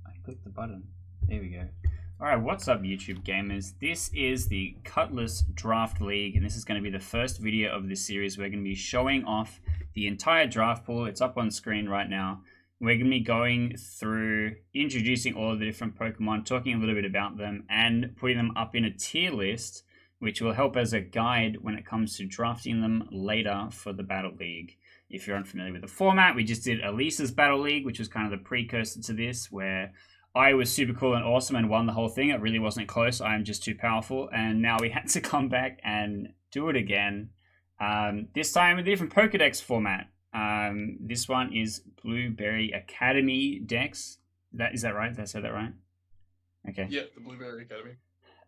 I clicked the button. There we go. Alright, what's up YouTube gamers? This is the Cutlass Draft League, and this is going to be the first video of this series. We're going to be showing off the entire draft pool. It's up on screen right now. We're going to be going through introducing all of the different Pokemon, talking a little bit about them, and putting them up in a tier list, which will help as a guide when it comes to drafting them later for the Battle League. If you're unfamiliar with the format, we just did Elisa's Battle League, which was kind of the precursor to this, where I was super cool and awesome and won the whole thing. It really wasn't close. I'm just too powerful. And now we had to come back and do it again. This time with a different Pokedex format. This one is Blueberry Academy Dex. Is that right? Did I say that right? Okay. Yeah, the Blueberry Academy.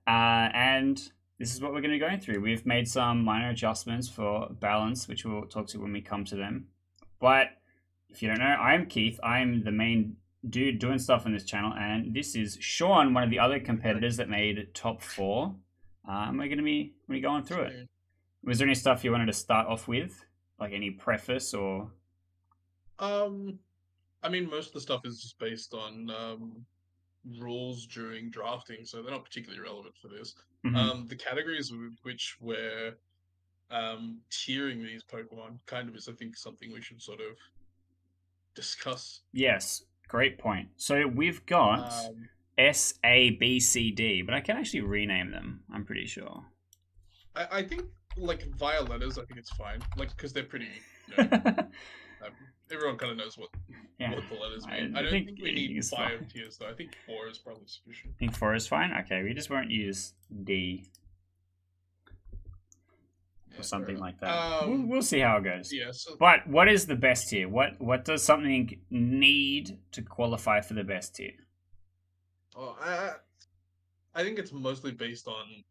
And this is what we're going to be going through. We've made some minor adjustments for balance, which we'll talk to when we come to them. But if you don't know, I'm Keith. I'm the main dude doing stuff on this channel, and this is Sean, one of the other competitors that made top 4. We're going to be going through it. Was there any stuff you wanted to start off with, like any preface or? I mean, most of the stuff is just based on rules during drafting, so they're not particularly relevant for this. Mm-hmm. The categories with which we're tiering these Pokemon kind of is, I think, something we should sort of discuss. Yes, great point. So we've got S, A, B, C, D, but I can actually rename them, I'm pretty sure. I think, like, via letters, I think it's fine. Like, because they're pretty, everyone kind of knows what the letters mean. I don't think we need 5 tiers, though. I think 4 is probably sufficient. I think 4 is fine? Okay, we just won't use D. Or something like that. We'll see how it goes. Yeah, but what is the best tier? What does something need to qualify for the best tier? I think it's mostly based on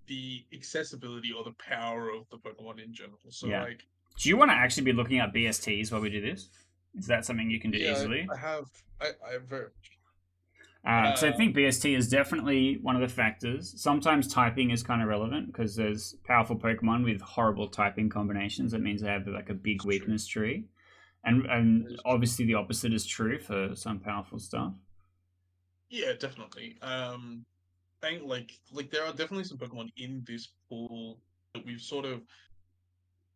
the accessibility or the power of the Pokemon in general. So, like, do you want to actually be looking at BSTs while we do this? Is that something you can do easily? I have very so I think BST is definitely one of the factors. Sometimes typing is kind of relevant because there's powerful Pokemon with horrible typing combinations. That means they have like a big weakness tree. And obviously the opposite is true for some powerful stuff. Yeah, definitely. I think like there are definitely some Pokemon in this pool that we've sort of,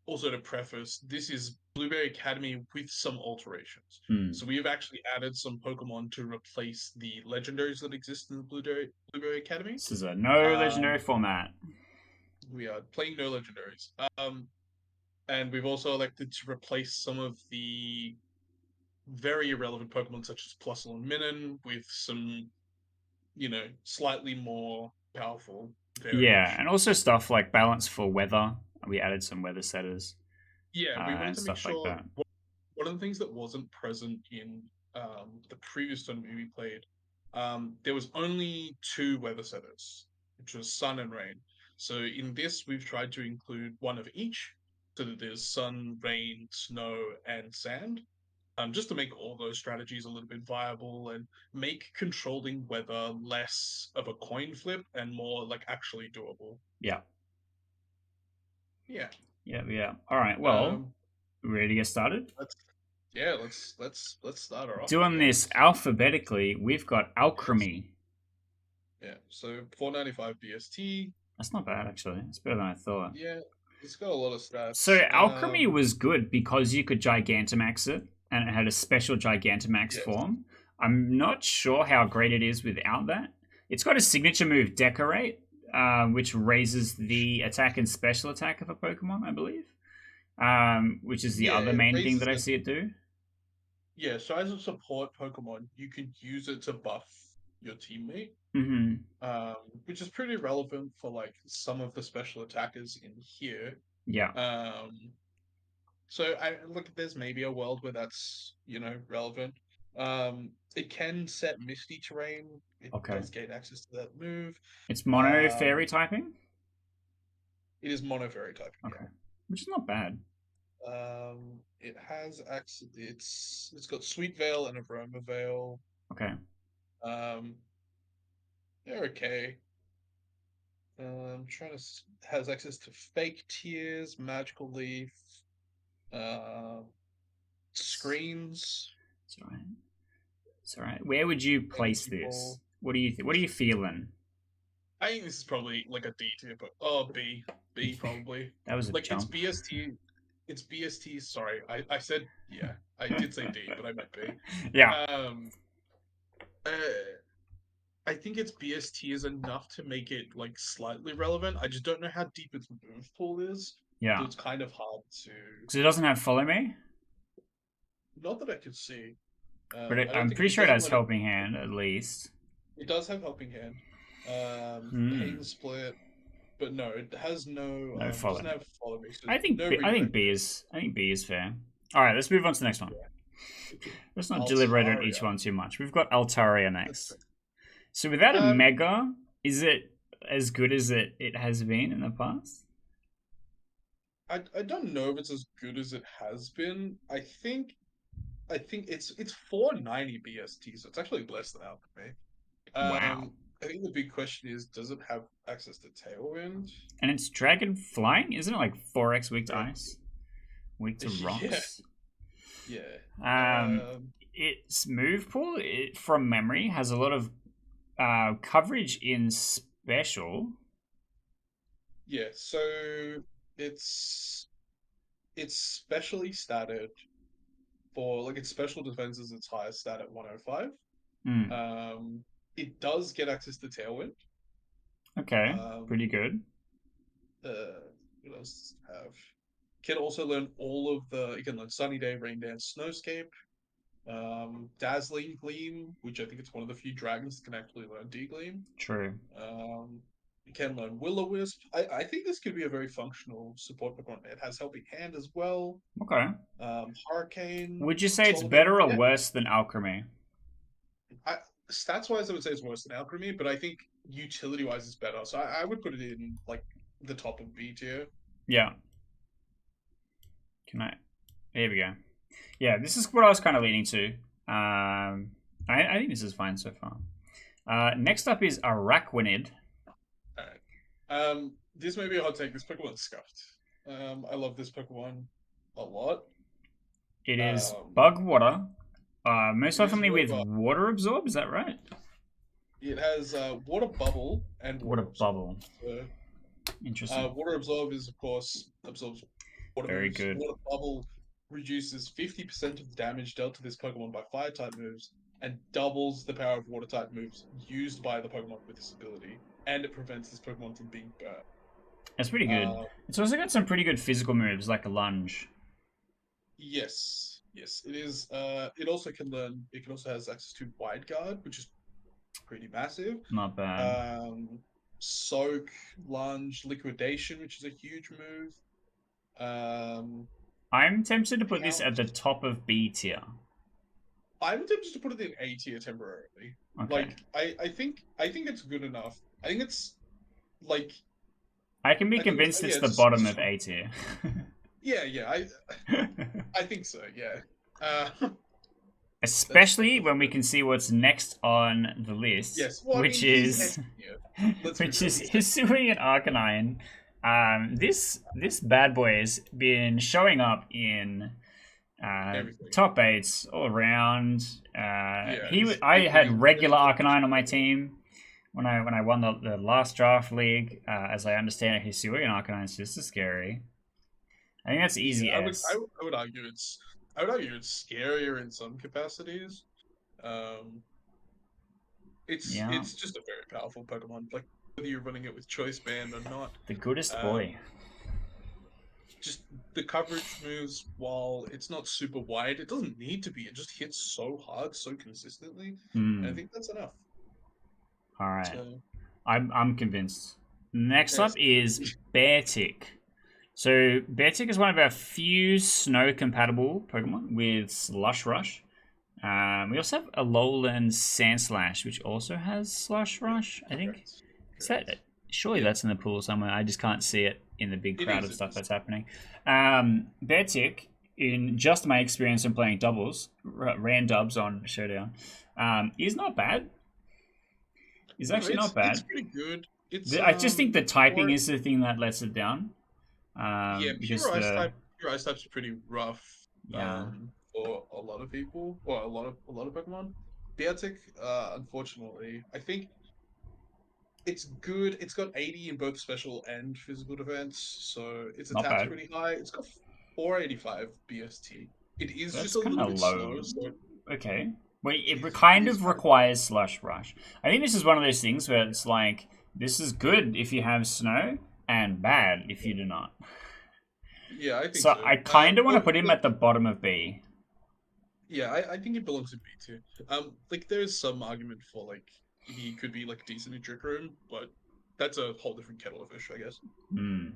also to preface, this is Blueberry Academy with some alterations. So we have actually added some Pokemon to replace the legendaries that exist in the Blueberry Academy. This is a no legendary format. We are playing no legendaries. And we've also elected to replace some of the very irrelevant Pokemon such as Plusle and Minun with some, slightly more powerful variants. Yeah, and also stuff like balance for weather. We added some weather setters. Yeah, we wanted to make sure like that. One of the things that wasn't present in the previous tournament we played, there was only 2 weather setters, which was sun and rain. So in this, we've tried to include one of each, so that there's sun, rain, snow, and sand, just to make all those strategies a little bit viable and make controlling weather less of a coin flip and more like actually doable. Yeah. Yeah. Yeah. All right. Well, ready to get started? Let's start her off. Doing this alphabetically, we've got Alchemy. Yeah, so 495 BST. That's not bad, actually. It's better than I thought. Yeah, it's got a lot of stats. So Alchemy was good because you could Gigantamax it, and it had a special Gigantamax form. I'm not sure how great it is without that. It's got a signature move, Decorate, which raises the attack and special attack of a Pokemon, I believe. Which is the other main thing that I see it do. Yeah, so as a support Pokemon, you could use it to buff your teammate. Which is pretty relevant for like some of the special attackers in here. Yeah. So I look, there's maybe a world where that's, relevant. It can set Misty Terrain. It does gain access to that move. It's mono fairy typing? It is mono fairy typing. Okay. Which is not bad. It has access. It's got Sweet Veil and Aroma Veil. Okay. They're okay. Has access to Fake Tears, Magical Leaf, Screens. That's right. It's all right. Where would you Energy place this? Ball. What do you What are you feeling? I think this is probably like a D tier, but B probably. That was a Like it's jump. BST. It's BST. Sorry, I said yeah. I did say D, but I meant B. Yeah. Um, uh, I think its BST is enough to make it like slightly relevant. I just don't know how deep its move pool is, so Yeah. it's kind of hard to. Because it doesn't have follow me, Not that I could see. but I don't I'm think pretty it sure it doesn't has let it. helping hand at least. It does have helping hand. Hmm. Pain split, but no, it has no. No It follow doesn't me. have follow me, so I think no I think redirect. B is fair. All right, let's move on to the next one. Let's not deliberate on each Altaria. one too much. We've got Altaria That's next. fair. So without a Um, mega, is it as good as it has been in the past? I don't know if it's as good as it has been. I think it's 490 BST, so it's actually less than Alchemy. Wow. I think the big question is, does it have access to Tailwind? And it's dragon flying, isn't it? Like 4x weak to Yeah, ice, weak to yeah, rocks. yeah. Um, its move pool, from memory, has a lot of coverage in special. Yeah. So it's it's specially statted for like its special defense is its highest stat at 105. Hmm. Um, it does get access to Tailwind. Okay, pretty Um, good. what else does it have? Can also learn all of the. You can learn Sunny Day, Rain Dance, Snowscape, Dazzling Gleam, which I think it's one of the few dragons that can actually learn D-Gleam. True. You can learn Will-O-Wisp. I think this could be a very functional support Pokemon. It has Helping Hand as well. Okay. Hurricane, Would you say it's Solar Beam. better or Yeah, worse than Alchemy? I, stats-wise, I would say it's worse than Alchemy, but I think utility-wise it's better. So I would put it in like the top of B tier. Yeah. Can I? There we go. Yeah, this is what I was kind of leaning to. I think this is fine so far. Next up is Araquanid. Alright. This may be a hot take. This Pokemon's scuffed. I love this Pokemon a lot. It is Um, Bug Water, most it is oftenly Water with Bubble. Water Absorb. Is that right? It has Water Bubble and Water Water Absorb. Bubble. So, Interesting. Water Absorb is, of course, absorbs water Very moves. good. Water Bubble reduces 50% of the damage dealt to this Pokemon by Fire type moves and doubles the power of Water type moves used by the Pokemon with this ability. And it prevents this Pokemon from being burnt. That's pretty good. Uh, It's also got some pretty good physical moves, like a lunge. yes, it is. It also can learn. It can also has access to Wide Guard, which is pretty massive. Not bad. Soak, Lunge, Liquidation, which is a huge move. I'm tempted to put this at Pounce. the top of B tier. I'm tempted to put it in A tier temporarily. Okay. Like I think it's good enough. I think it's like I can be I think it's convinced it's yeah, the bottom of A tier. yeah. I think so. Yeah. Especially when we can see what's next on the list, Yes. Well, which he's is Let's be which real, is he's Hisui and Arcanine. This bad boy has been showing up in everything. top eights all around. He's I had really regular good. Arcanine on my team when I won the last draft league. As I understand it, Hisui and Arcanine is just as scary. I think that's easy Yeah, S. I would argue it's scarier in some capacities. Um, Yeah, it's just a very powerful Pokemon. Like whether you're running it with Choice Band or not, the goodest um, boy. just the coverage moves. While it's not super wide, it doesn't need to be. It just hits so hard, so consistently, and I Hmm. think that's enough. All right. So I'm convinced. Next up yes, is Beartic. So Beartic is one of our few snow compatible Pokemon with Slush Rush. We also have Alolan Sandslash, which also has Slush Rush, I think. correct. Is that Correct. surely Yeah. that's in the pool somewhere? I just can't see it in the big It crowd is. of It stuff is. that's happening. Beartic, in just my experience in playing doubles, ran dubs on Showdown, is not bad. Is No, actually not it's bad. pretty good. It's I just think the typing for is the thing that lets it down. yeah, Because the pure ice type's pretty rough yeah, for a lot of people, or a lot of Pokemon. Beartic, unfortunately, I think it's good. It's got 80 in both special and physical defense, so its Not attack's bad. pretty high. It's got 485 BST. It is just That's a kind little of bit low. slow, so Okay. Well, it it is it kind is of kind of requires Slush Rush. I think this is one of those things where it's like, this is good if you have snow, and bad if you do not. yeah, I think So so. I kind of want to Well, put him like at the bottom of B. yeah, I think it belongs in B too. Like there's some argument for like he could be like decent in trick room, but that's a whole different kettle of fish, I guess. Hmm.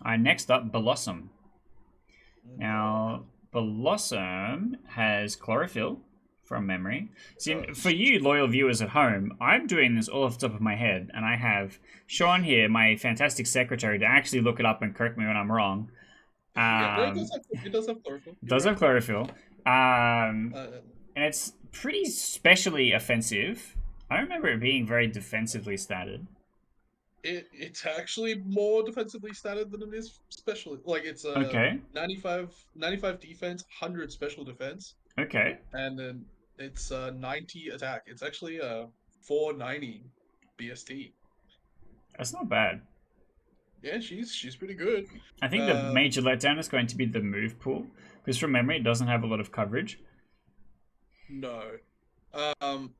All right, next up, Blossom. Oh Now, man, Blossom has chlorophyll from memory. it See, for does. you loyal viewers at home, I'm doing this all off the top of my head, and I have Sean here, my fantastic secretary, to actually look it up and correct me when I'm wrong. Yeah, no, Um, it does have chlorophyll. it You're does right. have chlorophyll, Uh, and it's pretty specially offensive. I don't remember it being very defensively statted. it's actually more defensively statted than it is special. Like it's a Okay, 95 defense, 100 special defense, okay, and then it's 90 attack. It's actually 490 BST. that's not bad. Yeah, she's pretty good. I think the Um, major letdown is going to be the move pool, because from memory, it doesn't have a lot of coverage. no. Um,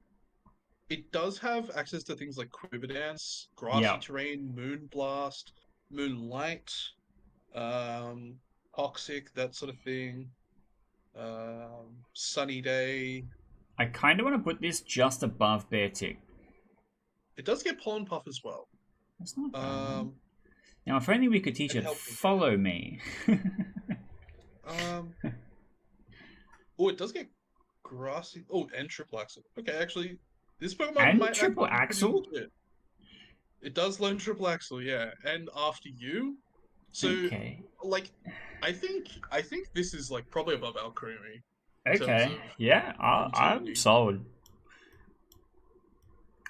it does have access to things like Quiver Dance, Grassy Yeah, Terrain, Moon Blast, Moonlight, um, Toxic, that sort of thing. Sunny Day. I kind of want to put this just above Bear Tick. It does get Pollen Puff as well. That's not bad. Um, Now, if only we could teach and it Helping follow me. Hand. Oh, it does get Grassy. Oh, and Triple Axle. Okay, actually, this Pokemon And might triple actually be pretty axle? legit. It does learn Triple Axle, yeah, and after you. So, Okay. like, I think this is like probably above Alcremie in terms Okay. of Yeah, I'm utility. sold.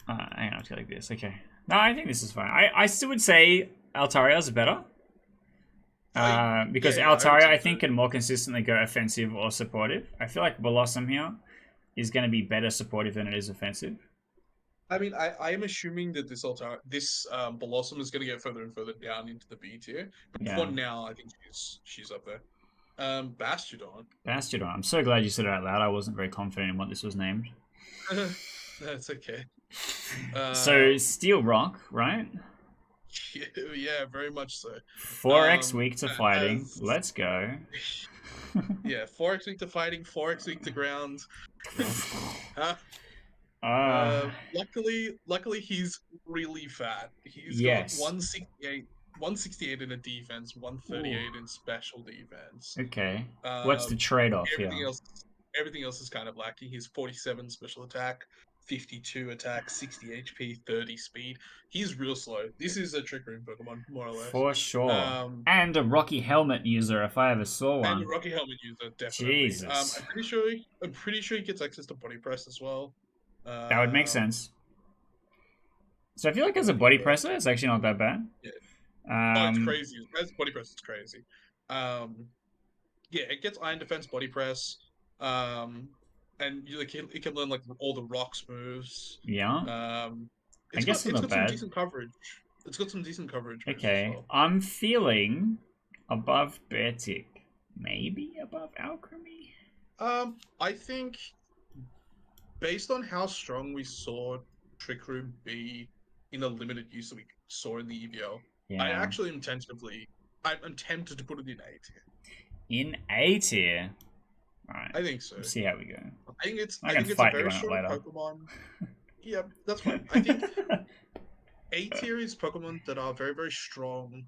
Hang on, I'll like this. Okay. No, I think this is fine. I still would say Altaria's better. Because Yeah, I would Altaria, say I so. think, can more consistently go offensive or supportive. I feel like Blossom here is going to be better supportive than it is offensive. I mean, I am assuming that this Blossom is going to get further and further down into the B tier, but for Yeah. now, I think she's up there. Bastiodon. Bastiodon. I'm so glad you said it out loud. I wasn't very confident in what this was named. That's okay. So, Um, Steel Rock, right? yeah, very much so. 4x weak to fighting. As Let's go. yeah, 4x weak to fighting, 4x weak to ground. Uh, Ah, luckily, he's really fat. He's got yes. 168 in a defense, Ooh, 138 in special defense. okay. What's the Um, trade-off here? everything else is kind of lacking. He's 47 special attack, 52 attack, 60 HP, 30 speed. He's real slow. This is a Trick Room Pokemon, more or less. For sure. Um, And a Rocky Helmet user if I ever saw and one. Rocky Helmet user, definitely. Jesus. I'm pretty sure he gets access to Body Press as well. That would make Um, sense. So I feel like as a Body body Press. presser, it's actually not that bad. Yeah. Oh, it's Um, crazy. As Body Press is crazy. Um, yeah, it gets Iron Defense, Body Press, um, and it can learn like all the rocks moves. yeah. Um, I guess it's it's not got some bad. decent coverage. It's got some decent coverage moves as Okay. well. I'm feeling above Beartic. Maybe above Alchemy? I think based on how strong we saw Trick Room be in the limited use that we saw in the EVL, I Yeah. actually I'm tempted to put it in A tier. In A tier. Alright. I think so. Let's see how we go. I I can think it's a fight you very on it strong later. Pokemon. Yeah, that's fine. I think A tier is Pokemon that are very, very strong,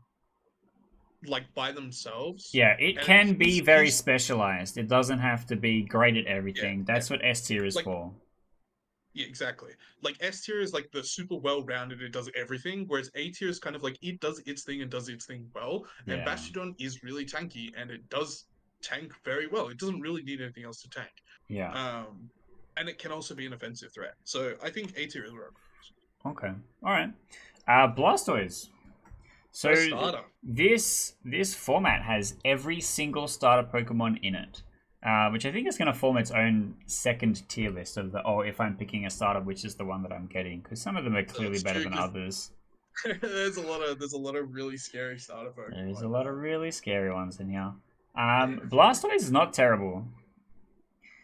like by themselves. Yeah, it And can be very he's specialized. It doesn't have to be great at yeah, everything. yeah. That's what S tier is Like for. yeah, exactly. Like S tier is like the super well rounded, it does everything, whereas A tier is kind of like it does its thing and does its thing well. And Yeah. Bastiodon is really tanky and it does tank very well. It doesn't really need anything else to tank. Yeah. Um and it can also be an offensive threat. So I think A tier is where it Okay. Alright. Blastoise. So goes. Starter. this format has every single starter Pokemon in it. which I think is going to form its own second tier list of the, if I'm picking a starter, which is the one that I'm getting, because some of them are clearly That's better true, than 'cause others. there's a lot of really scary starter There's a Pokemon. lot of really scary ones in here. Yeah, very Blastoise is not terrible.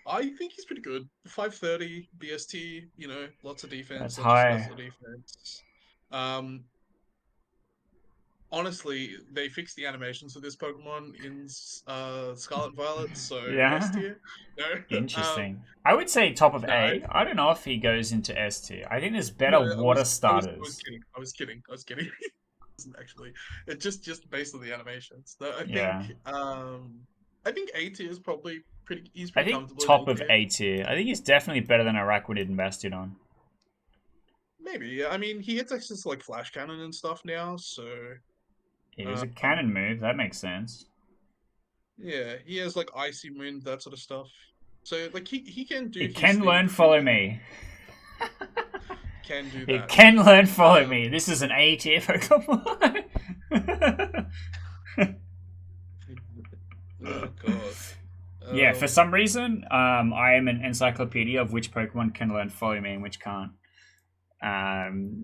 I think he's pretty good. 530 BST, lots of That's defense, not just high. special defense. Um, honestly, they fixed the animations of this Pokemon in Scarlet and Violet, so S Yeah. tier. No, Interesting. I would say top of no, A. I don't know if he goes into S tier. I think there's no, better water I was starters. kidding. I was kidding. Actually, it just based on the animations. No, Yeah. I think A tier is probably pretty. He's I pretty think comfortable in A top of tier. A tier. I think he's definitely better than Araquanid and Bastiodon. Maybe. Yeah. I mean, he gets access to like Flash Cannon and stuff now, so It is a um, cannon move. That makes sense. yeah, he has like Icy Wind, that sort of stuff. So like he can do It his can thing learn pretty follow well. me. Can do It that. can learn follow me. This is an A tier Pokemon. Oh god. Yeah, for some reason, I am an encyclopedia of which Pokemon can learn follow me and which can't.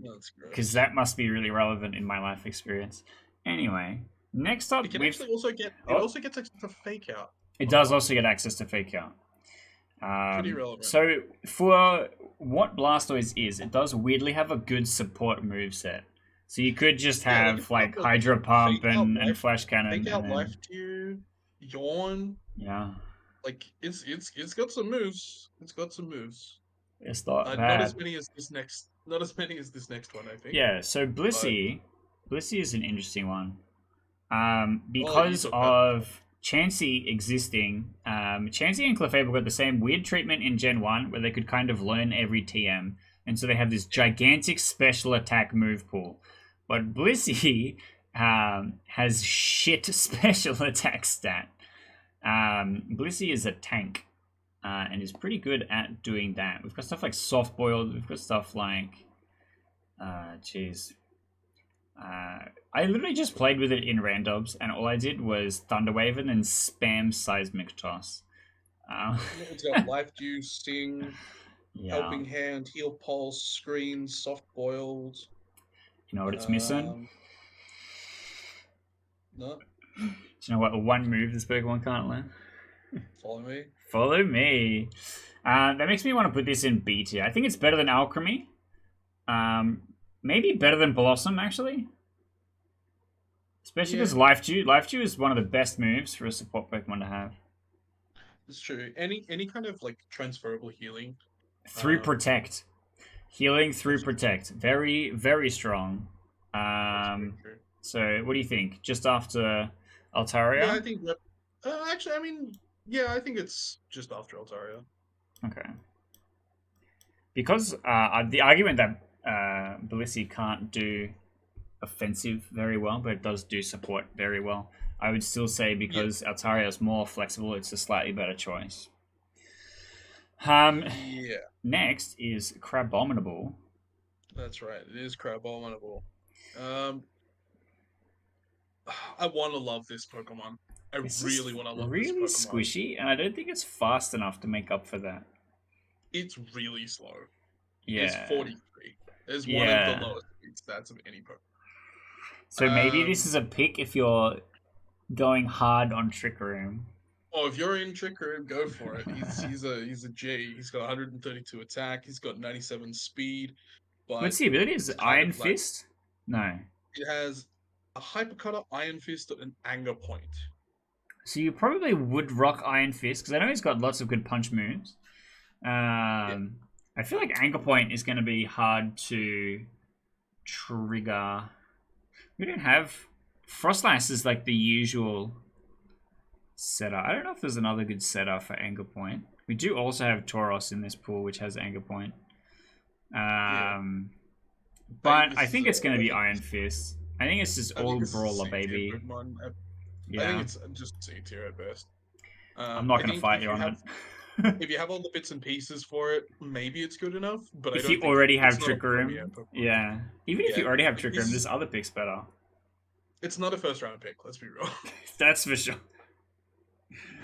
That's Because gross. that must be really relevant in my life experience. Anyway, next up It can we've actually also get it oh, also gets access to Fake Out it on does top. also get access to Fake Out. Pretty relevant. So for what Blastoise is, it does weirdly have a good support move set. So you could just Yeah, like have it's got like like Hydro Pump and Life, Flash Cannon, Fake and Out then Life Tier, Yawn. yeah, Like it's got some moves. It's got some moves. it's not Not as bad. many as this next. Not as many as this next one, I think. Yeah, so But Blissey is an interesting one. you Because talk about of Chansey existing, Chansey and Clefable got the same weird treatment in Gen 1 where they could kind of learn every TM. And so they have this yeah, gigantic special attack move pool. But Blissey has shit special attack stat. Blissey is a tank and is pretty good at doing that. We've got stuff like Soft Boiled, we've got stuff like. Jeez. I literally just played with it in randoms, and all I did was Thunderwave and then spam Seismic Toss. it's got Life Juice, Sting, Yeah. Helping Hand, Heal Pulse, Screen, Soft Boiled. You know what it's missing? Um, no, Do you know what the one move this Pokemon can't learn? follow me. Follow me. That makes me want to put this in B tier. I think it's better than Alchemy. Maybe better than Blossom, actually. Especially Yeah, because Life Dew. Life Dew is one of the best moves for a support Pokemon to have. it's true. Any kind of like transferable healing. Through Um, Protect. Healing through that's Protect. Very, very strong. that's very true. So, what do you think? Just after Yeah, Altaria? I think that. Actually, I mean, yeah, I think it's just after Altaria. Okay. Because the argument that Blissey can't do offensive very well, but it does do support very well, I would still say Yeah, because Altaria is more flexible, it's a slightly better choice. yeah, Next is Crabominable. that's right. It is Crabominable. Um, I want to love this Pokemon. I This is really want to love this really Pokemon. squishy, and I don't think it's fast enough to make up for that. It's really slow. It's Yeah. 43. It's one of the Yeah. lowest speed stats of any So maybe this Pokemon. is a pick if you're going hard on Trick Room. Oh, if you're in Trick Room, go for it. He's a G. He's got 132 attack. He's got 97 speed, What's but the ability? Is it's it kind Iron of like Fist? No. it has a Hyper Cutter, Iron Fist, and Anger Point. So you probably would rock Iron Fist because I know he's got lots of good punch moves. Yeah, I feel like Anchor Point is going to be hard to trigger. We don't have Frostlass is like the usual setter. I don't know if there's another good setter for Anger Point. We do also have Tauros in this pool, which has Anger Point. yeah. I think But this I is think it's going to I be think Iron Fist. I think it's just I think all this is a brawler, C tier baby. Pokemon. I think Yeah, it's just C tier at best. I'm not I going to think fight you on it. if you have all the bits and pieces for it, maybe it's good enough. But I If you don't think already have it's not a Trick premier Room, Pokemon. yeah. Even if Yeah, you already have like Trick Room, there's other picks better. it's not a first round pick. Let's be real. That's for sure.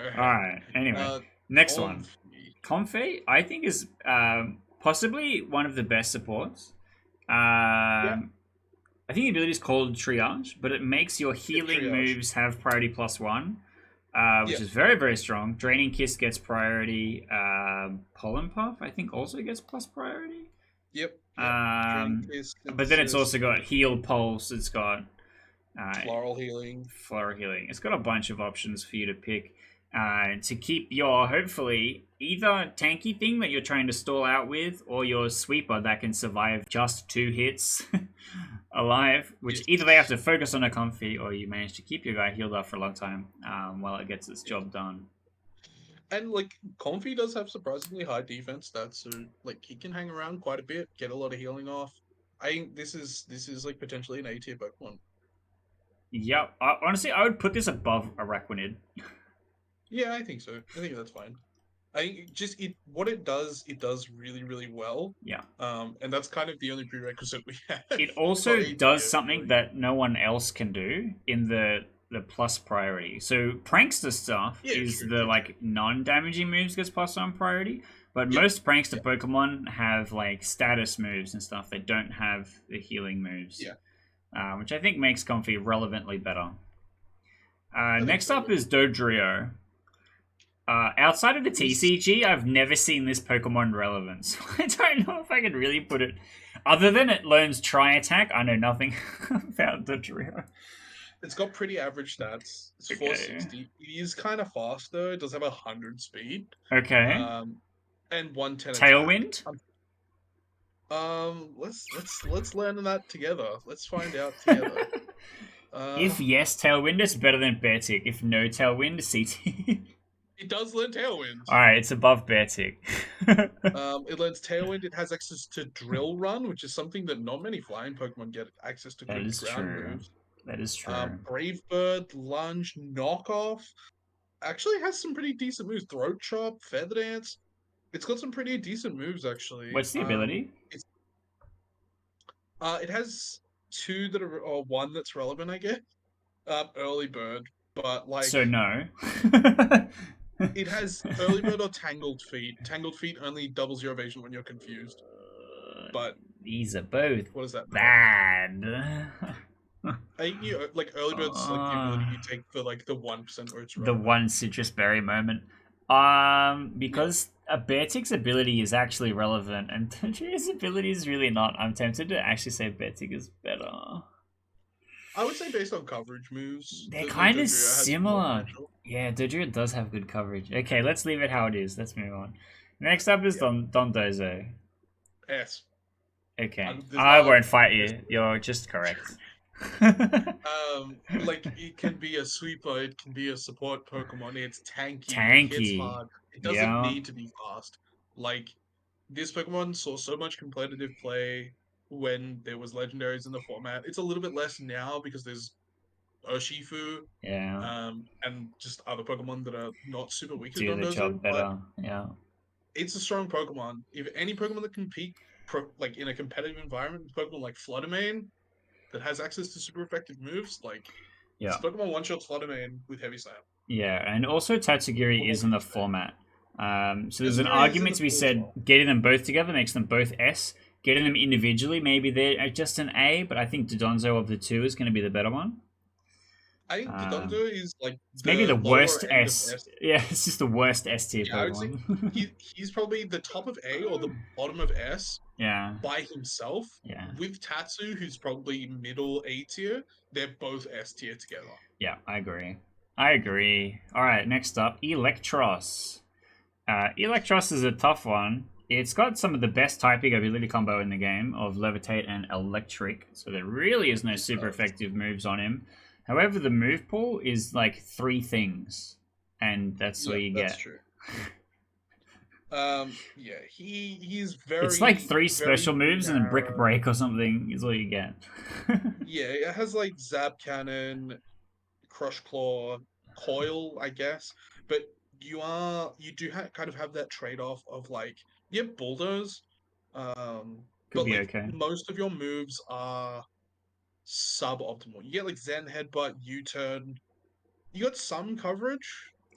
All right. Anyway, uh, next one. Comfy. Comfey, I think, is possibly one of the best supports. Yeah, I think the ability is called Triage, but it makes your yeah, healing triage. moves have priority +1, which Yeah, is very, very strong. Draining Kiss gets priority. Pollen Puff, I think, also gets plus priority. yep, yep. Draining Um, Kiss, but then it's Synthesis, also got Heal Pulse. It's got uh, Floral Healing. Flora Healing. It's got a bunch of options for you to pick to keep your, hopefully, either tanky thing that you're trying to stall out with or your sweeper that can survive just 2 hits alive, which either they have Yes. to focus on a comfy or you manage to keep your guy healed up for a long time while it gets its Yeah. job done. And like Comfy does have surprisingly high defense stats, so like he can hang around quite a bit, get a lot of healing off. I think this is like potentially an A tier Pokemon. Yep. Honestly, I would put this above Araquanid. Yeah, I think so. I think that's fine. I think it does really, really well. Yeah. And that's kind of the only prerequisite we have It for also A does tier, something really. that no one else can do in the plus priority. So prankster stuff Yeah, is true, the true, true. like non-damaging moves gets +1 priority, but Yep. most prankster Yep. Pokemon have like status moves and stuff. They don't have the healing moves, Yeah. which I think makes Comfy relevantly better. I think Next so. up is Dodrio. Outside of the This TCG, I've never seen this Pokemon relevant, so I don't know if I could really put it. Other than it learns Tri Attack, I know nothing about Dodrio. It's got pretty average stats. It's Okay. 460. It is kind of fast though. It does have 100 speed. Okay. Um, and 110 attack. Tailwind? Let's learn that together. Let's find out together. Uh, If yes, Tailwind is better than Beartic. If no Tailwind, CT. it does learn Tailwind. Alright, it's above Beartic. It learns Tailwind. It has access to Drill Run, which is something that not many flying Pokemon get access to That good is ground true. moves. That is true. Brave Bird, Lunge, Knockoff. Actually has some pretty decent moves. Throat Chop, Feather Dance. It's got some pretty decent moves actually. What's the ability? It's it has two that are or one that's relevant, I guess. Early Bird, but like So no. it has Early Bird or Tangled Feet. Tangled Feet only doubles your evasion when you're confused. But These are both what does that matter? bad. I think you like Early Bird's like the ability you take for like the 1% where it's The relevant. one citrus berry moment. Yeah, Because a Beartic's ability is actually relevant, and Dodrio's ability is really not. I'm tempted to actually say Beartic is better. I would say based on coverage moves, They're like kind of Dodrio has more similar. potential. Yeah, Dodrio does have good coverage. Okay, let's leave it how it is. Let's move on. Next up is Yeah, Dondozo. S. Okay, There's I not won't fight there's you. You're just correct. like it can be a sweeper, it can be a support Pokemon. It's tanky, it hits Tanky. hard. It doesn't Yeah. need to be fast. Like this Pokemon saw so much competitive play when there was legendaries in the format. It's a little bit less now because there's Urshifu, Yeah. and just other Pokemon that are not super weak as Do the Dondozo, job but better. Yeah. it's a strong Pokemon. If any Pokemon that compete like in a competitive environment, Pokemon like Fluttermane that has access to super effective moves, like this Yeah. Pokemon one shot Fluttermane with Heavy Slam. Yeah, and also Tatsugiri All is in the Heavy Slam. format. So there's an Azuri is in argument the to be pool as said well. getting them both together makes them both S. Getting them individually, maybe they're just an A, but I think Dodonzo of the two is going to be the better one. I think Um, Dodonzo is like it's maybe the the lower worst end of S. S. Yeah, it's just the worst S tier Yeah, I would say Pokemon. he's probably the top of A or the bottom of S Yeah, by himself. yeah, With Tatsu, who's probably middle A tier, they're both S tier together. yeah, I agree. I agree. All right, next up, Electros. Electros is a tough one. It's got some of the best typing ability combo in the game of Levitate and Electric, so there really is no It super does. effective moves on him. However, the move pool is like 3 things, and that's what Yeah, you that's get. true. Yeah, he's It's like very, 3 special very moves and then Brick narrow. Break or something is all you get. Yeah, it has like Zap Cannon, Crush Claw, Coil, I guess. But you do kind of have that trade off of like you have Bulldoze, Could but be like okay. most of your moves are suboptimal. You get like Zen Headbutt, U Turn. You got some coverage,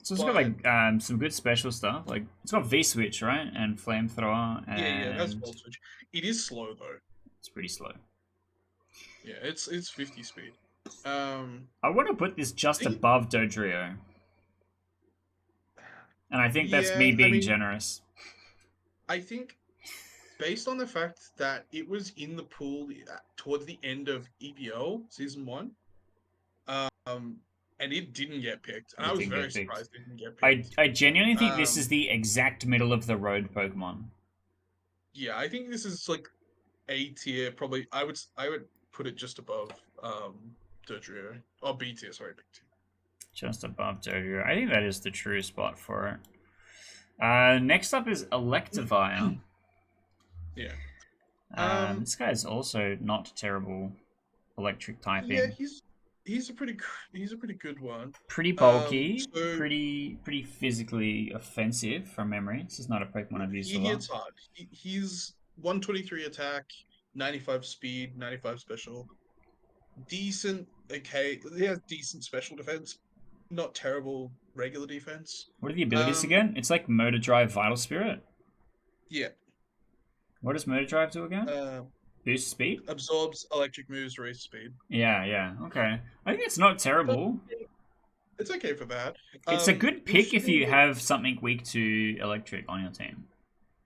So it's got but like some good special stuff. Like it's got V switch, right, and flamethrower, yeah, that's and volt switch. It is slow though. it's pretty slow. Yeah, it's 50 speed. Um, I want to put this just thing, above Dodrio, and I think that's me yeah, I being mean, generous. I think based on the fact that it was in the pool towards the end of EPL season one, um, and it didn't get picked, and I It was didn't very get picked. surprised it didn't get I picked. I genuinely think this is Um, the exact middle of the road Pokemon. yeah, I think this is like A tier, probably. I would put it just above Dodrio or B tier, sorry, B tier. Just above Dodrio. I think that is the true spot for it. Next up is Electivire. Yeah. Um, This guy's also not terrible electric yeah, typing. he's a pretty he's a pretty good one. Pretty bulky, So pretty physically offensive from memory. This is not a Pokemon I've used a he lot. hits hard. He's 123 attack, 95 speed, 95 special. Decent, okay. He has decent special defense, not terrible regular defense. What are the abilities Um, again? It's like Motor Drive, Vital Spirit. yeah. What does Motor Drive do again? Uh, Boost speed? absorbs electric moves, raise speed. Yeah. Okay. I think it's not So terrible. it's okay for that. It's a good pick if you Interestingly, have something weak to electric on your team.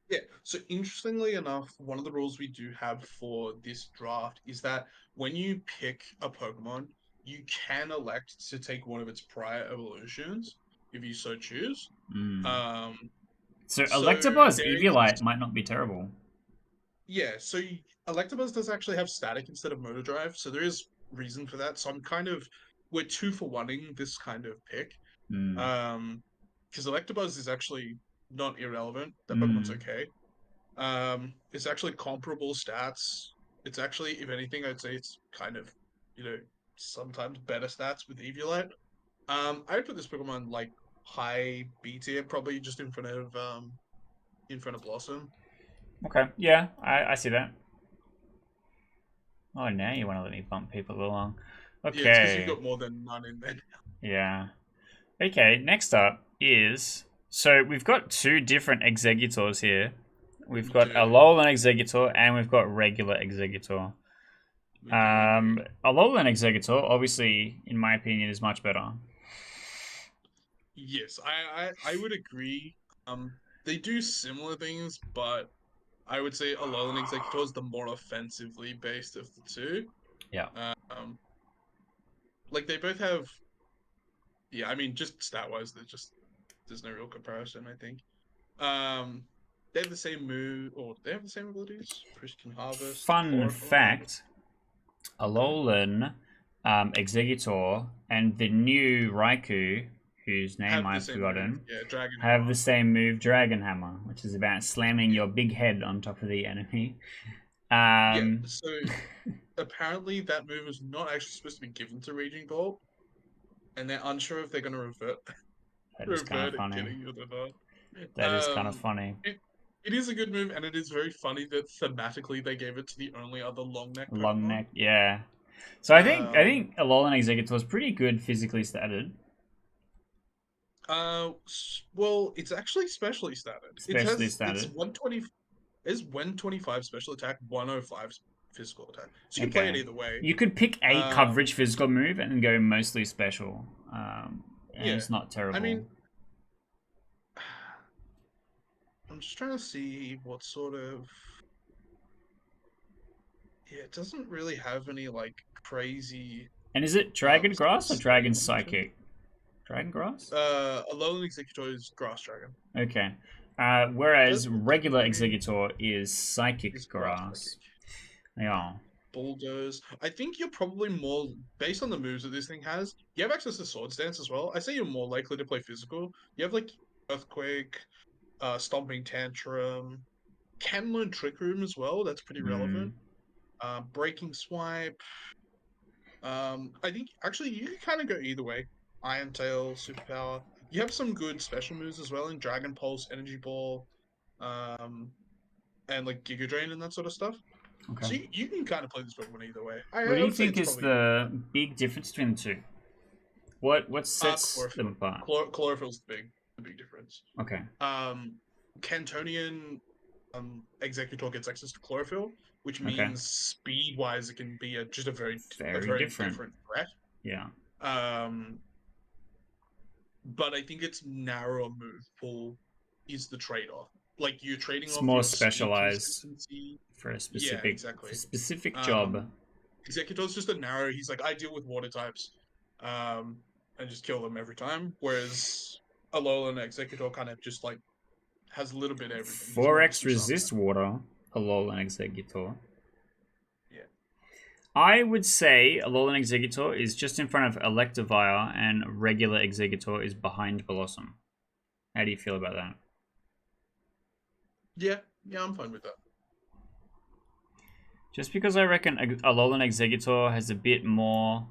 yeah. So interestingly enough, one of the rules we do have for this draft is that when you pick a Pokemon, you can elect to take one of its prior evolutions if you so choose. Mm. Um, So so Electabuzz there Eviolite is, might not be terrible. yeah. So Electabuzz does actually have static instead of Motor Drive, so there is reason for that. So I'm kind of we're two for oneing this kind of pick. Mm. Because Electabuzz is actually not irrelevant. That Pokemon's Mm. okay. It's actually comparable stats. It's actually, if anything, I'd say it's kind of, you know, sometimes better stats with Eviolite. I would put this Pokemon like high B tier, probably just in front of Blossom. Okay. Yeah, I see that. Oh, now you want to let me bump people along. Yeah, it's because you've Okay. got more than none in there. Yeah. Okay, next up is... So we've got two different Exegutors here. We've We got a do, Alolan Executor and we've got regular Executor. we do indeed. Alolan Executor, obviously, in my opinion, is much better. Yes, I would agree. They do similar things, but I would say Alolan Executor is the more offensively based of the two. Yeah. Um, like they both have, yeah. I mean, just stat wise, there's no real comparison. I think. Um, they have the same move, or they have the same abilities. Pristine Harvest, Fun Chloroform. fact, Mhm. Alolan Executor and the new Raikou, whose name Have the I've same move. forgotten, Yeah, Dragon have the Hammer. same move, Dragon Hammer, which is about slamming Yeah, your big head on top of the enemy. yeah. Um, So apparently that move is not actually supposed to be given to Raging Bolt, and they're unsure if they're going to that is kind of revert it, funny. getting it or not. That is kind of Um, funny. it is a good move, and it is very funny that thematically they gave it to the only other long neck Long Pokemon. neck, yeah. So I Um, think Alolan Executor is pretty good physically statted, well, it's actually specially stated. It especially has it's statted. 120 is 125 special attack, 105 physical attack. So you can play it Okay. either way. You could pick a Um, coverage physical move and go mostly special. And yeah. it's not I terrible. mean, I'm just trying to see what sort of yeah, it doesn't really have any like crazy And is it Dragon Grass or stat Dragon information. Psychic? Dragon Grass? Alolan Executor is Grass Dragon. Okay. It Whereas does look regular like Executor is is Psychic Grass Psychic. Grass. Yeah. Bulldoze. I think you're probably more based on the moves that this thing has. You have access to Sword Stance as well. I say you're more likely to play physical. You have like Earthquake, Stomping Tantrum, can learn Trick Room as well. That's pretty Mm. relevant. Breaking Swipe. I think actually you can kind of go either way. Iron Tail, Superpower. You have some good special moves as well in Dragon Pulse, Energy Ball, um, and like Giga Drain and that sort of stuff. Okay. So you can kind of play this Pokemon either way. What do I you would say think it's is probably the big difference between the two? What sets them Chlorophyll. apart? Chlorophyll's the big difference. Okay. Cantonian Executor gets access to chlorophyll, which Okay. means speed-wise it can be just a Very very different. different threat. Yeah. Um, but I think its narrower move pool is the trade-off. Like you're trading It's off more your speed specialized consistency. for a Yeah, exactly. specific job. Um, Executor's just a narrow. He's like, I deal with water types, um, and just kill them every time. Whereas Alolan Executor kind of just like has a little bit of everything. He's more of a 4x Swiss Army resist water. Alolan Executor. knife. I would say Alolan Executor is just in front of Electivire, and regular Executor is behind Blossom. How do you feel about that? Yeah, I'm fine with that. Just because I reckon Alolan Executor has a bit more,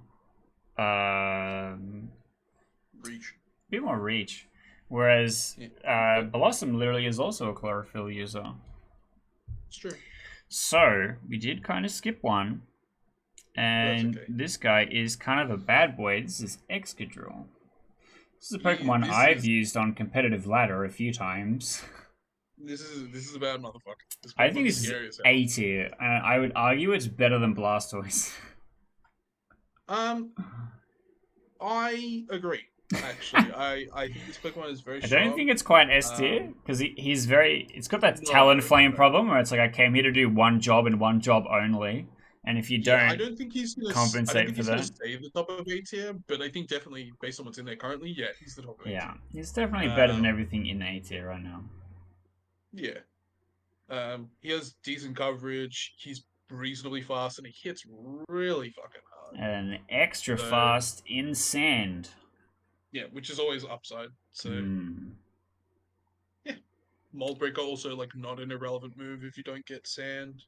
um, Reach. bit more reach, whereas Yeah, Blossom literally is also a chlorophyll user. it's true. So we did kind of skip one, But that's and okay. this guy is kind of a bad boy. This is Excadrill. This is a Yeah, Pokemon I've used on competitive ladder a few times. this is a bad motherfucker. This I think Pokemon's this is scary as hell. A tier, and I would argue it's better than Blastoise. Um, I agree. Actually, I think this Pokemon is very I don't strong. think it's quite S tier because he's very. It's got that Talonflame No. problem where it's like I came here to do one job and one job only, and if you Yeah, don't I don't compensate think for he's gonna that, stay the top of A tier, but I think definitely based on what's in there currently, yeah, he's the top of A yeah, tier. he's definitely better than Um, everything in A tier right now. yeah. He has decent coverage. He's reasonably fast, and he hits really fucking hard. And extra So fast in sand. yeah, which is always upside. So Hmm. yeah, Mold Breaker also like not an irrelevant move if you don't get sand.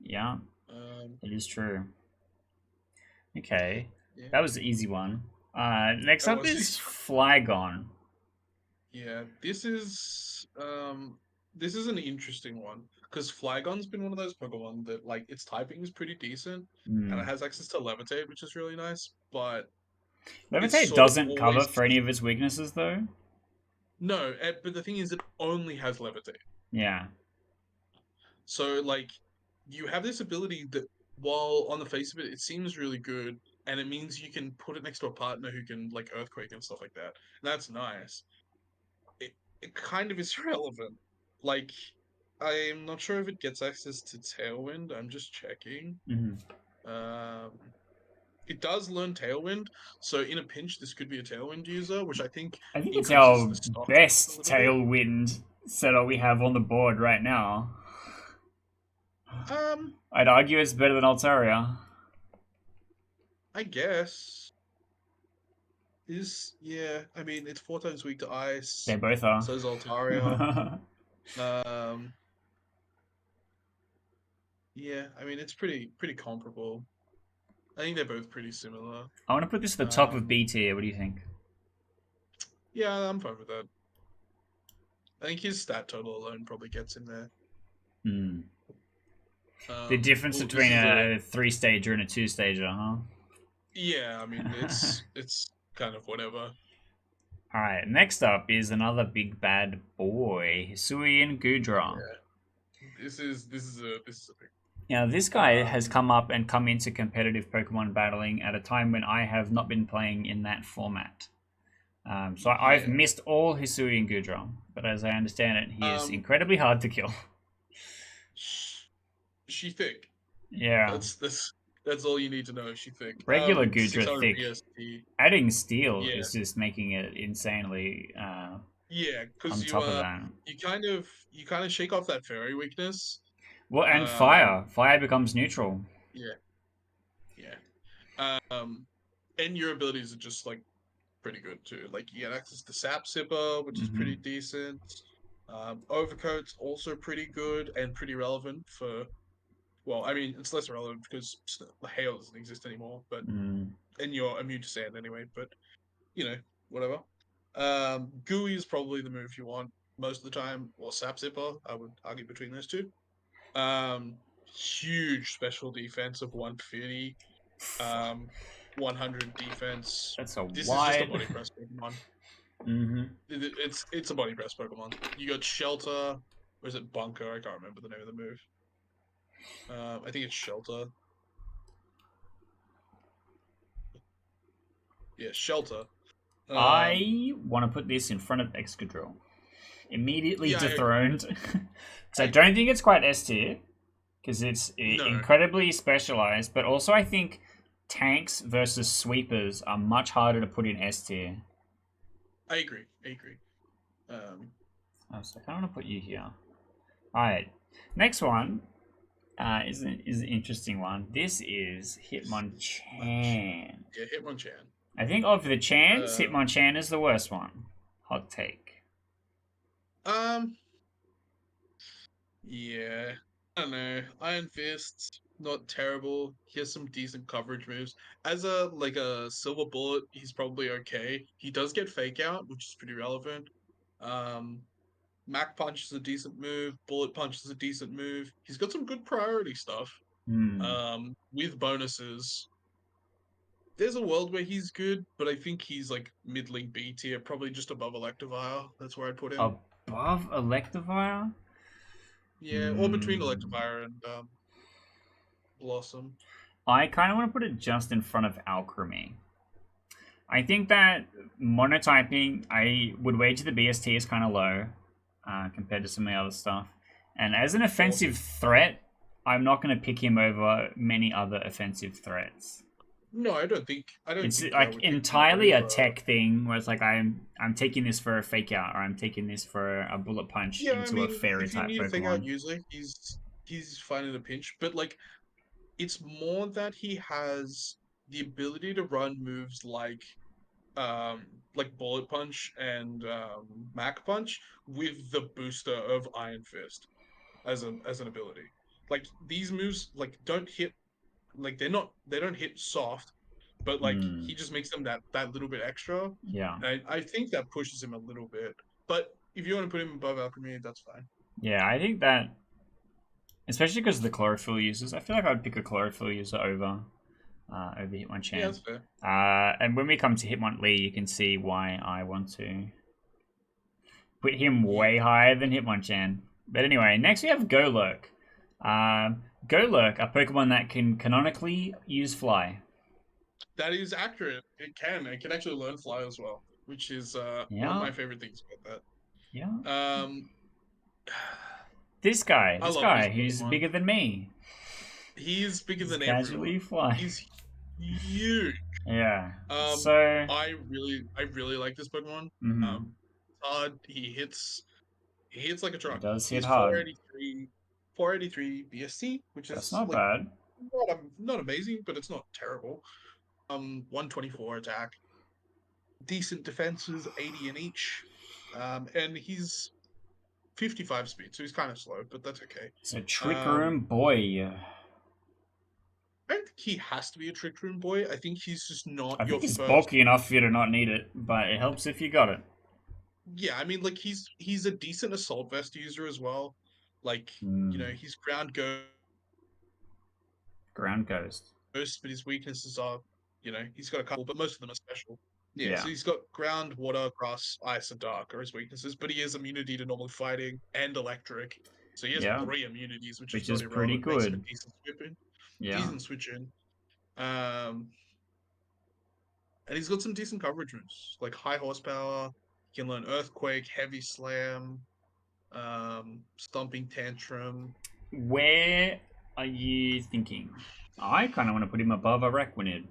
Yeah, Um, that is true. Okay, yeah, that was the easy one. Next that up was is Flygon. yeah. This is an interesting one because Flygon's been one of those Pokemon that like its typing is pretty decent and it Hmm. has access to Levitate, which is really nice, but it's Levitate sort of doesn't cover always for any of its weaknesses, though. no. But the thing is, it only has Levitate. Yeah. So like you have this ability that while on the face of it, it seems really good, and it means you can put it next to a partner who can like earthquake and stuff like that. And that's nice. It kind of is relevant. Like I'm not sure if it gets access to Tailwind. I'm just checking. Hmm. Um it does learn Tailwind, so in a pinch this could be a Tailwind user, which I think I think it's increases our the stock a best little bit. Tailwind setup we have on the board right now. Um, I'd argue it's better than Altaria. I guess. I mean, it's 4 times weak to They ice. both are. So is Altaria. Um, yeah, I mean, it's pretty comparable. I think they're both pretty similar. I want to put this at the top of Um, B tier. What do you think? yeah, I'm fine with that. I think his stat total alone probably gets him there. Hmm. The difference Oh, this between is a a three-stager and a two-stager, huh? yeah. I mean, it's kind of whatever. Alright, next up is another big bad boy, Hisui and Gudra. Yeah, this is a big. Now, this guy has Um, come up and come into competitive Pokemon battling at a time when I have not been playing in that format. So I've yeah. missed all Hisui and Gudra, but as I understand it, he is Um, incredibly hard to kill. she thick. Yeah, That's all you need to know. She thick. regular Gudra 600 thick. BST. Adding steel Yeah, is just making it insanely yeah. on Because top of that. you kind of shake off that fairy weakness. Well, and Um, fire. Fire becomes neutral. yeah, yeah. And your abilities are just like pretty good too. Like you get access to Sap Sipper, which is Hmm. pretty decent. Overcoat's also pretty good and pretty relevant for. Well, I mean, it's less relevant because hail doesn't exist anymore, but Mm. and you're immune to sand anyway. But you know, whatever. Gooey is probably the move you want most of the time, or Sap Zipper. I would argue between those two. Um, Huge special defense of 150. Um, 100 defense. That's a This is just a wide. body press Pokemon. Mm-hmm. It's a body press Pokemon. You got Shelter, or is it Bunker? I can't remember the name of the move. I think it's Shelter. Yeah, Shelter. I want to put this in front of Excadrill. Immediately Yeah, I agree. dethroned. Because I I agree. don't think it's quite S tier. Because it's No, incredibly specialized. But also, I think tanks versus sweepers are much harder to put in S tier. I agree. I agree. Oh, so I kind of want to put you here. Alright. Next one is an interesting one. This is This is much. Hitmonchan. Yeah, Hitmonchan. I think of the Chans, Uh, Hitmonchan is the worst one. Hot take. um, yeah. I don't know. Iron Fist, not terrible. He has some decent coverage moves. As a Silver Bullet, he's probably okay. He does get Fake Out, which is pretty relevant. Um, Mac Punch is a decent move. Bullet Punch is a decent move. He's got some good priority stuff. Hmm. With bonuses. There's a world where he's good, but I think he's like middling B tier, probably just above Electivire. That's where I'd put him. Above Electivire? Yeah, or between Hmm. Electivire and Blossom. I kind of want to put it just in front of Alchemy. I think that monotyping, I would wager the BST is kind of low compared to some of the other stuff. And as an offensive Awesome. threat, I'm not going to pick him over many other offensive threats. No, I don't think. I don't It's think I like would pick him entirely a over. tech thing where it's like I'm taking this for a fake out or I'm taking this for a bullet punch Yeah, I into a mean, fairy if you type need to figure out Pokemon. user, he's fine in a pinch. But like, it's more that he has the ability to run moves um Bullet Punch and Mac Punch with the booster of Iron Fist as an ability. Like these moves don't hit they don't hit soft, but like Hmm. he just makes them that little bit extra. Yeah. And I think that pushes him a little bit. But if you want to put him above Alchemy, that's fine. Yeah, I think that especially because of the chlorophyll users, I feel like I'd pick a chlorophyll user over Yeah, Hitmonchan. that's fair. And when we come to Hitmonlee, you can see why I want to put him Yeah, way higher than Hitmonchan. But anyway, next we have Golurk. Golurk, a Pokemon that can canonically use Fly. that is accurate. It can. It can actually learn fly as well, which is one of Yeah, my favorite things about yeah. that. I This love guy this who's Pokemon. bigger than me. He's bigger He's than casually everyone. fly. He's huge. Yeah. So, I really like this Pokemon. mm-hmm. Um, Todd, he hits like a He truck. does hit He's hard. 483 BST, which That's is not like bad. not amazing, but it's not terrible. 124 attack, decent defenses, 80 in each. And he's 55 speed, so he's kind of slow, but that's okay. It's a trick Um, room boy. I don't think he has to be a trick room boy. I think he's just not I your think it's first. bulky enough for you to not need it, but it helps if you got it. Yeah, I mean, like he's a decent assault vest user as well. Like Mm, he's ground ghost, ground ghost. but his weaknesses are, he's got a couple, but most of them are special. Yeah, Yeah. so he's got ground, water, grass, ice, and dark are his weaknesses, but he has immunity to normal fighting and electric. So he has Yeah. three immunities, which is Which is not pretty irrelevant. Makes him a good. decent switch Yeah. decent switch in. Um, and he's got some decent coverage moves, like high horsepower. He can learn earthquake, heavy slam, stomping tantrum. Where are you thinking? I kind of want to put him above Araquanid.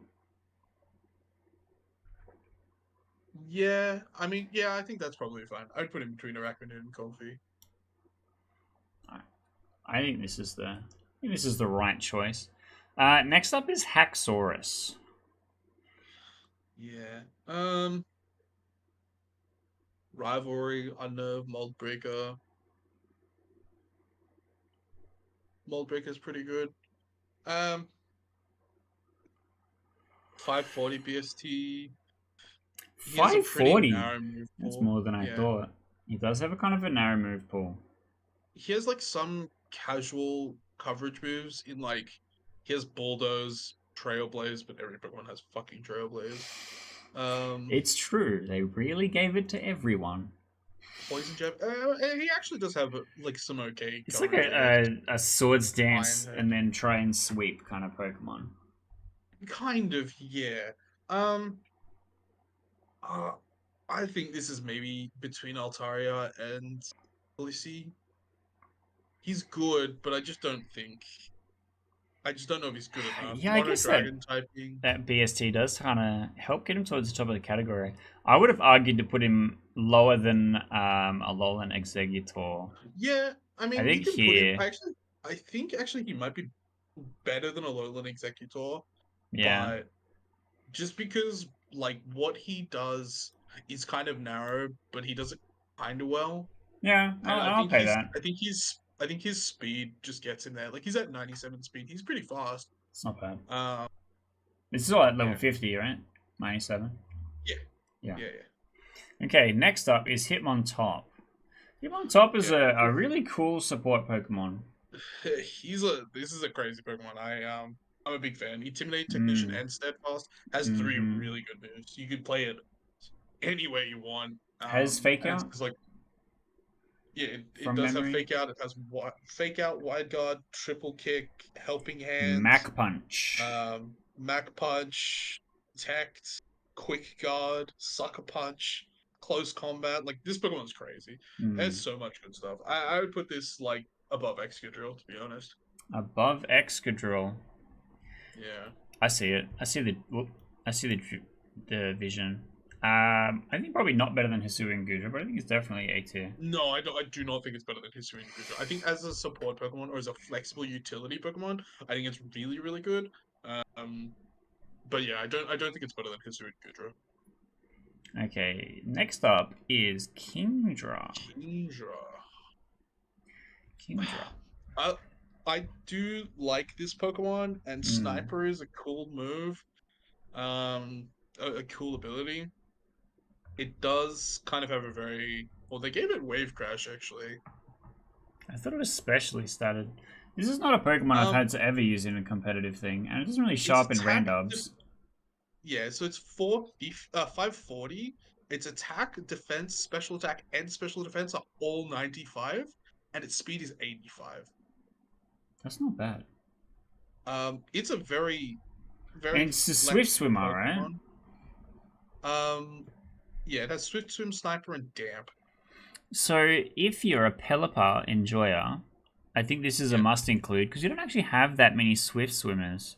Yeah, I mean, yeah, I think that's probably fine. I'd put him between Arachnid and Comfy. I think this is the right choice. Next up is Haxorus. Yeah. Rivalry, Unnerve, Mold Breaker. Mold Breaker's pretty good. Um, 540 BST. He has a pretty 540. narrow move That's pool. more than I Yeah. thought. He does have a kind of a narrow move pool. He has like some casual coverage moves in like he has bulldoze, Trailblaze, but every Pokemon has fucking Trailblaze. Um, It's true. They really gave it to everyone. Poison Jab. He actually does have like some okay It's like coverage, I guess. a swords Iron dance Head. and then try and sweep kind of Pokemon. Kind of, yeah. Um, uh, I think this is maybe between Altaria and Blissey. He's good, but I just don't know if he's good enough. Yeah, I Mono guess that Dragon typing. that BST does kind of help get him towards the top of the category. I would have argued to put him lower than Alolan Exeggutor. Yeah, I I mean, you think can put him. here, I think actually he might be better than a Alolan Executor, yeah, but just because like what he does is kind of narrow, but he does it kind of well. yeah, And I'll pay that. I think his speed just gets him there. Like he's at 97 speed. He's pretty fast. It's not bad. Um, This is all at level yeah, 50, right? 97. yeah, Yeah. yeah, Okay, next up is Hitmontop. Hitmontop is yeah, a really cool support Pokemon. yeah. This is a crazy Pokemon. I'm a big fan. Intimidate, Technician, Mm. and Steadfast has three Mm-hmm. really good moves. You can play it any way you want. Has Fake And it's Out just like yeah, it from does have memory? fake out. It has fake out, wide guard, triple kick, helping hand, Mac Punch. Mac punch, protect, quick guard, sucker punch, close combat. Like this Pokemon's crazy. There's Mm. so much good stuff. I would put this like above Excadrill, to be honest. Above Excadrill. Yeah. I see it. I see the. Whoop, I see the vision. I think probably not better than Hisuian Gudra, but I think it's definitely A tier. No, I don't. I do not think it's better than Hisuian Gudra. I think as a support Pokemon or as a flexible utility Pokemon, I think it's really, really good. Um, but yeah, I don't think it's better than Hisuian Gudra. Okay, next up is Kingdra. Kingdra. Kingdra. I I do like this Pokemon, and Mm. Sniper is a cool move. A cool ability. It does kind of have a very well. They gave it Wave Crash actually. I thought it was specially statted. This is not a Pokemon I've Um, had to ever use in a competitive thing, and it doesn't really show its up in attack. Randubs. Yeah, so it's 540. Its attack, defense, special attack, and special defense are all 95, and its speed is 85. That's not bad. It's a very, And very it's a Swift flexible Swimmer, right? Pokemon. Um, yeah, that's Swift Swim, Sniper, and Damp. So if you're a Pelipper enjoyer, I think this is a Yeah. must include because you don't actually have that many Swift Swimmers.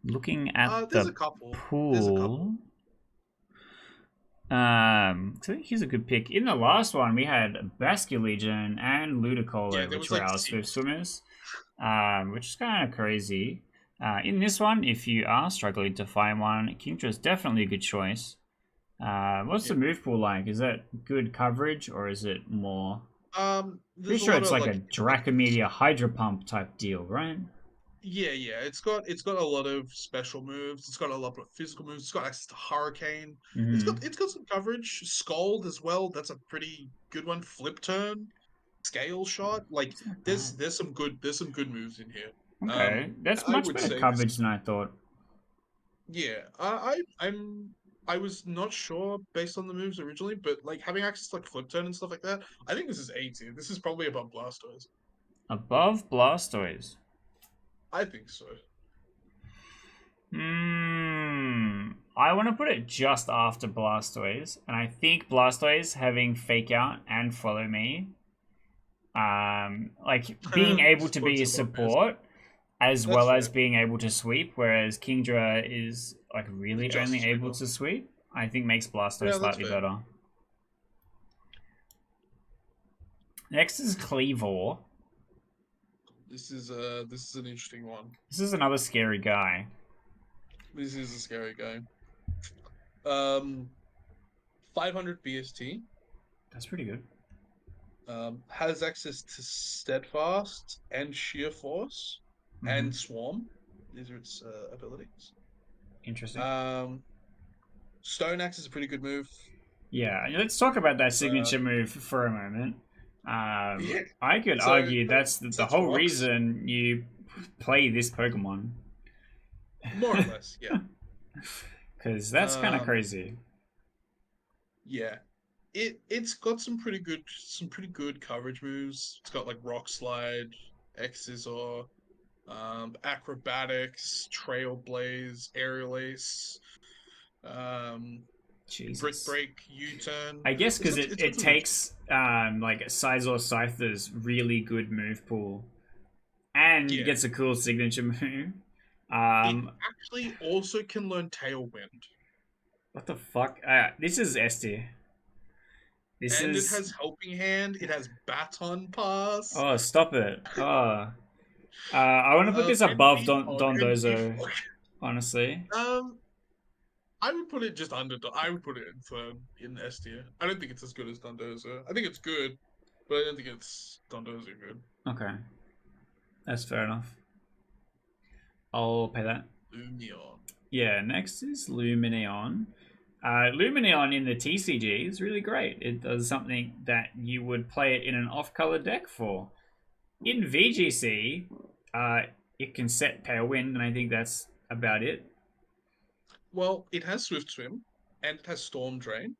Looking at There's a the couple. There's a couple. pool, so I think he's a good pick. In the last one, we had Basculegion and Yeah, Ludicolo, there which was were like our Swift six. Swimmers, which is kind of crazy. In this one, if you are struggling to find one, Kingdra is definitely a good choice. What's Yeah. the move pool like? Is that good coverage or is it more? Pretty There's a sure lot it's of like a like Dracomedia Hydro Pump type deal, right? yeah. It's got a lot of special moves. It's got a lot of physical moves. It's got access to Hurricane. Mm-hmm. It's got some coverage. Scald as well. That's a pretty good one. Flip turn, scale shot. Like It's not bad. there's some good moves in here. Okay, that's I much would better say this. coverage than I thought. Yeah, I was not sure based on the moves originally, but like having access to like flip turn and stuff like that, I think this is A tier. This is probably above Blastoise. Above Blastoise. I think so. I want to put it just after Blastoise, and I think Blastoise having Fake Out and Follow Me, like being able This to puts be a it above best. support as That's well as fair. being able to sweep, whereas Kingdra is like really Just only a able sweeper. to sweep. I think makes Blastoise Yeah, that's slightly fair. better. Next is Cleavor. This is an interesting one. This is another scary guy. This is a scary guy. Um, 500 BST. That's pretty good. Has access to Steadfast and Sheer Force and Swarm. These are its abilities. Interesting. Stone Axe is a pretty good move. Yeah, let's talk about that It's, signature move for a moment. yeah. I could So argue that's the it's whole rocks. reason you play this Pokemon. More or less, yeah. Because that's kind of Um, crazy. yeah. It's got some pretty good coverage moves. It's got like Rock Slide, X Scissor, acrobatics, trailblaze, aerial ace, um, brick Jesus. break, U-turn. I guess because it, It's got it some good. takes like Sizor Scyther's really good move pool and Yeah, gets a cool signature move. it Um, actually also can learn Tailwind, what the fuck? This is S tier. This and it is. has Helping Hand. It has Baton Pass, Oh, stop it. Oh. I want to put this and above And Dondozo, Defog. honestly. Um, I would put it just under. I would put it in third in S tier. I don't think it's as good as Dondozo. I think it's good, but I don't think it's Dondozo good. Okay, that's fair enough. I'll pay that. Lumion. Yeah, next is Lumineon. Lumineon in the TCG is really great. It does something that you would play it in an off-color deck for. In VGC, it can set Tailwind, and I think that's about it. Well, it has Swift Swim, and it has Storm Drain,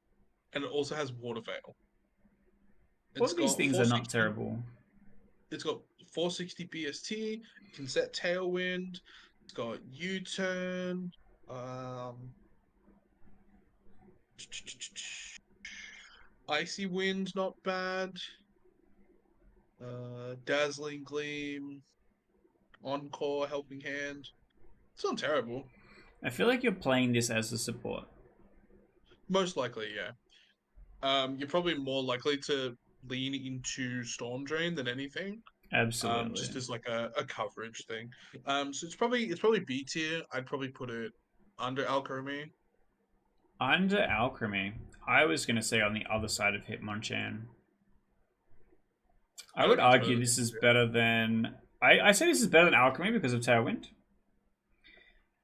and it also has Water Veil. All It's of these got things are not 460. terrible. It's got 460 BST. Can set Tailwind. It's got U-turn. Um, Icy Wind, not bad. Dazzling Gleam, Encore, Helping Hand. It's not terrible. I feel like you're playing this as a support. Most likely, yeah. You're probably more likely to lean into Storm Drain than anything. Absolutely. Just as like a coverage thing. So it's probably B tier. I'd probably put it under Alchemy. Under Alchemy, I was going to say on the other side of Hitmonchan. I I don't would think it's argue better than this is Hitmonchan. better than. I say this is better than Alchemy because of Tailwind.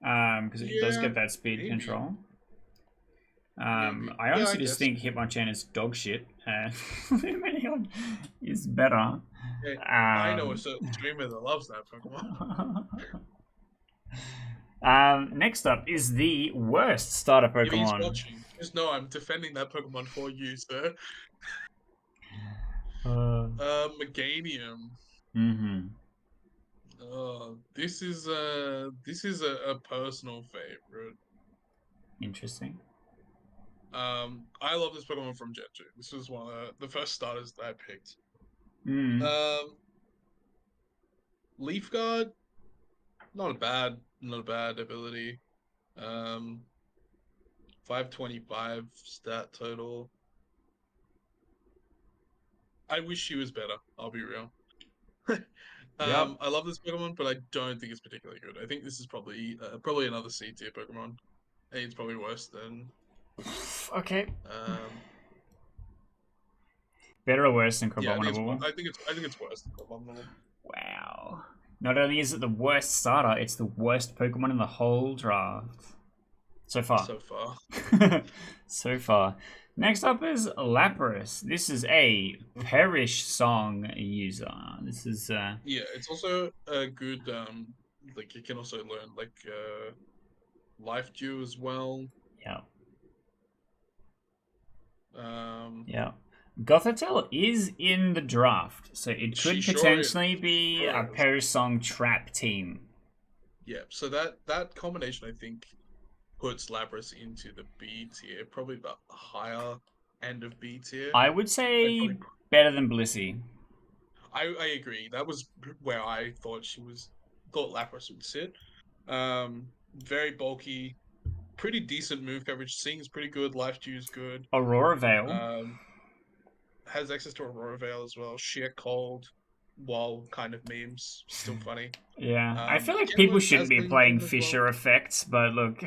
Because it does Yeah, get that speed maybe, control. maybe. I Yeah, I honestly just guess. think Hitmonchan is dog shit. Lumineon is better. Hey, I know a certain streamer that loves that Pokemon. Next up is the worst starter If he's Pokemon. watching, just know I'm defending that Pokemon for you, sir. Uh, Meganium. mm-hmm. This is a personal favorite. Interesting. I love this Pokemon from Gen 2. This was one of the first starters that I picked. Mm. Um, Leaf Guard, not a bad ability. Um, 525 stat total. I wish she was better. I'll be real. Yep. I love this Pokemon, but I don't think it's particularly good. I think this is probably another C tier Pokemon. I think it's probably worse than Okay. um. Better or worse than Yeah, Abominable? I think it's worse than Abominable. Wow. Not only is it the worst starter, it's the worst Pokemon in the whole draft. So far. So far. So far. Next up is Lapras. This is a Perish Song user. This is Yeah, it's also a good like you can also learn like Life Dew as well. yeah. Um Yeah. Gothitelle is in the draft, so it she could sure is. potentially be a Sure is. Perish Song trap team. Yeah, so that combination I think puts Lapras into the B tier, probably the higher end of B tier. I would I'd say probably better than Blissey. I agree. That was where I thought thought Lapras would sit. Very bulky, pretty decent move coverage. Sing's pretty good. Life Dew's good. Aurora Veil. Um, has access to Aurora Veil as well. Sheer Cold, while kind of memes, still funny. Yeah, I feel You like can people learn shouldn't be Dazzling playing Gleam as well. Fisher effects, but look.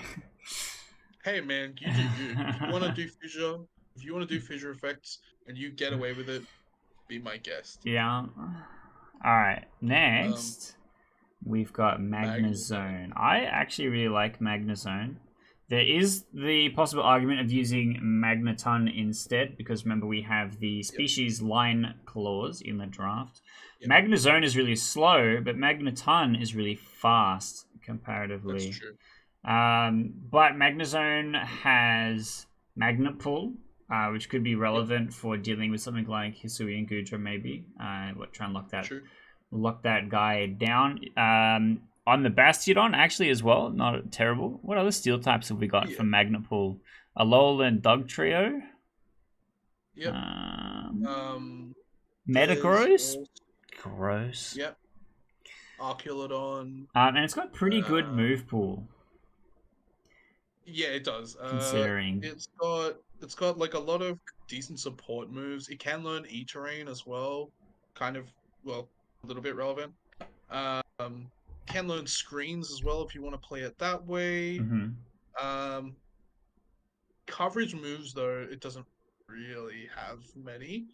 Hey man, you do you. If you want to do Fissure, if you want to do Fissure effects and you get away with it, be my guest. Yeah. Alright, Um, next we've got Magnezone. Magnezone. I actually really like Magnezone. There is the possible argument of using Magneton instead, because remember we have the Yep. species line clause in the draft. Yep. Magnezone is really slow, but Magneton is really fast. comparatively. That's true. But Magnezone has Magnet Pull, which could be relevant for dealing with something like Hisui and Gudra, maybe. Try and lock that guy down. On the Bastiodon, actually, as well, not terrible. What other steel types have we got from Magnet Pull? Alolan Dugtrio. Yep. Metagross. Gross. Yep. Arculodon. And it's got pretty good move pool. Yeah, it does. Considering it's got like a lot of decent support moves. It can learn E-Terrain as well. Kind of, well, a little bit relevant. Can learn screens as well if you want to play it that way. Coverage moves though, it doesn't really have many.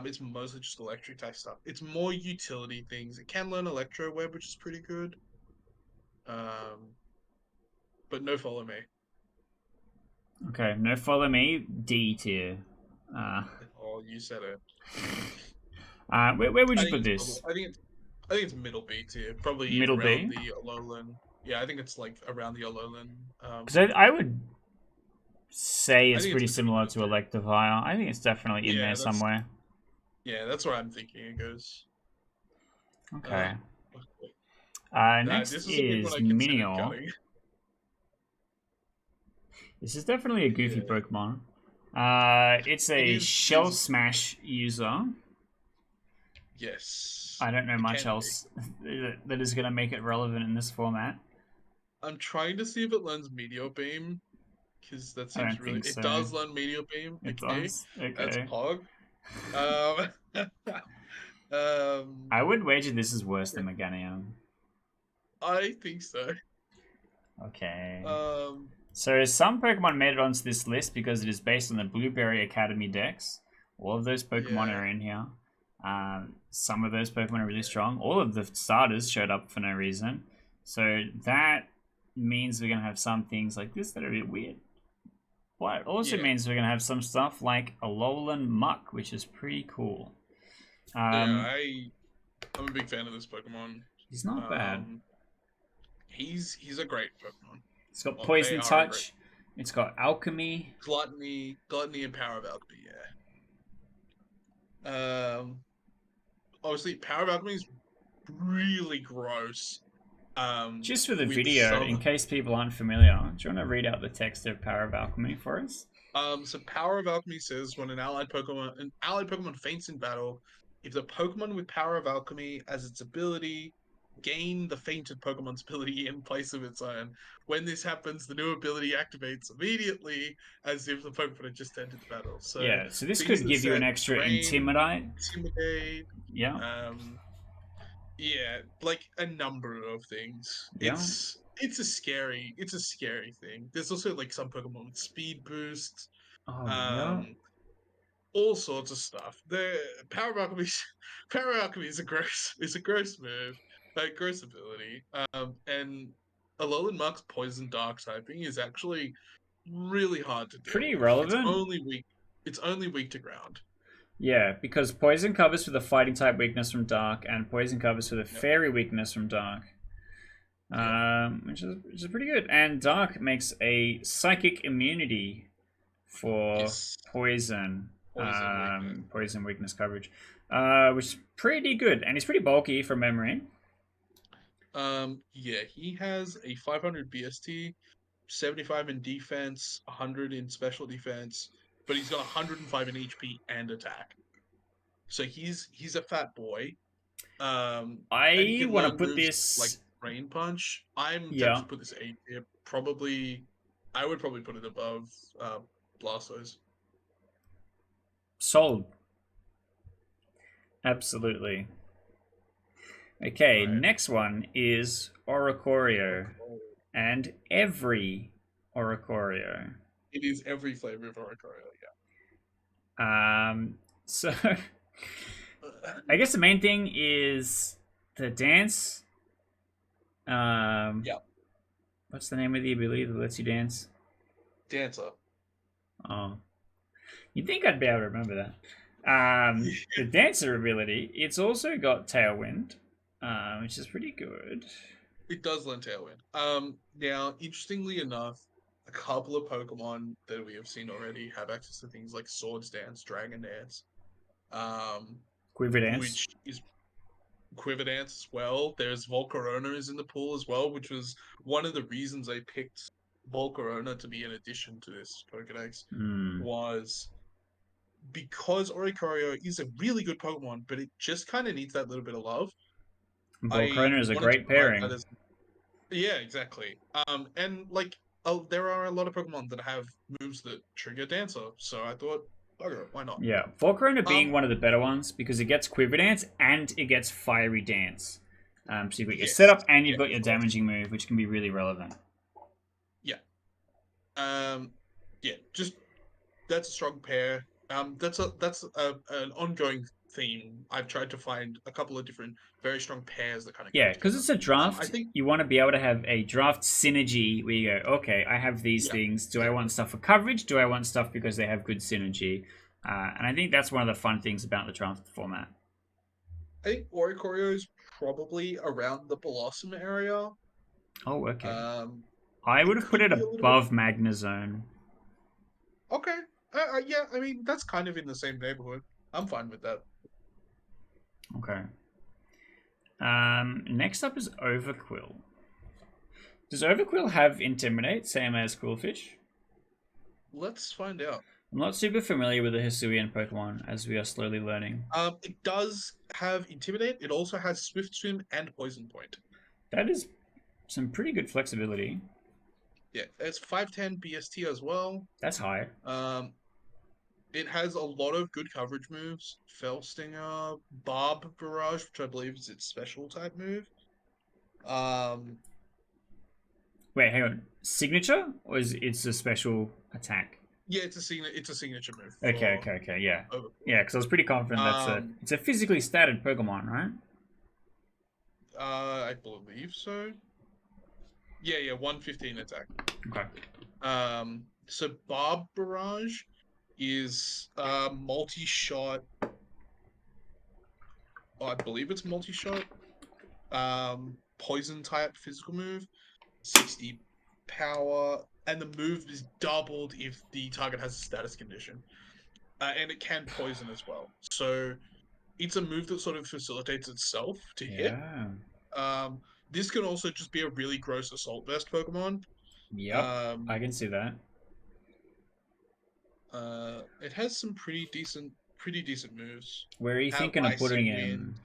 It's mostly just electric type stuff. It's more utility things. It can learn Electro Web, which is pretty good. But no follow me. Okay, no follow me. D tier. Oh, you said it. Where would you put this? I think it's middle B tier. Probably middle around B? the Alolan. Yeah, I think it's like around the Alolan. Because I would say it's pretty similar to Electivire. I think it's definitely in there somewhere. Yeah, that's where I'm thinking it goes. Okay. Next is Minior. This is definitely a goofy Pokemon. It's a Shell Smash user. Yes. I don't know much else that is going to make it relevant in this format. I'm trying to see if it learns Meteor Beam, because that seems really... It does learn Meteor Beam. It does. Okay. That's Pog. I would wager this is worse than Meganium. I think so. Okay. So some Pokemon made it onto this list because it is based on the Blueberry Academy Dex. All of those Pokemon are in here. Some of those Pokemon are really strong. All of the starters showed up for no reason. So that means we're going to have some things like this that are a bit weird. But it also means we're going to have some stuff like Alolan Muck, which is pretty cool. I'm a big fan of this Pokemon. He's not bad. He's a great Pokemon. It's got Poison Touch. It's got Alchemy. Gluttony and Power of Alchemy, yeah. Obviously, Power of Alchemy is really gross. Just for the video, in case people aren't familiar, do you want to read out the text of Power of Alchemy for us? So Power of Alchemy says when an allied Pokemon faints in battle, if the Pokemon with Power of Alchemy as its ability gain the fainted Pokemon's ability in place of its own. When this happens, the new ability activates immediately as if the Pokemon had just entered the battle. So yeah, so this could give you an extra Intimidate. Yeah. Yeah, like a number of things. Yeah. It's a scary thing. There's also like some Pokemon with speed boost. All sorts of stuff. The Power of Alchemy is a gross move, like gross ability. And Alolan Muck's Poison Dark typing is actually really hard to deal pretty with. Relevant. It's only weak to ground. Yeah, because Poison covers for the Fighting type weakness from Dark, and Poison covers for the Fairy weakness from Dark. Which is pretty good. And Dark makes a Psychic immunity for Poison. Poison weakness coverage, which is pretty good, and he's pretty bulky from memory. Yeah, he has a 500 BST, 75 in defense, 100 in special defense, but he's got 105 in HP and attack. So he's a fat boy. I want to put this like Rain Punch. I'm tempted to put this A tier. I would probably put it above Blastoise. Sold. Absolutely. Okay, next one is Oricorio. And every Oricorio. It is every flavor of Oricorio, yeah. So, I guess the main thing is the dance. What's the name of the ability that lets you dance? Dancer. Oh. You'd think I'd be able to remember that. The Dancer ability, it's also got Tailwind, which is pretty good. It does lend tailwind. Now, interestingly enough, a couple of Pokemon that we have seen already have access to things like Swords Dance, Dragon Dance, um, Quiver Dance. which is Quiver Dance as well. There's Volcarona is in the pool as well, which was one of the reasons I picked Volcarona to be an addition to this Pokedex. Hmm. Was because Oricorio is a really good Pokemon, but it just kind of needs that little bit of love. I Volcarona is a wanted to great provide that pairing. as yeah, exactly. And like, oh, there are a lot of Pokemon that have moves that trigger Dancer, so I thought, okay, why not? Yeah, Volcarona being Um, one of the better ones because it gets Quiver Dance and it gets Fiery Dance. So you've got your yes, setup and you've yeah, got your of course, damaging move, which can be really relevant. yeah. Um, yeah, just that's a strong pair. That's an ongoing theme. I've tried to find a couple of different very strong pairs that kind of go Yeah, because together. it's a I draft, think, you want to be able to have a draft synergy where you go, okay, I have these yeah, things. Do I want exactly. stuff for coverage? Do I want stuff because they have good synergy? And I think that's one of the fun things about the draft format. I think Oricorio is probably around the Blossom area. Oh, okay. Um, I would it have put could it be a little bit above Magnezone. okay. Yeah, I mean that's kind of in the same neighborhood. I'm fine with that. Okay. Next up is Overquill. Does Overquill have Intimidate, same as Quillfish? Let's find out. I'm not super familiar with the Hisuian Pokemon, as we are slowly learning. It does have Intimidate. It also has Swift Swim and Poison Point. That is some pretty good flexibility. Yeah, it's 510 BST as well. That's high. Um, it has a lot of good coverage moves. Fell Stinger, Barb Barrage, which I believe is its special type move. Um, Wait, hang on. Signature? Or is it's a special attack? yeah, it's a signature move Okay, for okay, okay, yeah. Overlord. Yeah, because I was pretty confident Um, it's a physically statted Pokemon, right? I believe so. Yeah, 115 attack. Okay. So Barb Barrage is multi-shot. I believe it's multi-shot. Poison type physical move, 60 power, and the move is doubled if the target has a status condition. And it can poison as well. So it's a move that sort of facilitates itself to hit. Yeah. Um, this can also just be a really gross assault vest Pokemon. Yep. I Um, can see that. it has some pretty decent moves. Where are you Have thinking of Icy putting Wind. him?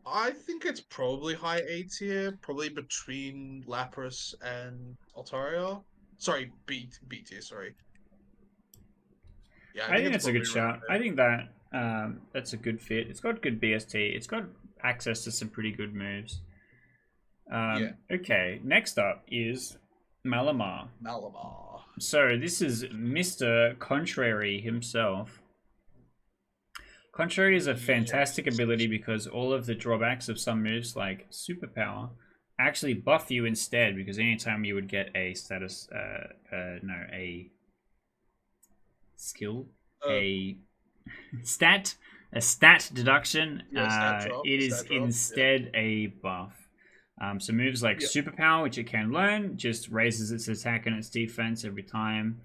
I think it's probably high A tier, probably between Lapras and Altaria. Sorry, B tier. Sorry. Yeah, I I think think it's that's a good probably around shout. there. I think that that's a good fit. It's got good BST. It's got access to some pretty good moves. Yeah, Okay, next up is Malamar. Malamar. So this is Mr. Contrary himself. Contrary is a fantastic Yes. ability because all of the drawbacks of some moves like Superpower actually buff you instead, because anytime you would get a status, a skill, Uh, a stat, a stat deduction, yeah, it is stat drop. Yeah, instead a buff. So moves like yeah. Superpower, which it can learn, just raises its attack and its defense every time.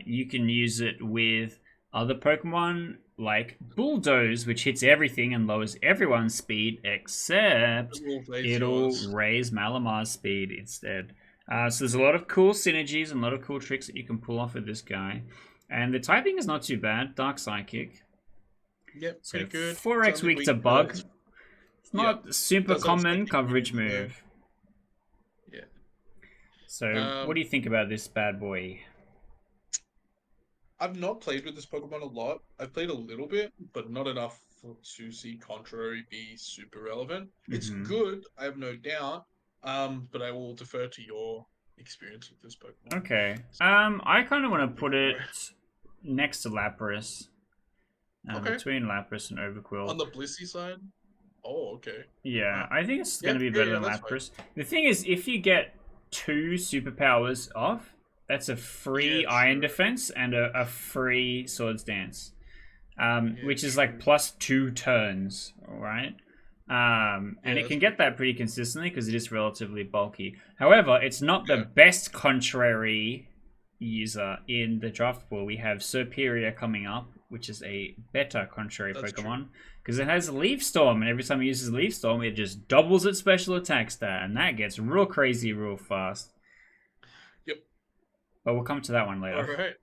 You can use it with other Pokemon like Bulldoze, which hits everything and lowers everyone's speed, except It will raise it'll yours. raise Malamar's speed instead. So there's a lot of cool synergies and a lot of cool tricks that you can pull off with this guy. And the typing is not too bad. Dark Psychic. Yep, So pretty good. 4x Something weak to weak. bug. It's Yeah, not super does have common psychic coverage immunity though. move. Yeah. So what do Um, you think about this bad boy? I've not played with this Pokemon a lot. I've played a little bit, but not enough to see Contrary be super relevant. It's Hmm. good, I have no doubt. But I will defer to your experience with this Pokemon. Okay. I kind of want to put Before. it next to Lapras. Okay. Between Lapras and Overquill. On the Blissey side? Oh, okay. Yeah, Wow. I think it's going Yeah, to be yeah, better yeah, than that's fine. Lapras. The thing is, if you get 2 superpowers off, that's a Yeah, free Iron true. Defense and a free Swords Dance. Yeah, Which is like true. plus 2 turns, alright? And Yeah, it that's can pretty get that cool. pretty consistently because it is relatively bulky. However, it's not the Yeah, best contrary user in the draft pool. We have Superior coming up, which is a better contrary that's true. Pokemon because it has Leaf Storm, and every time it uses Leaf Storm, it just doubles its special attack stat, and that gets real crazy real fast. Yep. But we'll come to that one All later. right.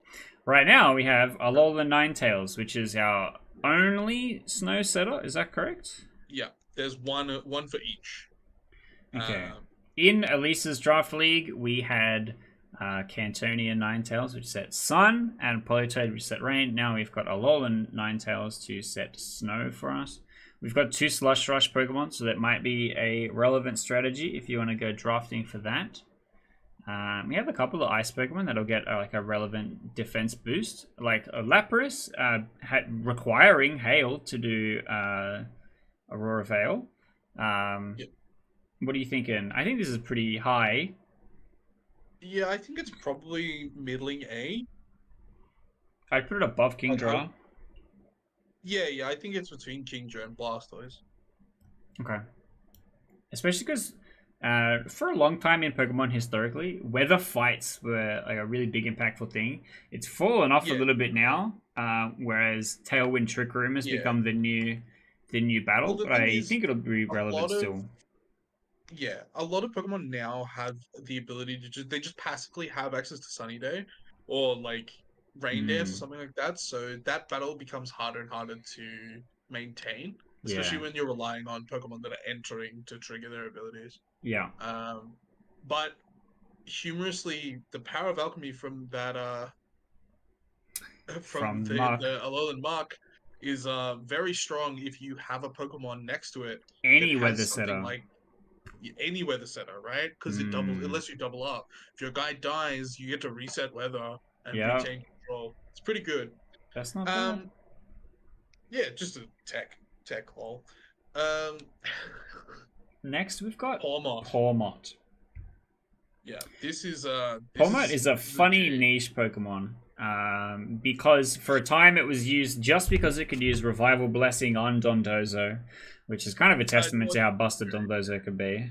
Right now, we have Uh, Alola Ninetales, which is our only Snow Setter. Is that correct? yeah, there's one for each. Okay. Um, In Elisa's draft league, we had Cantonia Ninetales, which set Sun, and Politoed, which set Rain. Now we've got Alolan Ninetales to set Snow for us. We've got 2 Slush Rush Pokemon, so that might be a relevant strategy if you want to go drafting for that. We have a couple of Ice Pokemon that'll get like a relevant defense boost, like a Lapras, requiring Hail to do Aurora Veil. Um, yep. what are you thinking? I think this is pretty high. Yeah, I think it's probably middling A. I'd put it above Like, Kingdra. yeah, I think it's between Kingdra and Blastoise. Okay. Especially because for a long time in Pokemon historically, weather fights were like a really big impactful thing. It's fallen off a Yeah, little bit now, whereas Tailwind Trick Room has yeah. become the new Well, battle. the But thing I is, think it'll be a relevant lot of still. yeah, a lot of Pokemon now have the ability to just passively have access to Sunny Day or like Rain Dance or Mm, something like that. So that battle becomes harder and harder to maintain, especially yeah, when you're relying on Pokemon that are entering to trigger their abilities. yeah. Um, but humorously, the power of alchemy from that from From the Mark, Alolan Mark is very strong if you have a Pokemon next to it that any weather has something setter. like any weather setter, right? Because it Mm, lets you double up. If your guy dies, you get to reset weather and yeah, retain control. It's pretty good. that's not bad. Um, yeah, just a tech hole. Um, Next, we've got Palmot. Pawmot. Yeah, this Pawmot is a is a funny G. niche Pokemon. Because for a time it was used just because it could use Revival Blessing on Dondozo, which is kind of a testament Or, to how busted Dondozo could be.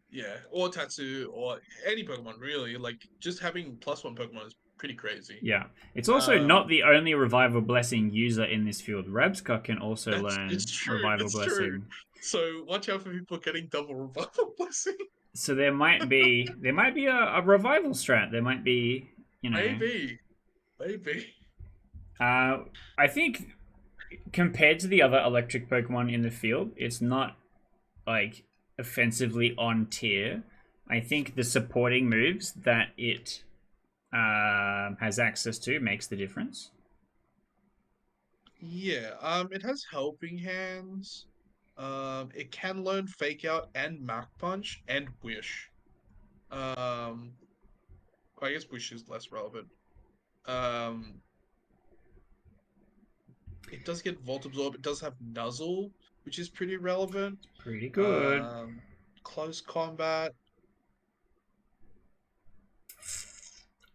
yeah, or Tatsu, or any Pokemon really. Like just having +1 Pokemon is pretty crazy. Yeah. It's also not Um, the only Revival Blessing user in this field. Rabsca can also that's it's learn true. Revival It's true. Blessing. So watch out for people getting double revival blessing. So there might be a revival strat. There might be, you know. Maybe, maybe. Uh, I think compared to the other electric Pokemon in the field, it's not like offensively on tier. I think the supporting moves that it has access to makes the difference. Yeah. It has helping hands. It can learn fake out and Mach Punch and Wish. Um, I guess Wish is less relevant. Um, it does get Volt Absorb. It does have Nuzzle, which is pretty relevant. Pretty good. Um, Close Combat.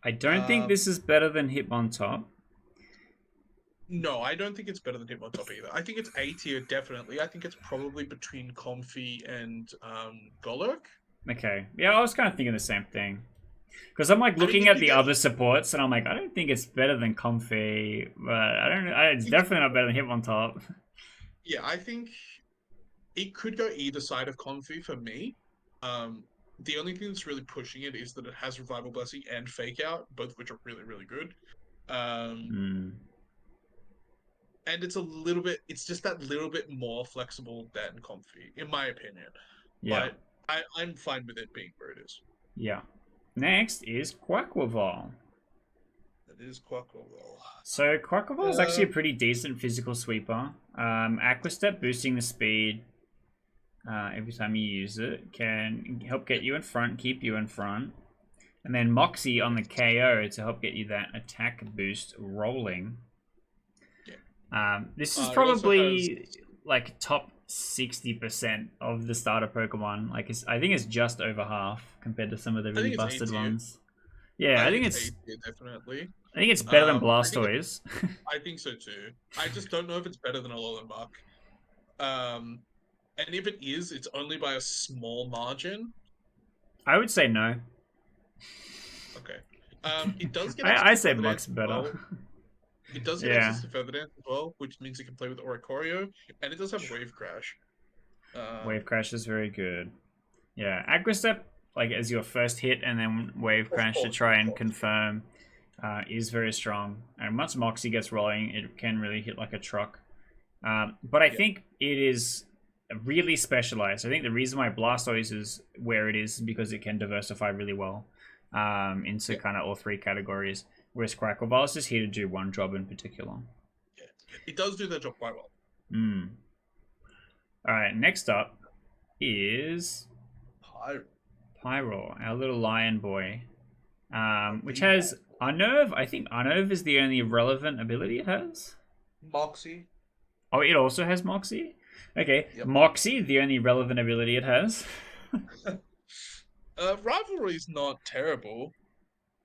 I don't think Um, this is better than Hitmontop. no, I don't think it's better than Hitmontop either. I think it's A tier, definitely. I think it's probably between Comfy and Golurk. Okay, yeah, I was kind of thinking the same thing. Because I'm like I mean, looking if at you the get other supports, and I'm like, I don't think it's better than Comfy, but I don't. It's it's definitely not better than Hitmontop. yeah, I think it could go either side of Comfy for me. Um, the only thing that's really pushing it is that it has Revival Blessing and Fake Out, both of which are really, really good. Um, Mm, and it's just that little bit more flexible than Comfy, in my opinion. yeah, But I'm fine with it being where it is. yeah. Next is Quaquaval. It is Quackle. So Quaquaval is actually a Um, pretty decent physical sweeper. Aqua Step boosting the speed every time you use it can help get yep, you in front, keep you in front. And then Moxie on the KO to help get you that attack boost rolling. yeah. This is It also has probably like top 60% of the starter Pokemon. I think it's just over half compared to some of the I really think it's A busted tier. ones. Yeah, I I think think it's it's A tier definitely. I think it's better than I think Blastoise. I think so too. I just don't know if it's better than Alolan Mark. Um, And if it is, it's only by a small margin. I would say no. Okay. It does get I access to say Feather Dance Mox as better. well. It does get Yeah. access to Feather Dance as well, which means it can play with Oricorio, and it does have Wave Crash. Wave Crash is very good. Yeah, Aggro Step, like as your first hit, and then Wave Crash to try Of and course. confirm, is very strong. And once Moxie gets rolling, it can really hit like a truck. But I Yeah, think it is really specialized. I think the reason why Blastoise is where it is because it can diversify really well into yeah, kind of all three categories. Whereas Crackleball is just here to do one job in particular. yeah. It does do that job quite well. Mm. All right, next up is Pyro. Pyro, our little lion boy, which The has Unnerve. I think Unnerve is the only relevant ability it has. Moxie. Oh, it also has Moxie? Okay, Yep. Moxie, the only relevant ability it has. Rivalry is not terrible,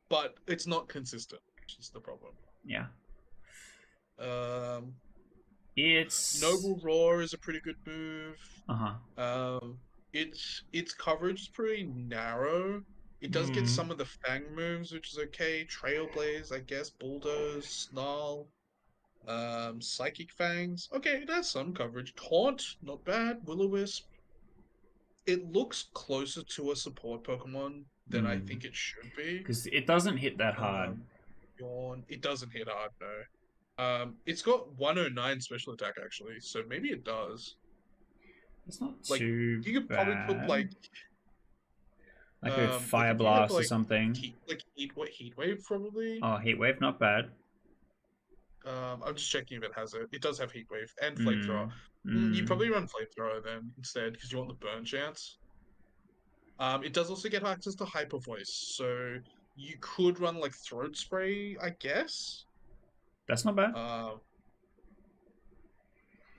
but it's not consistent, which is the problem. Yeah. Um, It's. Noble Roar is a pretty good move. Uh huh. Its coverage is pretty narrow. It does get Hmm. some of the Fang moves, which is okay. Trailblaze, I guess. Bulldoze, Snarl, Psychic Fangs. Okay, it has some coverage. Taunt, not bad. Will-O-Wisp. It looks closer to a support Pokemon than I Hmm. think it should be. Because it doesn't hit that hard. Yawn. It doesn't hit hard, no. It's got 109 special attack actually, so maybe it does. It's not Like too you could probably put bad. Like a like Fire if you have Blast or something. heat wave probably. Oh, Heat Wave, not bad. I'm just checking if it has it. It does have heat wave and flamethrower. Hmm. You Hmm. probably run flamethrower then instead because you want the burn chance. It does also get access to hyper voice, so you could run like throat spray, I guess. That's not bad. Um,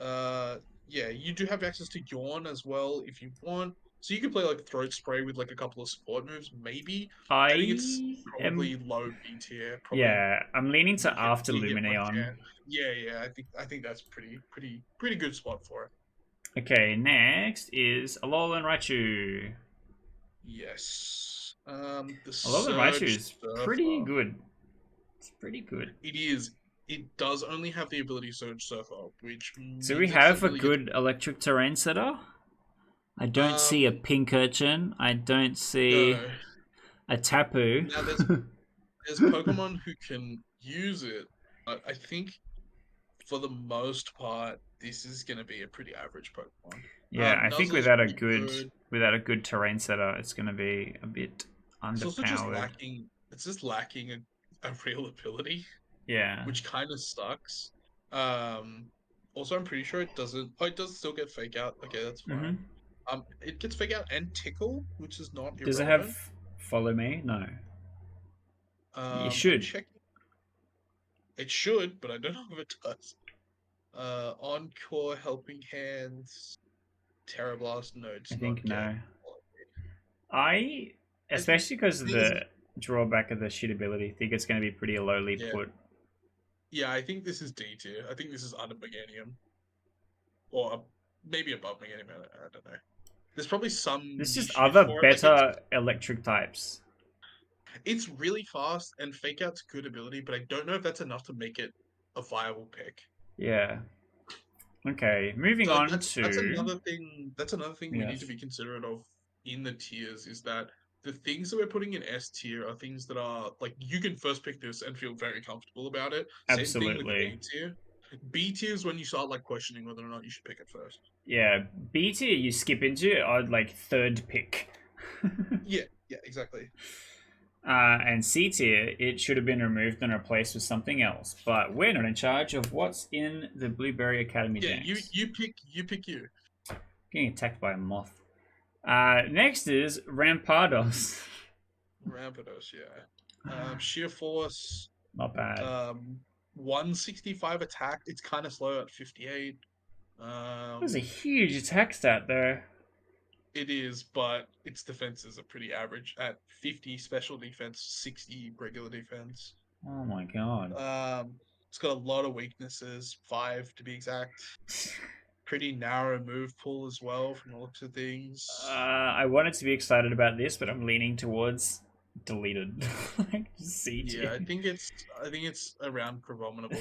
uh, yeah, you do have access to yawn as well if you want. So you could play like throat spray with like a couple of support moves, maybe. I think it's I am. probably low B tier, probably Yeah, I'm leaning to after you hit one Lumineon. chance. Yeah, yeah, I think that's pretty good spot for it. Okay, next is Alolan Raichu. Yes. The Alolan Raichu Surge is pretty Surfer. good. It's pretty good. It is. It does only have the ability Surge Surfer, which So we means it have doesn't a really get. good electric terrain setter. I don't see a Um, pink urchin. I don't see no. a Tapu. Now there's Pokemon who can use it, but I think for the most part, this is going to be a pretty average Pokemon. Yeah, I think Nuzzle's pretty good. without a good terrain setter, it's going to be a bit It's also just underpowered. lacking. It's just lacking a real ability, Yeah. which kind of sucks. Um, Also, I'm pretty sure it doesn't. Oh, it does still get fake out. Okay, that's fine. Hmm. It gets fake out and tickle, which is not Does it irrelevant. have follow me? No. You I'm should. checking. It should, but I don't know if it does. Encore, Helping Hands, Terra Blast. No, I it's not think getting. no. I, I think especially because of thing is, the drawback of the shit ability, think it's going to be pretty lowly yeah, put. yeah. I think this is D tier. I think this is under Meganium or maybe above Meganium. I don't know. There's probably some There's just niche use other for it. Like better electric types. it's really fast and Fake Out's good ability, but I don't know if that's enough to make it a viable pick. Yeah. Okay, moving So on that's to another thing. That's another thing we need to yes, be considerate of in the tiers is that the things that we're putting in S tier are things that are like you can first pick this and feel very comfortable about it. Same thing with absolutely. A tier. B tier is when you start like questioning whether or not you should pick it first. Yeah, B tier you skip into, I'd like third pick. Yeah, yeah, exactly. And C tier, it should have been removed and replaced with something else. But we're not in charge of what's in the Blueberry Academy Yeah, you decks. you pick you. Getting attacked by a moth. Next is Rampardos. Rampardos, yeah. Sheer Force, Not bad. 165 attack. It's kind of slow at 58. That was a Um, huge attack stat there. it is, but its defenses are pretty average at 50 special defense, 60 regular defense. Oh my god. It's got a lot of weaknesses, five to be exact. pretty narrow move pool as well from the looks of things. I wanted to be excited about this, but I'm leaning towards deleted. Like C Yeah, tier. I think it's around abominable.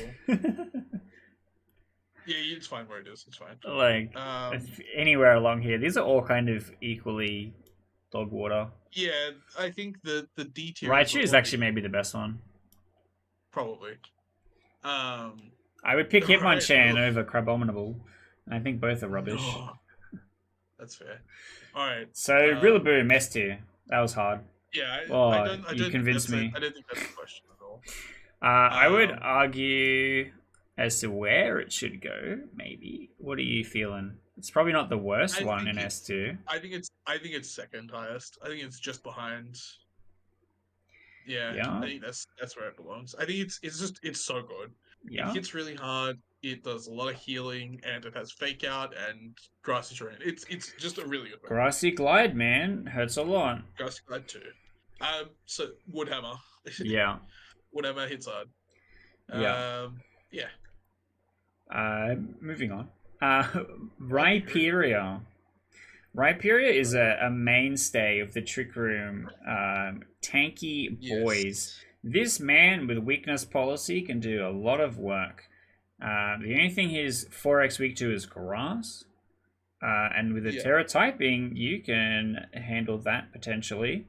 Yeah, it's fine where it is. It's fine. Like Um, anywhere along here, these are all kind of equally dog water. yeah, I think the D tier is Raichu is one of the actually maybe the best one. probably. Um, I would pick all right. Hitmonchan Oof. over Crabominable. And I think both are rubbish. No, that's fair. All right. So Um, Rillaboom S tier. That was hard. yeah, Oh, you think convinced me. I don't think that's a question at all. I would Um, argue as to where it should go. Maybe. What are you feeling? It's probably not the worst I one think in S it's two. I think it's second highest. I think it's just behind. Yeah, I Yeah. think that's where it belongs. I think it's so good. It Yeah. hits really hard. It does a lot of healing, and it has fake out and grassy terrain. It's just a really good Pokemon. Grassy Glide, man, hurts a lot. Grassy Glide too. So Woodhammer, Yeah. Woodhammer hits hard. Yeah. Yeah, Moving on. Rhyperior. Rhyperior. Rhyperior is Right. a mainstay of the Trick Room tanky boys. Yes. This man with weakness policy can do a lot of work. The only thing he's 4x weak to is grass. And with the Yeah. Terra typing, you can handle that potentially.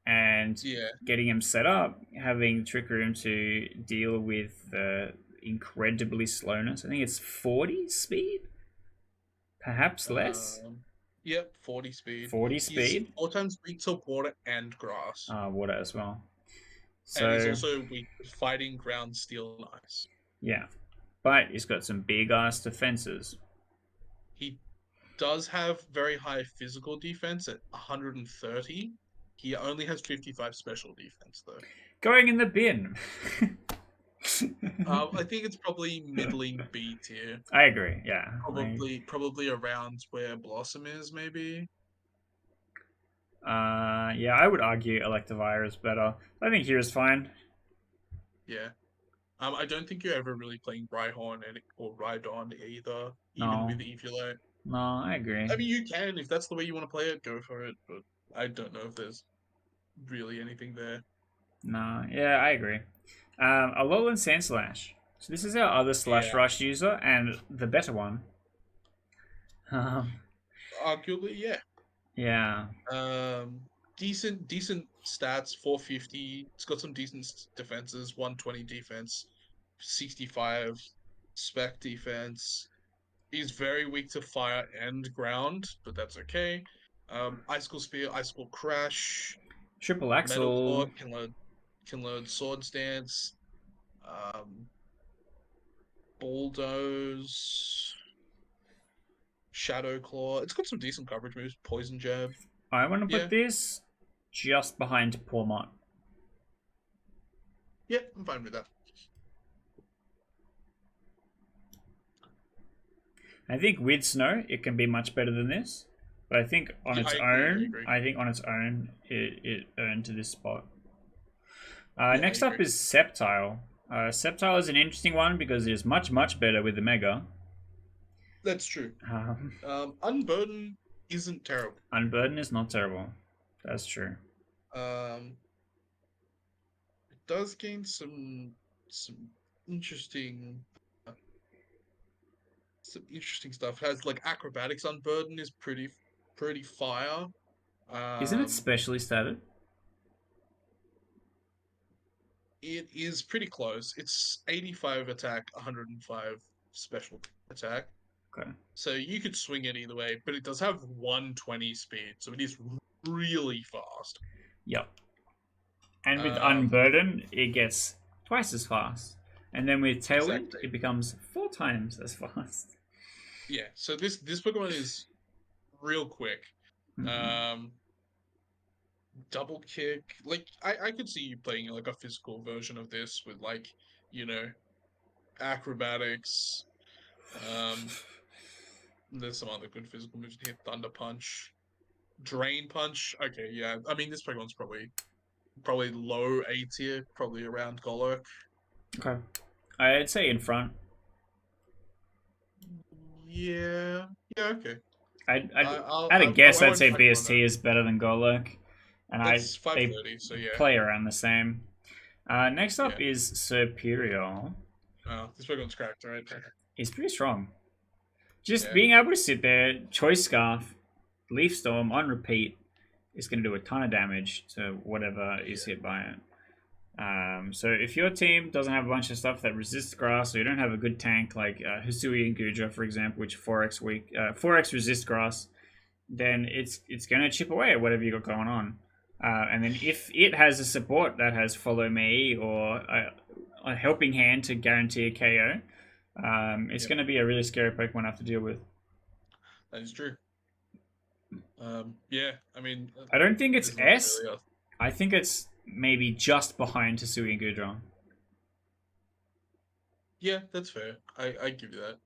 And Yeah. getting him set up, having Trick Room to deal with the incredibly slowness. I think it's 40 speed, perhaps less. Yep. 40 speed. 40 He's speed, 4 times weak to water and grass, water as well. and he's So, also weak to fighting, ground, steel, and ice. yeah. But he's got some big ass defenses. He does have very high physical defense at 130. He only has 55 special defense though. Going in the bin. I think it's probably middling B tier. I agree, yeah. Probably around where Blossom is, maybe. Yeah, I would argue Electivire is better. I think here is fine. Yeah. I don't think you're ever really playing Rhyhorn or Rhydon either, even No, with Eviolite. no, I agree. I mean, you can if that's the way you want to play it, go for it. But I don't know if there's really anything there. No, yeah, I agree. Alolan Sandslash. So this is our other Slash Yeah, Rush user, and the better one. Um, arguably, yeah. yeah. Um, decent stats. 450. It's got some decent defenses. 120 defense, 65 spec defense. He's very weak to fire and ground, but that's okay. Icicle Spear, Icicle Crash, Triple Metal Claw Axle. can load Sword Stance, um, Bulldoze, Shadow Claw. It's got some decent coverage moves. Poison Jab. I want to put Yeah, this just behind Pawmot. yeah, I'm fine with that. I think with Snow, it can be much better than this. But I think on Yeah, its I agree. I own, agree. it earned to this spot. Yeah, Next I up agree. is Sceptile. Sceptile is an interesting one because it is much better with the Mega. That's true. Um, Unburden isn't terrible. Unburden is not terrible. That's true. Um, it does gain some interesting stuff. It has like acrobatics Unburden is pretty fire. Isn't it Um, specially stated? it is pretty close. It's 85 attack, 105 special attack. Okay. So you could swing it either way, but it does have 120 speed, so it is really fast. Yep. And with Um, Unburden, it gets twice as fast. And then with Tailwind, exactly. it becomes 4 times as fast. Yeah. So this Pokemon is real quick. Mm-hmm. Um, double kick. Like I could see you playing like a physical version of this with like, you know, acrobatics. Um, there's some other good physical moves here. Thunder Punch, Drain Punch. Okay, yeah. I mean, this Pokemon's probably low A tier, probably around Golurk. Okay. I'd say in front. Yeah. Yeah. Okay. I'd at a guess I I'd won't say fight you on that. BST is better than Golurk, and That's they 530. So yeah. play around the same. Next Yeah. up is Superior. This Pokemon's cracked, right? He's pretty strong. Just Yeah. being able to sit there, Choice Scarf, Leaf Storm on repeat is going to do a ton of damage to whatever is Yeah. hit by it. So if your team doesn't have a bunch of stuff that resists grass, or you don't have a good tank like Hisui and Gudra, for example, which 4x weak, 4x resist grass, then it's going to chip away at whatever you got going on. And then if it has a support that has Follow Me or a helping hand to guarantee a KO, it's Yep. going to be a really scary Pokemon to have to deal with. That is true. Yeah. I mean, I don't think it's there's nothing S. really else. I think it's maybe just behind Hisui and Gudra. Yeah, that's fair. I give you that.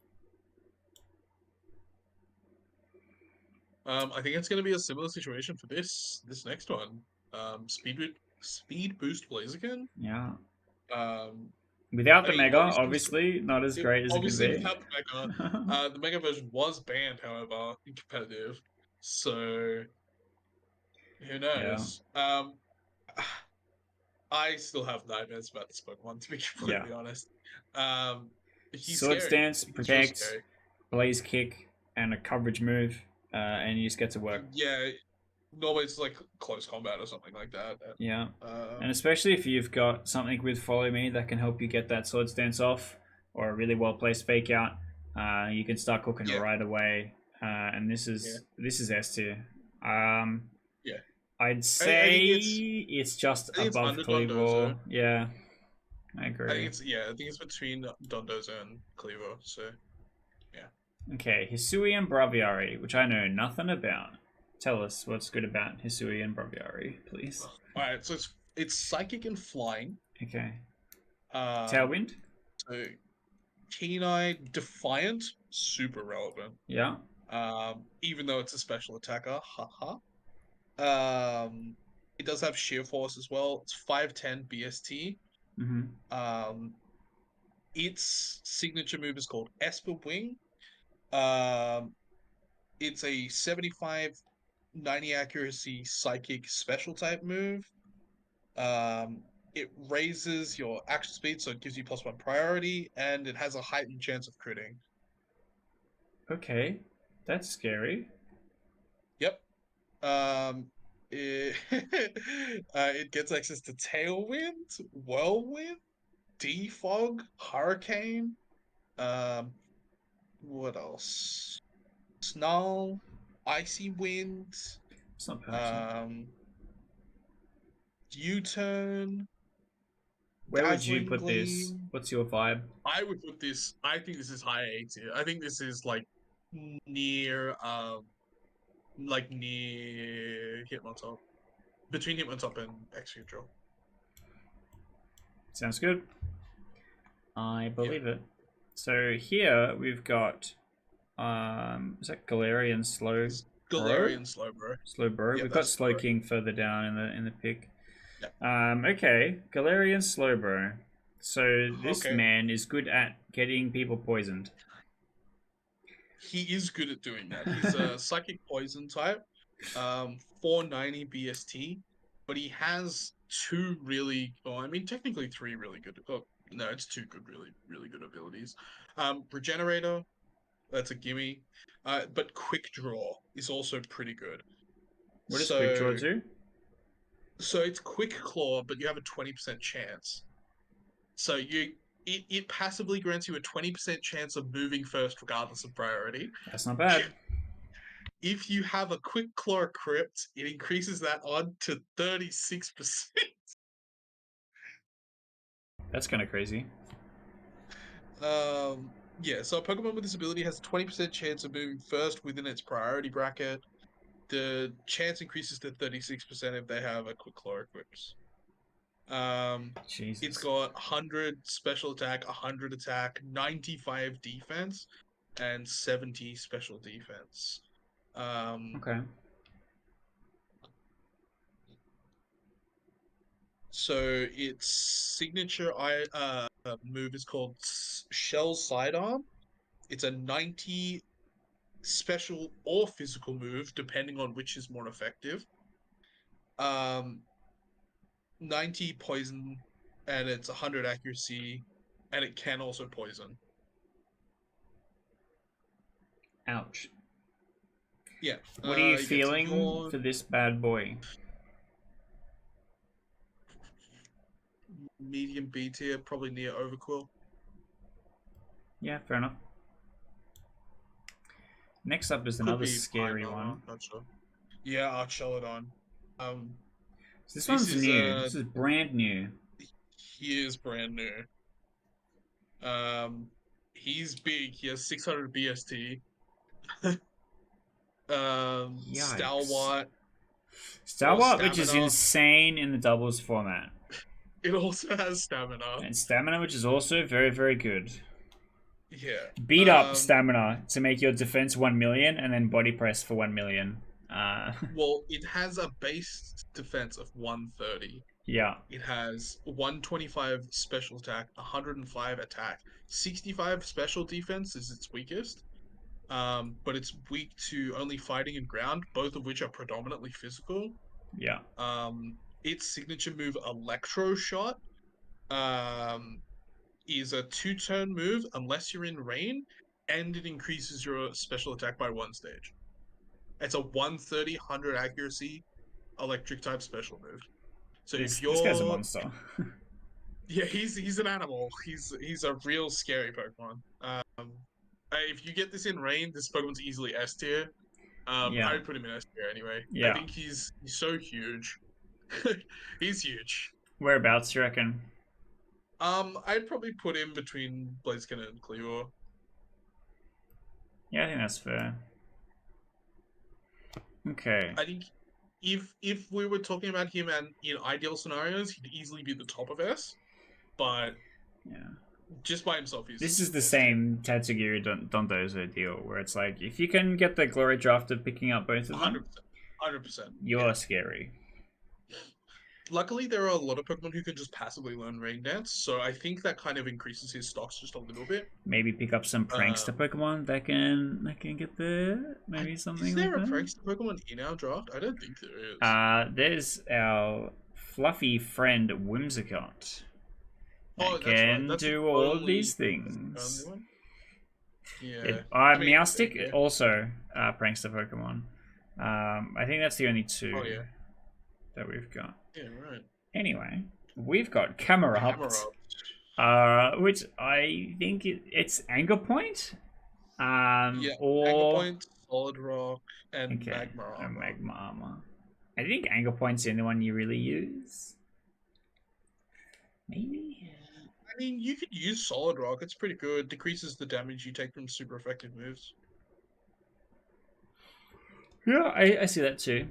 I think it's going to be a similar situation for this next one. Speed boost Blaziken. Yeah. Um, Without I the mean, Mega, obviously not as great as it could obviously be. without the Mega version was banned, however, in competitive. So who Yeah. knows? I still have nightmares about this Pokemon, to be Yeah. completely honest. Um, he's Sword scary. Stance, He's real Protect, scary. Blaze Kick, and a coverage move, and you just get to work. Yeah, normally it's like close combat or something like that. Yeah. And Um, especially if you've got something with Follow Me that can help you get that Sword Stance off, or a really well placed Fake Out, you can start cooking yeah, right away. And yeah, this is S tier. Um, yeah. I'd I say think it's just I think it's above under Dondozo. Cleavor. Yeah, I I think agree. it's between Dondozo and Cleaver. So yeah. Okay, Hisui and Braviary, which I know nothing about. Tell us what's good about Hisui and Braviary, please. All right, so it's psychic and flying. Okay. Um, Tailwind? so Keen Eye Defiant, super relevant. Yeah. Even though it's a special attacker, haha. Um, it does have sheer force as well. It's 510 BST. Mm-hmm. Um, its signature move is called Esper Wing. Um, it's a 75 90 accuracy psychic special type move. Um, it raises your action speed, so it gives you +1 priority, and it has a heightened chance of critting. Okay. That's scary. Yep. It, it gets access to Tailwind, Whirlwind, Defog, Hurricane. Um, what else? Snarl, Icy Wind, It's not bad, actually. um, U-turn, Where would you Dazzling put this? Gleam. What's your vibe? I would put this. I think this is high A tier. I think this is near, near Hitmontop, between Hitmontop and Executro. Sounds good. I Yeah, believe it. So here we've got is that Galarian Slow it's Bro? Galarian Slowbro. Slow Bro. Yeah, We've got that's Slow Slowbro. King further down in the pick. Yeah. Okay, Galarian Slowbro. So this Okay, man is good at getting people poisoned. he is good at doing that. He's a psychic poison type, 490 BST, but he has two really, well, I mean, technically three really good. Oh, no, it's two good, really good abilities. Regenerator, that's a gimme. But Quick Draw is also pretty good. What does Quick Draw So, do? so it's Quick Claw, but you have a 20% chance. So it passively grants you a 20% chance of moving first, regardless of priority. That's not bad. If you have a Quick Claw Crypt, it increases that on to 36%. That's kind of crazy. Yeah, so a Pokemon with this ability has a 20% chance of moving first within its priority bracket. The chance increases to 36% if they have a Quick Claw equipped. It's Jesus. got 100 special attack, 100 attack, 95 defense, and 70 special defense. Um, Okay. so its signature move is called Shell Sidearm. It's a 90 special or physical move, depending on which is more effective. Um, 90 poison, and it's 100 accuracy, and it can also poison. Ouch. Yeah. What are you You get to feeling yawn. for this bad boy? Medium B tier, probably near overquill. Yeah, fair enough. Next up is Could another be high scary armor, one. not sure. Yeah, Archeladon. Um, So this this one's is new. This is brand new. he is brand new. He's big. He has 600 BST. Yikes. Stalwart or Stalwart, which is stamina. insane in the doubles format. It also has stamina. And stamina, which is also very, very good. Yeah. Beat up stamina to make your defense 1 million and then body press for 1 million. Well, it has a base defense of 130. Yeah. It has 125 special attack, 105 attack, 65 special defense is its weakest. But it's weak to only fighting and ground, both of which are predominantly physical. Yeah. Its signature move, Electro Shot, um, is a 2-turn move unless you're in rain, and it increases your special attack by 1 stage. It's a 130, 100 accuracy electric type special move. So if This guy's a you're monster. yeah, he's an animal. He's a real scary Pokemon. If you get this in rain, this Pokemon's easily S tier. Yeah. I would put him in S tier anyway. I Yeah. think he's so huge. He's huge. Whereabouts, you reckon? I'd probably put him between Blaziken and Cleaver. Yeah, I think that's fair. Okay. I think if we were talking about him and in ideal scenarios, he'd easily be the top of S. But Yeah. just by himself, he's This is the S tier. same Tatsugiri Dondozo deal, where it's like, if you can get the glory draft of picking up both of them, 100%. you're scary. Luckily, there are a lot of Pokemon who can just passively learn Rain Dance, so I think that kind of increases his stocks just a little bit. Maybe pick up some prankster Pokemon that can get there. Maybe something Is like there a that. prankster Pokemon in our draft? I don't think there is. There's our fluffy friend Whimsicott. Oh, That that's right. can That's the do all only, these things. only one? Yeah. Meowstic yeah. also prankster Pokemon. I think that's the only two Oh, yeah. that we've got. Yeah, right. Anyway, we've got Camerupt, which I think it's Anger Point. Yeah, Or Anger Point, Solid Rock, and okay, Magma Armor. Magma Armor. I think Anger Point's the only one you really use. Maybe. I mean, you could use Solid Rock. It's pretty good. Decreases the damage you take from super effective moves. Yeah, I see that too.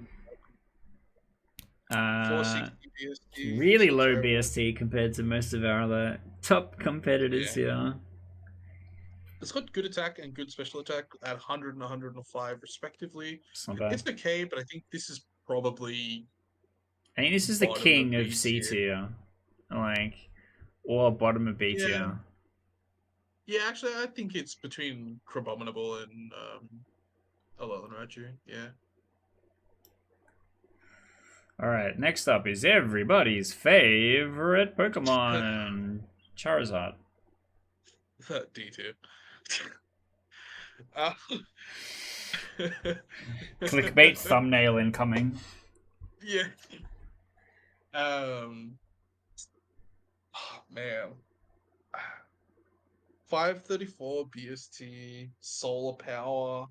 460 BST. Really low BST compared to most of our other top competitors here. It's got good attack and good special attack at 100 and 105 respectively. It's not bad. It's okay, but I think this is probably I think this is the bottom king of of B C tier. tier. Like, or bottom of B tier. Yeah. Yeah, actually, I think it's between Crabominable and Alolan Raichu. Yeah. Alright, next up is everybody's favorite Pokemon, Charizard. D tier. Clickbait thumbnail incoming. Yeah. Oh, man. 534 BST, solar power.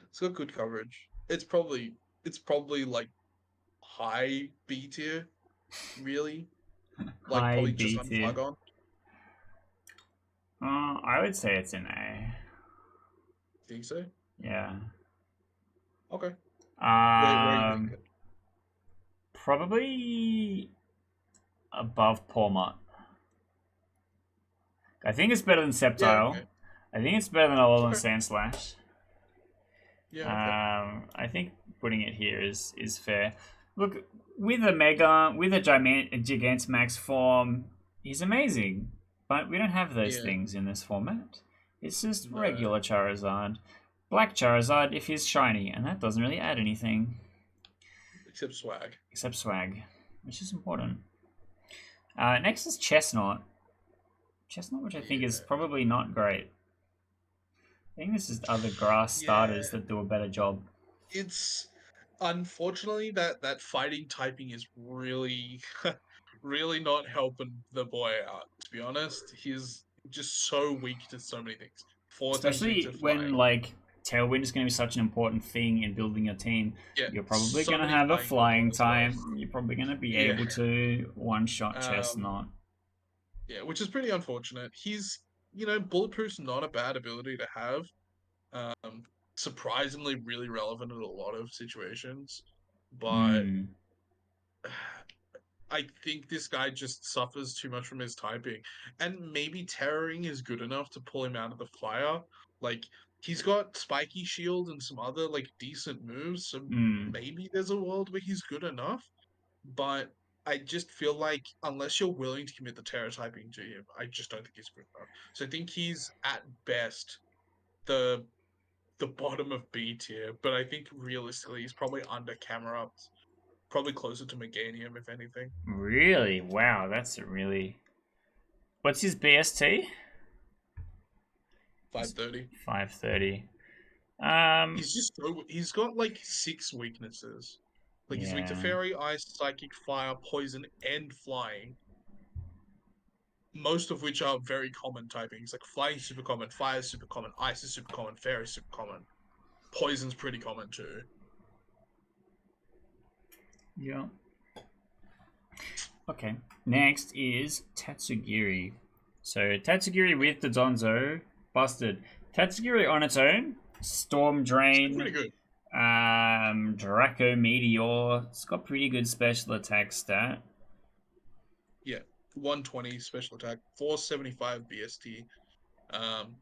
It's got good coverage. It's probably like high B tier, really. Like High probably B just on tier. Flagon. I would say it's an A. Think so? Yeah. Okay. Where are you thinking? Probably above Pawmot. I think it's better than Sceptile. Yeah, okay. I think it's better than Alolan Okay. Sandslash. Yeah. Okay. I think putting it here is fair. Look, with a Gigantamax form, he's amazing. But we don't have those things in this format. It's just No. regular Charizard. Black Charizard if he's shiny, and that doesn't really add anything. Except swag. Except swag, which is important. Next is Chestnut. Chestnut, which I think is Yeah. probably not great. I think this is other grass Yeah. starters that do a better job. It's unfortunately that fighting typing is really really not helping the boy out, to be honest. He's just so weak to so many things. Force entry to Especially when flying. like Tailwind is going to be such an important thing in building your team. Yeah, You're probably so going to many have a flying moves on flying as well. time. You're probably going to be Yeah. able to one-shot Um Chestnut. yeah, which is pretty unfortunate. He's, bulletproof's not a bad ability to have. Um Surprisingly really relevant in a lot of situations. But Hmm. I think this guy just suffers too much from his typing. And maybe Terroring is good enough to pull him out of the flyer. Like, he's got Spiky Shield and some other, like, decent moves, so Hmm. maybe there's a world where he's good enough. But I just feel like, unless you're willing to commit the Terror typing to him, I just don't think he's good enough. So I think he's, at best, the the bottom of B tier, but I think realistically he's probably under camera ups, probably closer to Meganium, if anything. Really? Wow, that's a really. What's his BST? 530. 530. He's got like six weaknesses. Like he's weak to Yeah. fairy, ice, psychic, fire, poison, and flying. Most of which are very common typings. Like flying is super common, fire is super common, ice is super common, fairy is super common. Poison's pretty common too. Yeah. Okay. Next is Tatsugiri. So Tatsugiri with the Donzo, busted. Tatsugiri on its own, Storm It's pretty Drain, good. Draco Meteor. It's got pretty good special attack stat. Yeah. 120 special attack, 475 BST.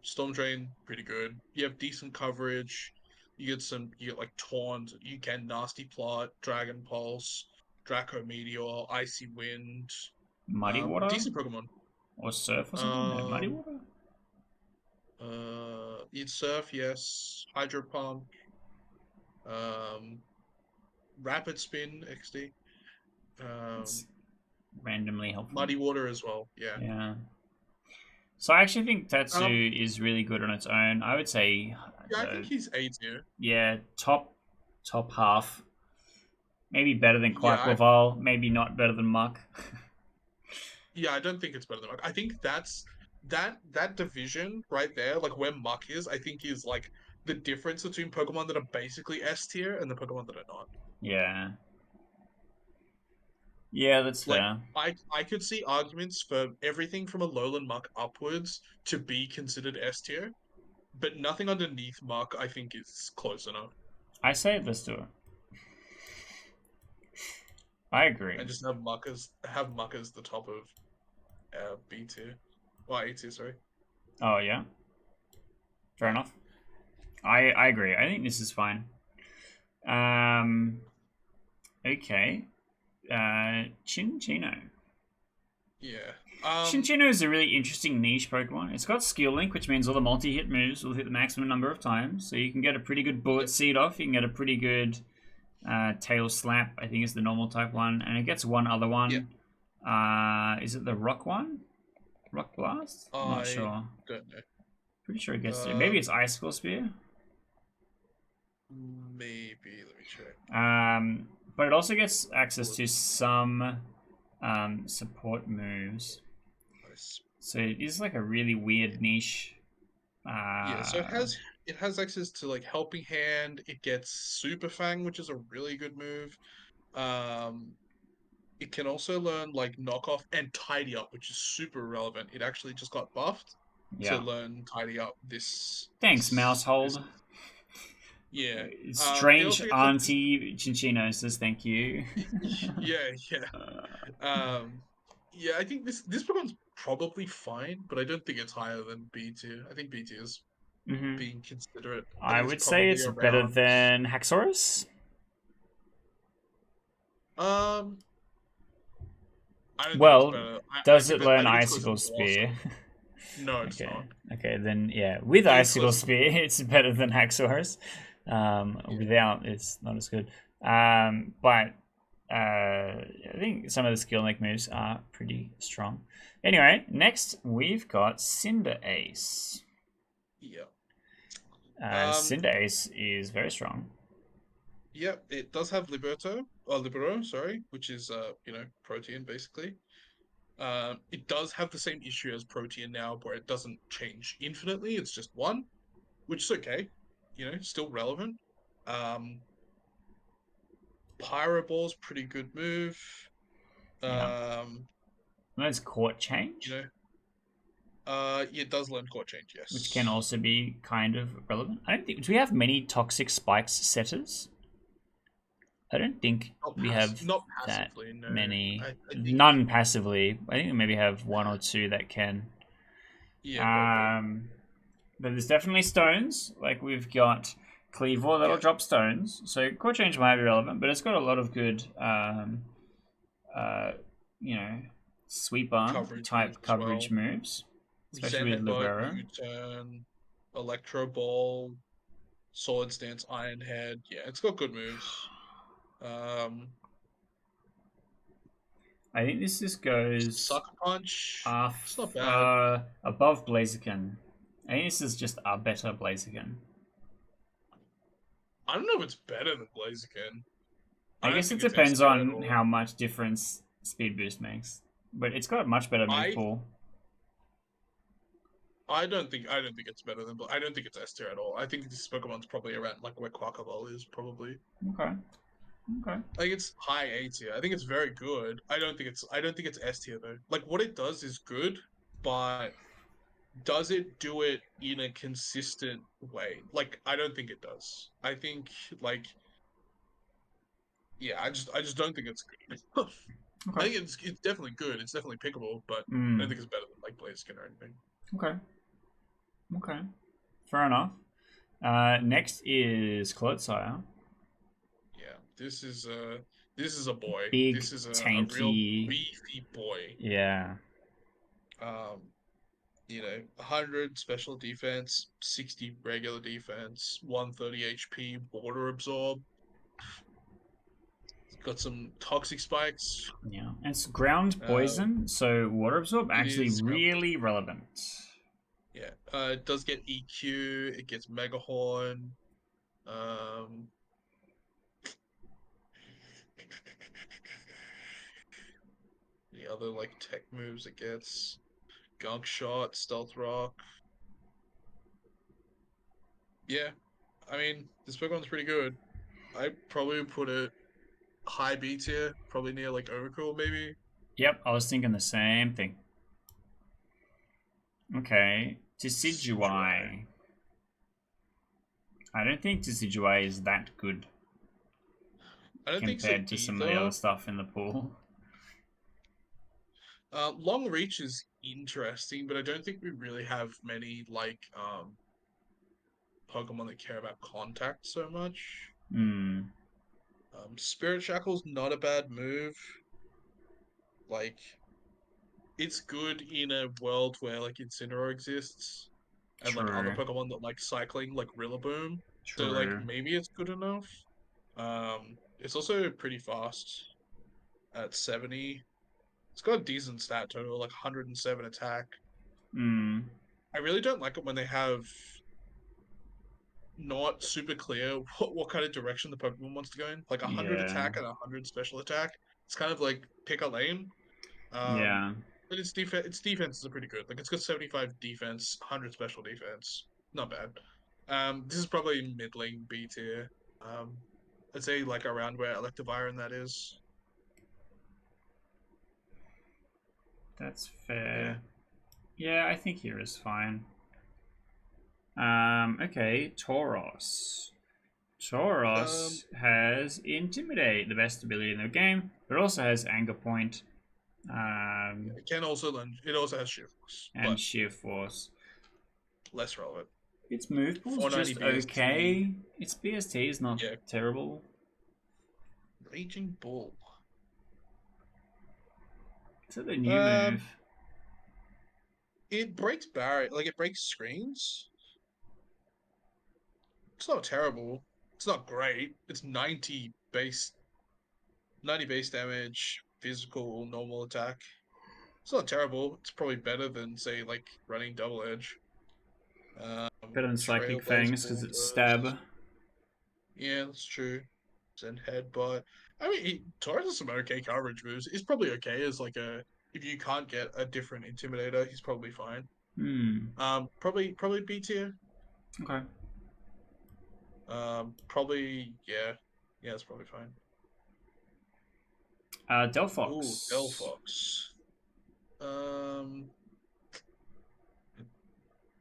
Storm Drain, pretty good. You have decent coverage. You get like Taunt, you can Nasty Plot, Dragon Pulse, Draco Meteor, Icy Wind. Muddy Water Decent Pokemon. or Surf or something? No, Muddy Um, Water. Eat Surf, yes. Hydro Pump. Um, Rapid Spin, XD. It's Um, randomly helpful. Muddy Water as well, yeah. Yeah. So I actually think Um, Tatsu is really good on its own. I would say yeah, I think the he's A tier. yeah top half. Maybe better than Yeah, Quackleval. Maybe not better than Muck. Yeah, I don't think it's better than Muck. I think that division right there, like where Muck is, I think is like the difference between Pokemon that are basically S tier and the Pokemon that are not. Yeah. Yeah, that's Like fair. I could see arguments for everything from a Alolan Muck upwards to be considered S tier, but nothing underneath Muck I think is close enough. I say let's do it. I agree. And just have Muck as the top of B tier. Or A tier, sorry. Oh yeah, fair Yeah. enough. I agree. I think this is fine. Um. Okay. Chinchino. Yeah. Chinchino is a really interesting niche Pokemon. It's got Skill Link, which means all the multi-hit moves will hit the maximum number of times. So you can get a pretty good Bullet Yep. Seed off. You can get a pretty good Tail Slap, I think is the normal type one. And it gets one other one. Yep. Is it the Rock one? Rock Blast? I'm not I sure. don't know. Pretty sure it gets it. Maybe it's Icicle Spear. Maybe. Let me check. But it also gets access to some support moves. So it is like a really weird niche. Yeah, so it has access to like Helping Hand. It gets Super Fang, which is a really good move. Um, it can also learn like Knockoff and Tidy Up, which is super relevant. It actually just got buffed to Yeah. learn Tidy Up Thanks, this Mousehold. yeah. It Strange also gets like this, Auntie Chinchino says thank you. yeah, yeah. Yeah, I think this Pokemon's probably fine, but I don't think it's higher than B tier. I think B tier is hmm being considerate. I I think it's would say probably it's better around. than Haxorus. Um, I don't think it's Well, better. I does think it that I learn think it's close to Icicle Spear? Blossom. No, it's Okay. not. Okay, then yeah, with Even Icicle close to Spear, it's better than Haxorus. yeah. Without, it's not as good. But I think some of the skill link moves are pretty strong. Anyway, next we've got Cinder Ace. Yeah. Um, Cinder Ace is very strong. yeah, it does have Libero, sorry, which is protean basically. It does have the same issue as protean now, where it doesn't change infinitely. It's just one, which is okay. Still relevant. Um, Pyro Ball's pretty good move. Yeah. Um, That's Court you Change, know, it does learn core change, which can yes. also be kind of relevant. I don't think. Do we have many Toxic Spikes setters? I don't think we have Not that passively, no. many. I think None passively. I think we maybe have one or two that can. yeah, probably. Um, but there's definitely stones. Like we've got Cleavor that'll Yeah, drop stones. So core change might be relevant, but it's got a lot of good, uh, you know, sweeper coverage moves type as well. coverage moves, Zen especially with Headbutt, Libero. U-turn, Electro Ball, Sword Stance, Iron Head. Yeah, it's got good moves. Um, I think this just goes Sucker Punch. It's off not bad. above Blaziken. I think this is just a better Blaziken. I don't know if it's better than Blaziken. I I don't guess it think it's depends S tier at on all. how much difference speed boost makes. But it's got a much better move I pool. I don't think it's better than. I don't think it's S tier at all. I think this Pokemon's probably around like where Quackaball is probably. Okay. Okay. Like it's high A tier. I think it's very good. I don't think it's S tier though. Like what it does is good, but does it do it in a consistent way? Like I don't think it does. I think like yeah, I just don't think it's good. I Okay. think it's definitely good. It's definitely pickable, but I don't Mm. think it's better than like Blaziken or anything. Okay. Okay. Fair enough. Next is Clotsire. Yeah, this is a boy. Big, This is a real tanky. beefy boy. Yeah. Um, 100 special defense, 60 regular defense, 130 HP, water absorb. Got some toxic spikes. Yeah. And it's ground Um, poison, so water absorb it actually is really relevant. yeah. It does get EQ. It gets Mega Horn. Um, the other like tech moves it gets Gunk Shot, Stealth Rock. Yeah, I mean this Pokemon's pretty good. I probably would put it high B tier, probably near like Overcool maybe. Yep, I was thinking the same thing. Okay. Decidueye. Decidueye. I don't think Decidueye is that good I don't think so compared to some of the other either. stuff in the pool. Long Reach is interesting, but I don't think we really have many like Pokemon that care about contact so much. Hmm. Spirit Shackle's not a bad move. Like it's good in a world where like Incineroar exists and like other True. Pokemon that like cycling like Rillaboom. So like True. maybe it's good enough. It's also pretty fast at 70. It's got a decent stat total, like 107 attack. Hmm. I really don't like it when they have not super clear what kind of direction the Pokemon wants to go in. Like 100 Yeah. attack and 100 special attack. It's kind of like pick a lane. Um, Yeah. but its defenses are pretty good. Like it's got 75 defense, 100 special defense. Not bad. This is probably middling B tier. Um, I'd say like around where Electivire and that is. That's Yeah. fair. Yeah, I think here is fine. Okay, Tauros. Um, Tauros has Intimidate, the best ability in the game, but also has Anger Point, it can also learn. It also has Shift Force, and but Sheer Force. less relevant. Its move pool's 490 just BST. okay. Its BST is not Yeah. terrible. Raging Bull. Is it the new Um, move? it breaks barrier, like it breaks screens. It's not terrible. It's not great. It's 90 base damage, physical, normal attack. It's not terrible. It's probably better than say like running double edge. Better than Psychic Trailblaze Fangs because Bull it's Burst. stab. Yeah, that's true. Send headbutt. I mean, Torres has some okay coverage moves. He's probably okay as like a if you can't get a different intimidator, he's probably fine. Hmm. Probably B tier. Okay. Probably yeah, it's probably fine. Ooh, Delphox. Delphox. Um,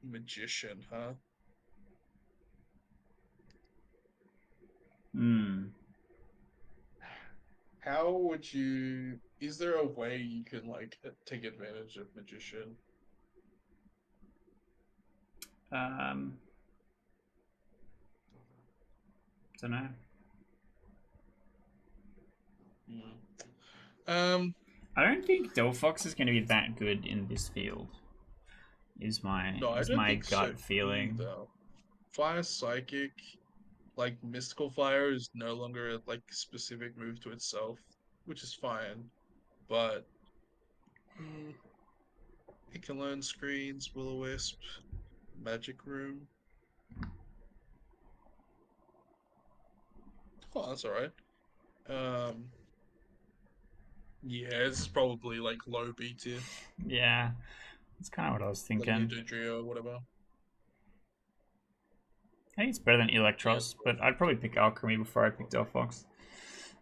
Magician, huh? Hmm. How would you? Is there a way you can like take advantage of Magician? Um. Don't know. Hmm. Um, I don't think Delphox is going to be that good in this field. no, I Is don't my think so gut feeling. either. Fire Psychic, like Mystical Fire, is no longer like a specific move to itself, which is fine. But mm, it can learn screens, Will-O-Wisp, Magic Room. Oh, that's all right. Um, yeah, this is probably like low B tier, Yeah, that's kind of what I was like thinking. Hidrodrio or whatever. I think it's better than Yeah, it's Electros, probably but I'd probably pick Alchemy before I pick Delphox.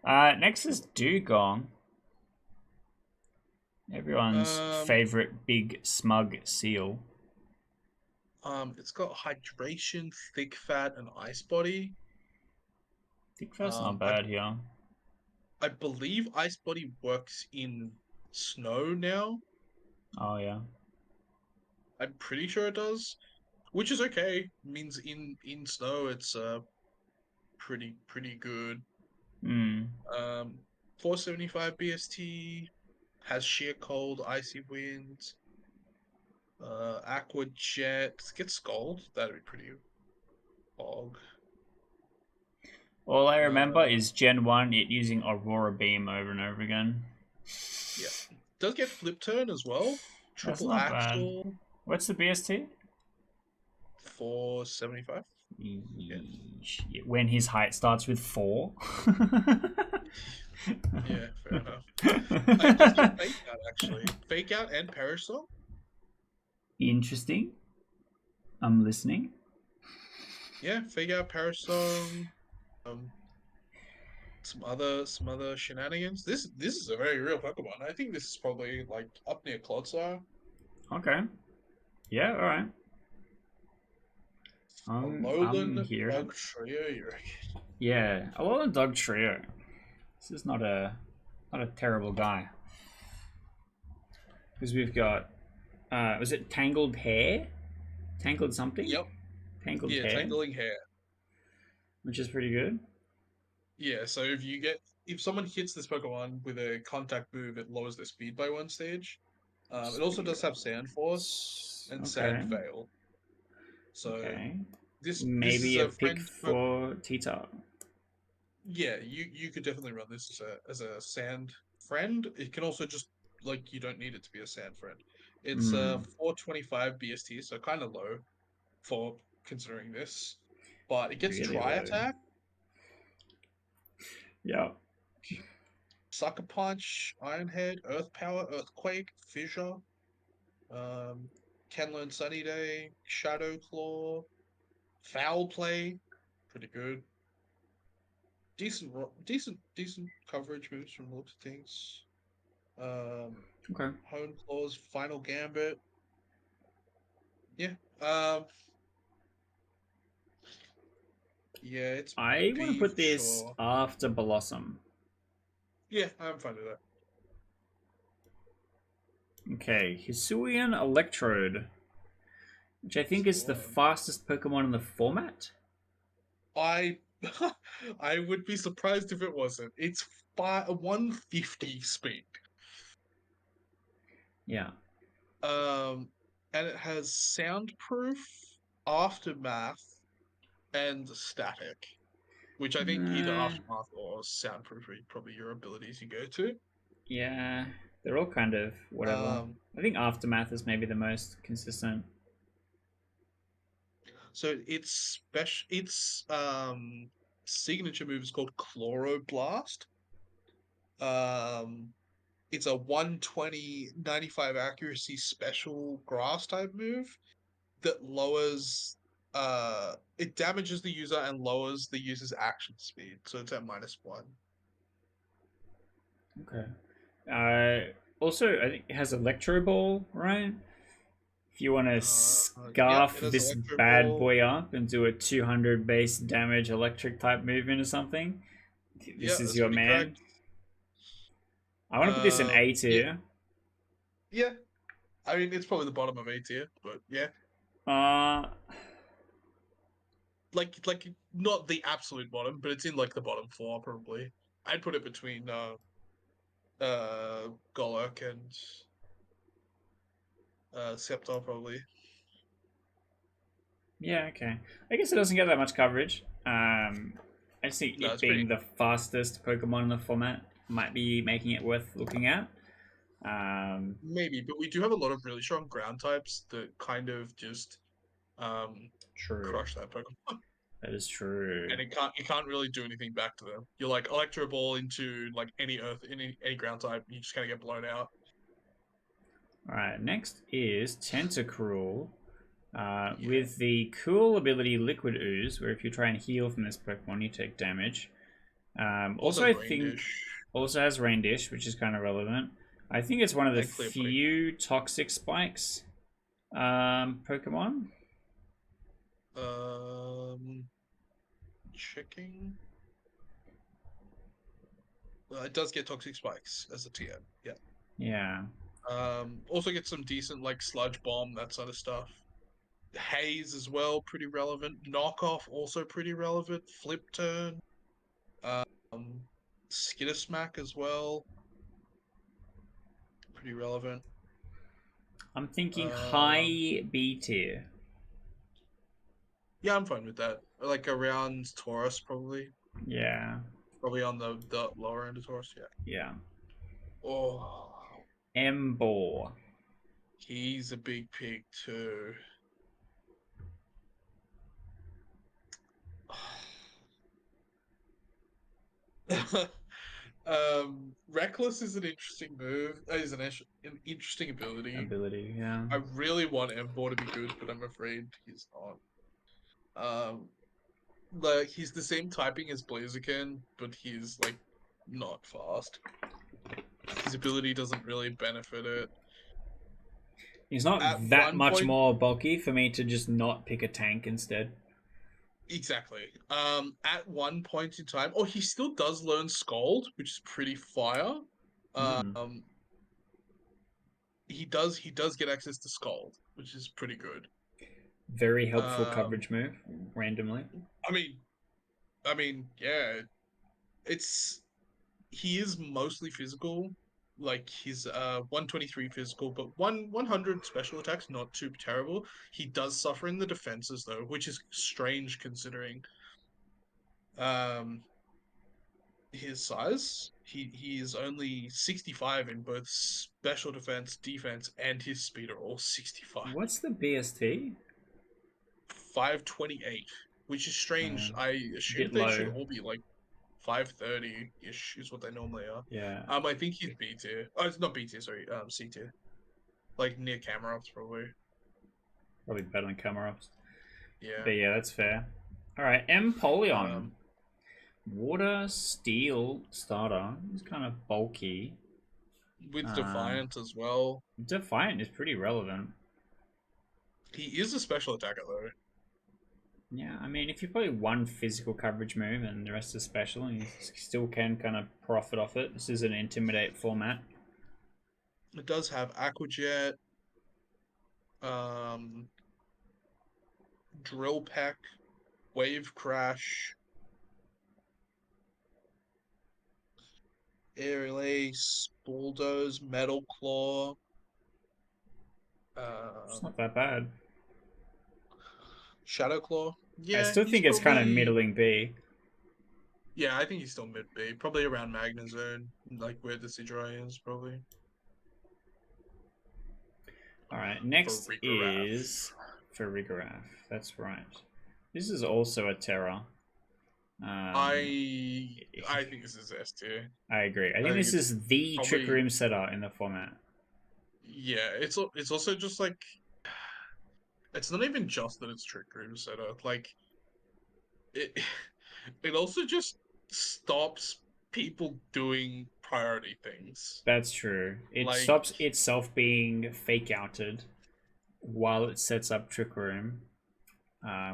Next is Dugong. Everyone's fine. favorite big smug seal. It's got hydration, thick fat, and ice body. Thick Fat's not Um, I bad here. I believe ice body works in snow now. Oh yeah. I'm pretty sure it does, which is okay. Means in snow it's pretty good. Hmm. 475 BST has sheer cold, icy winds. Aqua Jet get Scald. That'd be pretty bog. All I remember Uh, is Gen 1 it using Aurora Beam over and over again. yeah, does get Flip Turn as well. That's Triple not bad. Axle What's the BST? 475. Yeah, When his height starts with 4. yeah, fair enough. It does get Fake Out actually. Fake Out and Perish Song. Interesting. I'm listening. Yeah, Fake Out, Perish Song. Um, some other shenanigans. This is a very real Pokemon. I think this is probably like up near Clodsire. Okay. Yeah, alright. I'm Alolan hearing it. Dog Trio, you reckon? Yeah, a lot of Dog Trio. This is not a terrible guy. Because we've got was it Tangled Hair? Tangled something? Yep. Tangled Yeah, Hair, Tangling Hair. which is pretty good. Yeah, so if someone hits this Pokemon with a contact move, it lowers their speed by one stage. It also Speed does have Sand Force and Okay. Sand Veil. So Okay. this is Maybe a a pick friend. for Tita. Yeah, you could definitely run this as a Sand friend. It can also just like you don't need it to be a Sand friend. It's Hmm. 425 BST, so kind of low for considering this, but it gets Really Tri low. Attack, Yeah. Sucker Punch, Iron Head, Earth Power, Earthquake, Fissure. Can learn Sunny Day, Shadow Claw, Foul Play, pretty good. Decent coverage moves from the looks of things. Um, Okay. Hone Claws, Final Gambit. Yeah. Um, yeah, it's I want to B put for this sure. after Blossom. Yeah, I'm fine with that. Okay, Hisuian Electrode, which I think is the Sure. fastest Pokemon in the format. I I would be surprised if it wasn't. It's 150 speed. Yeah. Um, and it has soundproof, aftermath, and static. Which I think either Uh, aftermath or soundproof are probably your abilities you go to. yeah, they're all kind of whatever. Um, I think Aftermath is maybe the most consistent. so its signature move is called Chloroblast. Um, it's a 120 95 accuracy special grass type move that lowers it damages the user and lowers the user's action speed, so it's at -1. Okay. Also, I think it has Electro Ball, right? If you want to Yep, scarf it has this Electro bad Ball. boy up and do a 200 base damage electric type movement or something, Yeah, this is that's your pretty man. correct. I want to put this in A Yeah, tier. yeah. I mean, it's probably the bottom of A tier, but yeah, Uh, like not the absolute bottom, but it's in like the bottom four probably. I'd put it between Golurk and Scepter probably. yeah, okay. I guess it doesn't get that much coverage. I just think No, it it's pretty being the fastest Pokemon in the format might be making it worth looking at. Um, maybe, but we do have a lot of really strong ground types that kind of just um True. crush that Pokemon. That is true. And it can't really do anything back to them. You're like Electro Ball into like any earth any ground type, you just kind of get blown out. Alright, next is Tentacruel. Yeah. With the cool ability Liquid Ooze, where if you try and heal from this Pokemon, you take damage. Also Also, has I Rain think Dish also has Rain Dish, which is kind of relevant. I think it's one of the and Clear Body. few Toxic Spikes Pokemon. Um, checking. It does get Toxic Spikes as a TM. Yeah. Yeah. Also get some decent like Sludge Bomb, that sort of stuff. Haze as well, pretty relevant. Knockoff also pretty relevant. Flip Turn. Um, Skittersmack as well, pretty relevant. I'm thinking Um, high B tier. yeah, I'm fine with that. Like around Taurus, probably. Yeah. Probably on the lower end of Taurus. Yeah. Yeah. Oh, Embor. he's a big pig too. Reckless is an interesting move. Is an interesting ability. Ability, yeah. I really want Embor to be good, but I'm afraid he's not. Um, like he's the same typing as Blaziken, but he's like not fast. His ability doesn't really benefit it. He's not At that one much point, more bulky for me to just not pick a tank instead. exactly. At one point in time, oh, he still does learn Scold, which is pretty fire. Hmm. Um, he does get access to Scold, which is pretty good. Very helpful Um, coverage move, randomly. I mean, yeah, it's he is mostly physical. Like he's 123 physical, but 100 special attacks, not too terrible. He does suffer in the defenses though, which is strange considering um his size. He is only 65 in both special defense, and his speed are all 65. What's the BST? 528, which is strange. I assumed Bit they should low. all be like 530-ish is what they normally are. Yeah, I think he's B tier. Oh, it's not B tier, sorry, C tier. Like near camera ups probably. probably better than Camerups. Yeah. But yeah, that's fair. Alright, Empoleon. Um, Water Steel starter. It's kind of bulky. with Um, Defiant as well. Defiant is pretty relevant. He is a special attacker though. Yeah, I mean, if you play one physical coverage move and the rest is special, and you still can kind of profit off it. This is an Intimidate format. It does have Aqua Jet, um, Drill Peck, Wave Crash, Aerial Ace, Bulldoze, Metal Claw, It's Um, not that bad. Shadow Claw. I Yeah, still he's think it's kind of probably. middling B. Yeah, I think he's still mid B. Probably around Magna Zone, like where the Sidrai is, probably. All right, For next Rigorath. is for Rigoraph. That's right. This is also a Terra. Um, I think this is S tier. I agree. I I think think this it's is the Trick probably Room setter in the format. yeah. It's also just like it's not even just that it's Trick Room setup. Like it it also just stops people doing priority things. That's true. It Like stops itself being fake outed while it sets up Trick Room,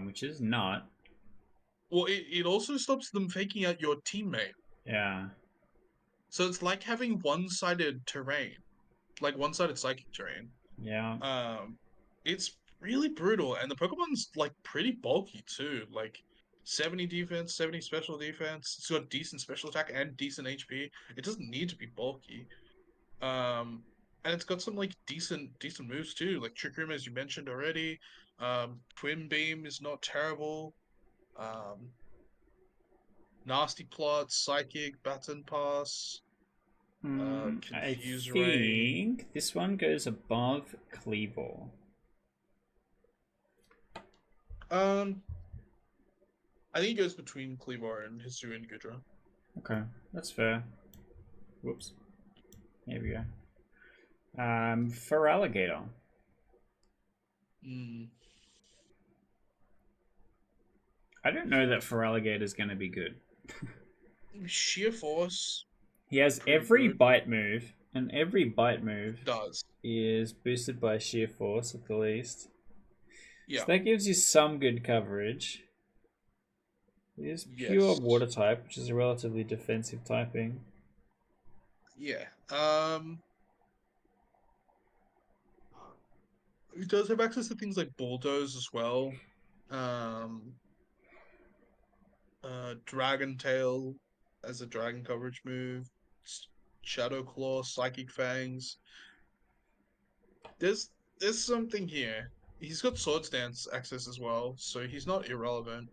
which is not. well, it also stops them faking out your teammate. Yeah, So it's like having one-sided terrain, like one-sided psychic terrain. yeah. Um, it's really brutal, and the Pokemon's like pretty bulky too. Like 70 defense, 70 special defense. It's got decent special attack and decent HP. It doesn't need to be bulky. Um, and it's got some like decent moves too, like Trick Room as you mentioned already. Twin Beam is not terrible. Um, Nasty Plot, Psychic, Baton Pass, I Confuse Ray. think this one goes above Cleavor. Um, I think it goes between Cleavar and Hisu and Gudra. Okay, that's fair. Whoops. Here we go. For Alligator. Mm. I don't know that for Alligator is going to be good. Sheer Force, He has pretty every good. bite move, and every bite move Does. is boosted by sheer force at the least. So Yeah. that gives you some good coverage. It is pure Yes. water type, which is a relatively defensive typing. Yeah. It does have access to things like Bulldoze as well. Um, Dragon Tail as a dragon coverage move. Shadow Claw, Psychic Fangs. There's there's something here. He's got Swords Dance access as well, so he's not irrelevant.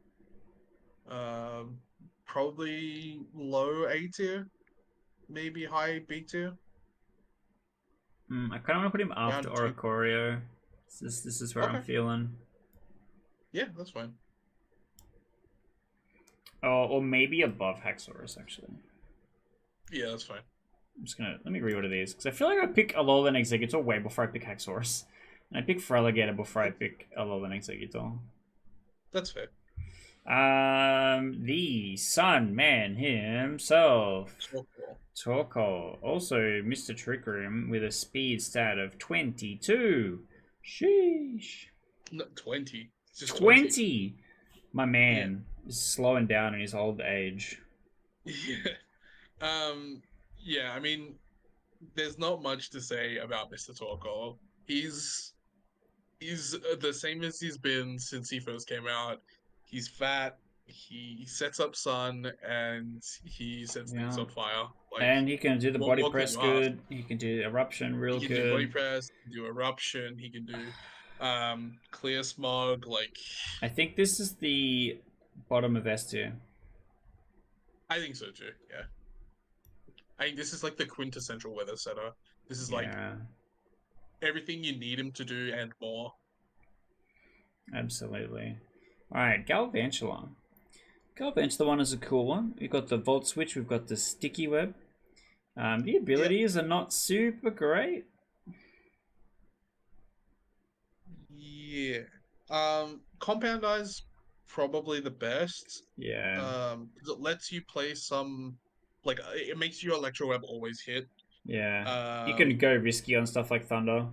Um, Probably low A tier, maybe high B tier, I kind of want to put him after round two. Oricorio. This is where I'm Okay, feeling. yeah, that's fine. Oh, or maybe above Haxorus, actually. Yeah, that's fine. I'm just gonna let me reorder these because I feel like I pick Alolan Executor way before I pick Haxorus, and I pick Feraligatr before I That's, pick Alolan Executor. that's fair. The Sun Man himself, Torkoal. Torkoal, also Mr. Trick Room with a speed stat of 22. Sheesh. No, 20. It's just 20. 20. My Yeah. man is slowing down in his old age. Yeah. Um, yeah, I mean, there's not much to say about Mr. Torkoal. He's he's the same as he's been since he first came out. He's fat. He sets up sun and he sets things Yeah. on fire. Like, And he can do the what body more can press you ask? good. He can do eruption real He can do body good. press, he can do eruption, he can do clear smog. Like, I think this is the bottom of S tier. I think so too. Yeah, I think this is like the quintessential weather setter. This is like Yeah, everything you need him to do and more. absolutely. Alright, Galvantula. Galvantula one is a cool one. We've got the Volt Switch, we've got the Sticky Web. The Yeah, abilities are not super great. yeah. Compound Eye's probably the best. Yeah, 'Cause it lets you play some, like it makes your Electro Web always hit. yeah. You can Um, go risky on stuff like Thunder.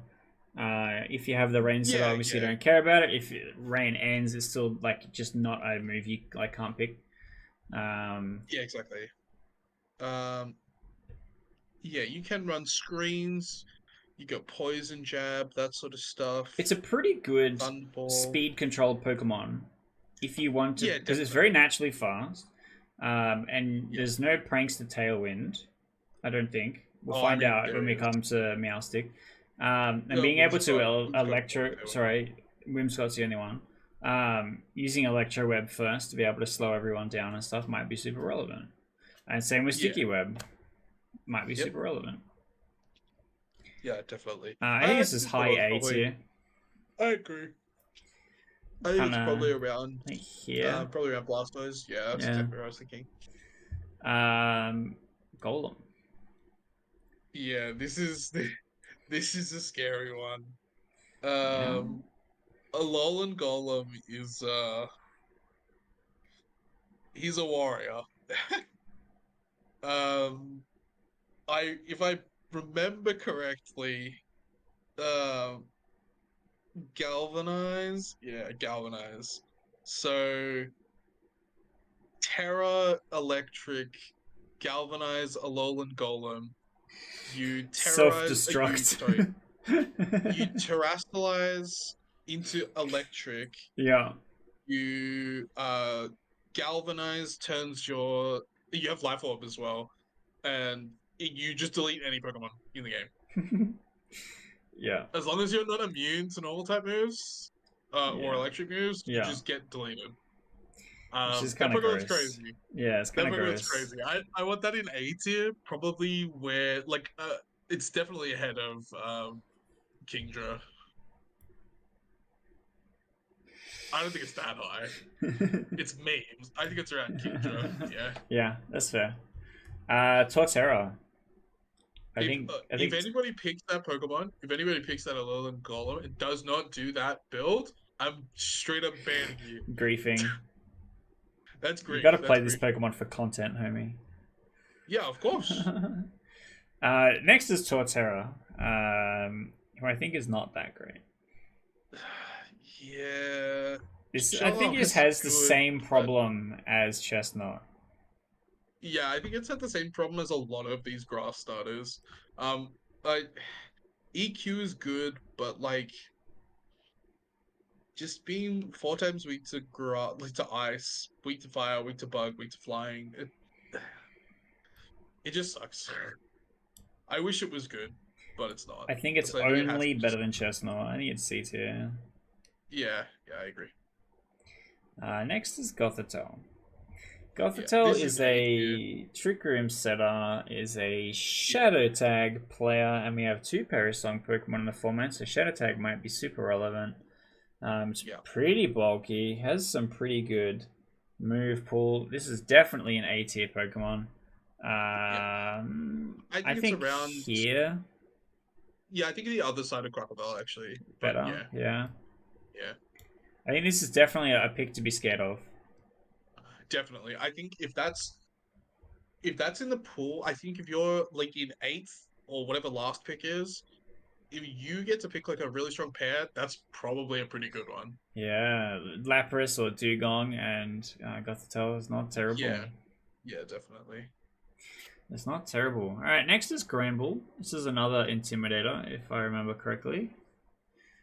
If you have the rain set, yeah, obviously you yeah, don't care about it. If rain ends, it's still like just not a move you like can't pick. yeah, exactly. Um, yeah, you can run screens. You got Poison Jab, that sort of stuff. It's a pretty good Thunderball. speed controlled Pokemon if you want to, Yeah, because it's very definitely. naturally fast. And Yeah. there's no pranks to Tailwind. I don't think we'll Oh, I find mean, out when there we is. come to Meowstic. And being able to Whimsicott is electro, okay one. sorry, Whimsicott's the only one. Using electro web first to be able to slow everyone down and stuff might be super relevant. And same with Yeah. sticky web, might be Yep. super relevant. Yeah, definitely. I think I this is this one high was A probably. tier, I agree. I think kind it's of probably around, like here. Blastoise. Yeah, that's Yeah. exactly what I was thinking. Golem. Yeah, this is a scary one. Yeah. Alolan Golem is he's a warrior. Um, if I remember correctly, um, Galvanize, yeah, Galvanize. So Terra, Electric, Galvanize, Alolan Golem. You Self terrorize. You destruct. sorry. You terrestrialize into Electric. Yeah. You galvanize turns your. You have Life Orb as well, and you just delete any Pokemon in the game Yeah. as long as you're not immune to normal type moves, or Yeah. electric moves. You Yeah. just get deleted. Which is That kind of Pokemon's gross. crazy. Yeah, it's That kind of Pokemon's gross. crazy. I want that in A tier, probably where it's definitely ahead of Kingdra. I don't think it's that high. It's memes. I think it's around Kingdra. Yeah. Yeah, that's fair. Torterra. I If think anybody picks that Pokemon, if anybody picks that Alolan Golem and does not do that build, I'm straight up banning you. griefing. That's You got to grief. play That's this grief. Pokemon for content, homie. Yeah, of course. Next is Torterra, who I think is not that great. Yeah. I think this Charmeleon's has the good, same but problem as Chestnut. yeah, I think it's had the same problem as a lot of these grass starters. Like EQ is good, but like just being 4 times weak to grass, like to ice, weak to fire, weak to bug, weak to flying, it just sucks. I wish it was good, but it's not. I think it's So I think it has only to better just than Chestnut. I think it's C tier. yeah, I agree. Next is Gothitelle. Yeah, Gothitelle this is is A tier. a Trick Room setter, is a Shadow Tag player, and we have two Perisong Pokemon in the format, so Shadow Tag might be super relevant. It's Yeah, pretty bulky, has some pretty good move pool. This is definitely an A tier Pokemon. yeah. I I think it's think around. here Yeah, I think the other side of Crocodile actually, but better. Yeah, yeah, I think this is definitely a pick to be scared of. definitely. I think if that's in the pool, I think if you're like in eighth or whatever last pick is, if you get to pick like a really strong pair, that's probably a pretty good one. Yeah, Lapras or Dugong and Gothitelle is not terrible. Yeah, yeah, definitely. It's not terrible. All right, next is Granbull. This is another Intimidator, if I remember correctly.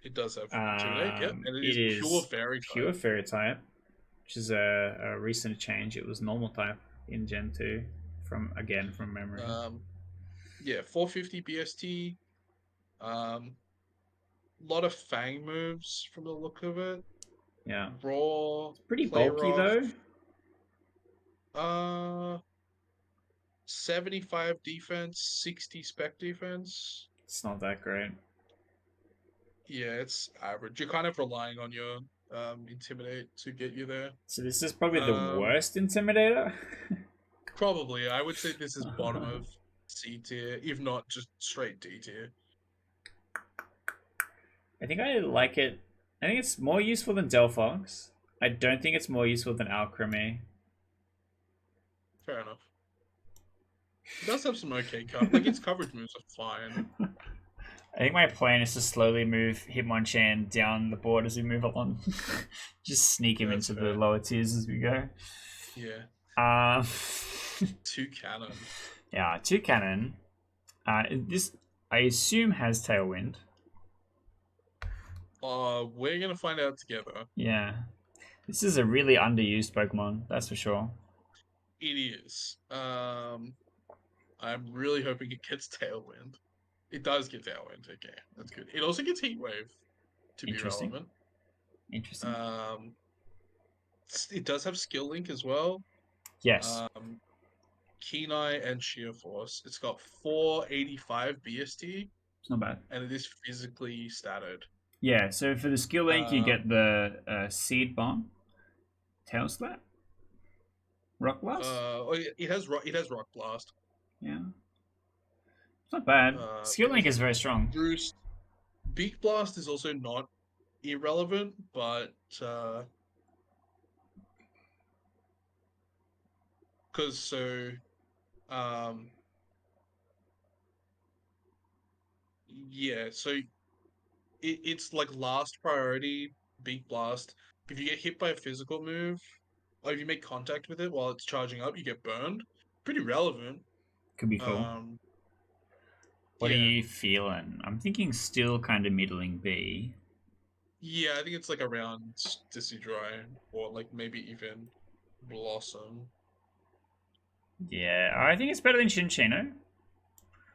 It does have intimidate, yep, and it It is pure is fairy pure type. Fairy type, which is a recent change. It was normal type in Gen 2, from memory. Um, yeah, 450 BST. Lot of Fang moves from the look of it. Yeah, Raw, it's pretty play bulky rough. though. 75 defense, 60 spec defense. It's not that great. Yeah, it's average. You're kind of relying on your intimidate to get you there. So this is probably the Um, worst Intimidator. Probably. I would say this is bottom of C tier, if not just straight D tier. I think I like it. I think it's more useful than Delphox. I don't think it's more useful than Alchemy. Fair enough. It does have some okay cover. Like its coverage moves are fine. I think my plan is to slowly move Hitmonchan down the board as we move on. Just sneak him That's into the fair. lower tiers as we go. Yeah. Um, 2 cannon. yeah, two cannon. This I assume has Tailwind. We're gonna find out together. Yeah, this is a really underused Pokemon. That's for sure. It is. I'm really hoping it gets Tailwind. It does get Tailwind. Okay, that's good. It also gets Heat Wave to be Interesting. relevant. Interesting. Um, it does have Skill Link as well. Yes. Um, Kenai and Sheer Force. It's got 485 BST, It's not bad. and it is physically statted. Yeah, so for the skill link, you Um, get the Seed Bomb, Tail Slap, Rock Blast. it has Rock Blast. Yeah, it's not bad. Skill It link has is very strong. Roost. Beak Blast is also not irrelevant, but because um yeah, so it's like last priority Beak Blast. If you get hit by a physical move, or if you make contact with it while it's charging up, you get burned. Pretty relevant. Could be cool. Um, What are yeah, you feeling? I'm thinking still kind of middling B. yeah, I think it's like around Decidueye or like maybe even Blossom. Yeah, I think it's better than Chinchino.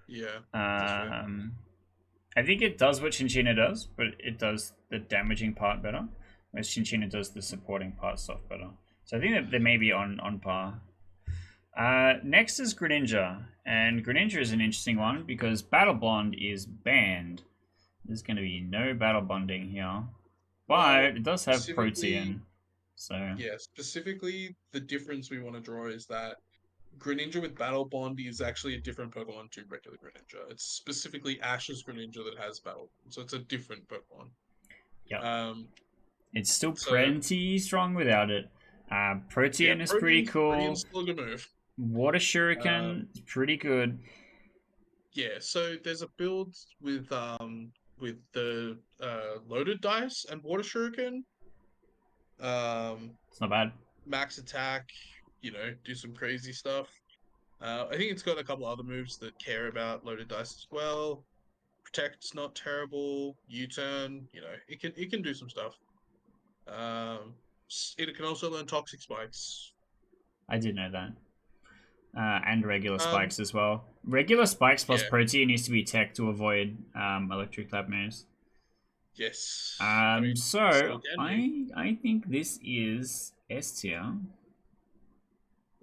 Yeah, that's fair. Um, I think it does what Chinchino does, but it does the damaging part better, whereas Chinchino does the supporting part stuff better. So I think that they may be on par. Next is Greninja, and Greninja is an interesting one because Battle Bond is banned. There's going to be no battle bonding here, but Well, it does have specifically, Protean, so yeah, specifically the difference we want to draw is that Greninja with Battle Bond is actually a different Pokemon to regular Greninja. It's specifically Ash's Greninja that has Battle Bond, so it's a different Pokemon. yep, Um, it's still so pretty strong without it. yeah, Protean is pretty Protean's cool. still a good move. Water Um, Shuriken is pretty good. yeah, so there's a build with the loaded dice and Water Shuriken. Um, It's not bad. max attack, do some crazy stuff. I think it's got a couple other moves that care about loaded dice as well. Protect's not terrible. U-turn, it can do some stuff. Um, it can also learn toxic spikes. I did know that. And regular Um, spikes as well. Regular spikes plus yeah, Protean needs to be tech to avoid electric type moves. yes. I mean, still So can be. I think this is S tier.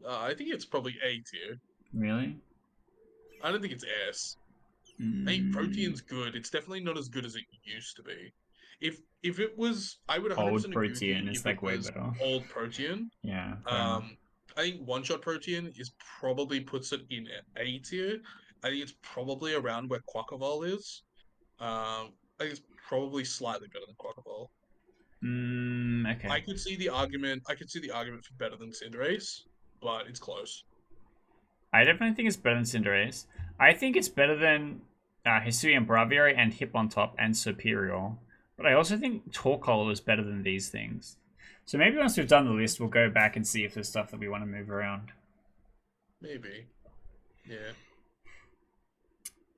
I think it's probably A tier. Really? I don't think it's S. I think Mm, Protein's good. It's definitely not as good as it used to be. If it was, I would old 100% agree with you. Protean is If it like way was better. old Protein, Yeah, fair enough. um, I think one shot Protein is probably puts it in A tier. I think it's probably around where Quackavole is. I think it's probably slightly better than Quackavole. Okay. I could see the argument for better than Cinderace, but it's close. I definitely think it's better than Cinderace. I think it's better than Hisuian Braviary and Hippon-Top and Superior. But I also think Torkoal is better than these things. So maybe once we've done the list, we'll go back and see if there's stuff that we want to move around. Maybe. Yeah.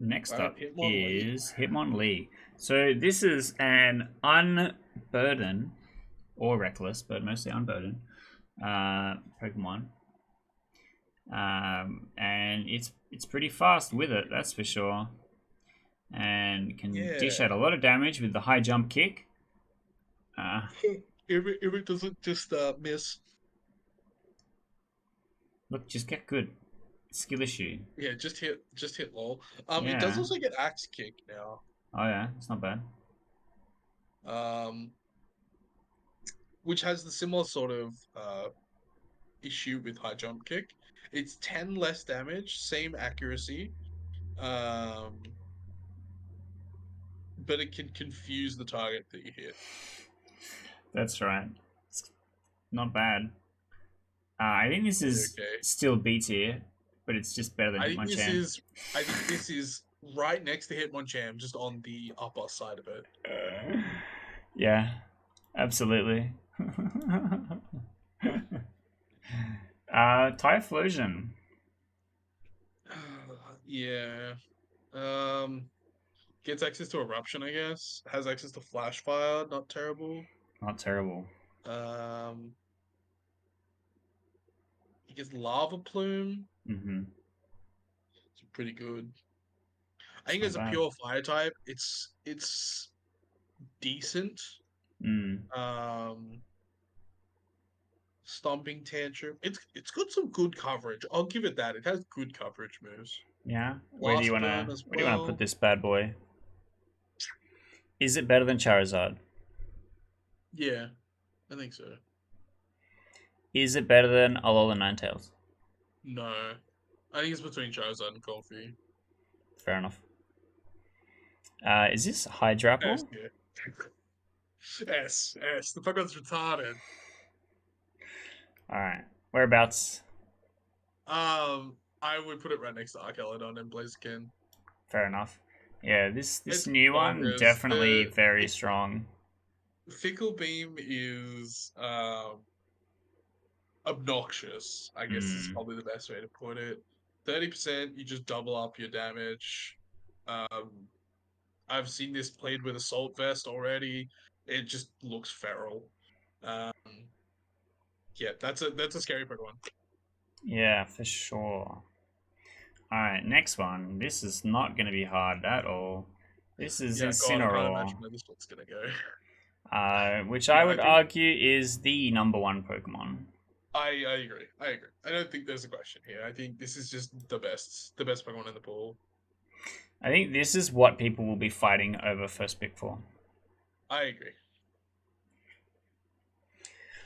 All Next right, up Hitmonlee. is Hitmonlee. So this is an unburden or reckless, but mostly unburden Pokemon. And it's pretty fast with it, that's for sure. And can dish Yeah. out a lot of damage with the high jump kick. Uh, If it doesn't just miss, Look, just get good. Skill issue. yeah, just hit lol. It does Yeah. also get axe kick now. Oh yeah, it's not bad. Um, which has the similar sort of issue with high jump kick. It's 10 less damage, same accuracy. Um, but it can confuse the target that you hit. That's right. It's not bad. I think this Pretty is okay. still B tier, but it's just better than I think this Hitmonchan. is I think this is right next to Hitmonchan, just on the upper side of it. Yeah, absolutely. Typhlosion. Yeah. Um, gets access to Eruption, I guess. Has access to Flash Fire, not terrible. Not terrible. Um, he gets Lava Plume. Mm-hmm. It's pretty good. I think not as a bad. pure fire type, it's decent. Mm. Um, Stomping Tantrum. It's got some good coverage. I'll give it that. It has good coverage moves. Yeah. Blast Burn as Where do you wanna put well. this bad boy? Is it better than Charizard? Yeah, I think so. Is it better than Alola Ninetales? No, I think it's between Charizard and Comfey. Fair enough. Is this Hydrapple? S tier. S. The Pokemon's retarded. All right. Whereabouts? I would put it right next to Archelodon and Blaziken. Fair enough. Yeah, this It's new one bonkers. definitely very strong. Fickle Beam is obnoxious, I guess is Mm. probably the best way to put it. 30%, you just double up your damage. Um, I've seen this played with Assault Vest already. It just looks feral. Um, yeah, that's a scary Pokemon. Yeah, for sure. All right, next one. This is not going to be hard at all. This is Yeah, God, I can't Incineroar, imagine where this one's gonna go. which I Yeah, I would think argue is the number one Pokemon. I agree. I agree. I don't think there's a question here. I think this is just the best Pokemon in the pool. I think this is what people will be fighting over first pick for. I agree.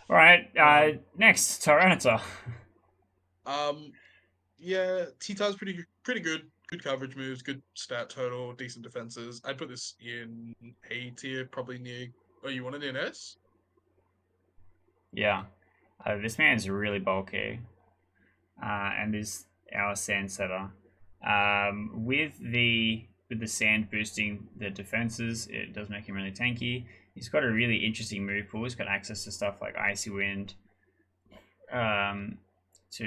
All right, Um, next Tyranitar. um, yeah, T-Tar's pretty good. Good coverage moves, good stat total, decent defenses. I'd put this in A tier, probably near. Oh, you want it in S? Yeah, this man is really bulky, and is our sand setter. With the sand boosting the defenses, it does make him really tanky. He's got a really interesting move pool. He's got access to stuff like Icy Wind, um,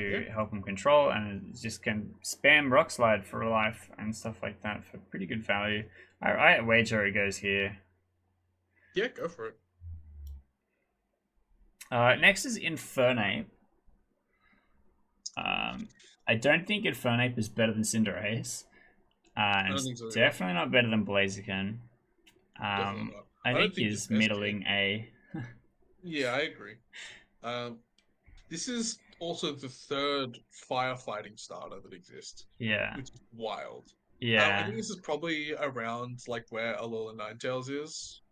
Yeah, to help him control, and it just can spam Rock Slide for life and stuff like that for pretty good value. I wager it goes here. yeah, go for it. Next is Infernape. Um, I don't think Infernape is better than Cinderace. I And don't it's think so either. definitely not better than Blaziken. Definitely not. I I don't think think it's he's S tier. middling A. Yeah, I agree. Um, this is also the third firefighting starter that exists, Yeah. which is wild. I Yeah. think this is probably around like where Alola Ninetales is.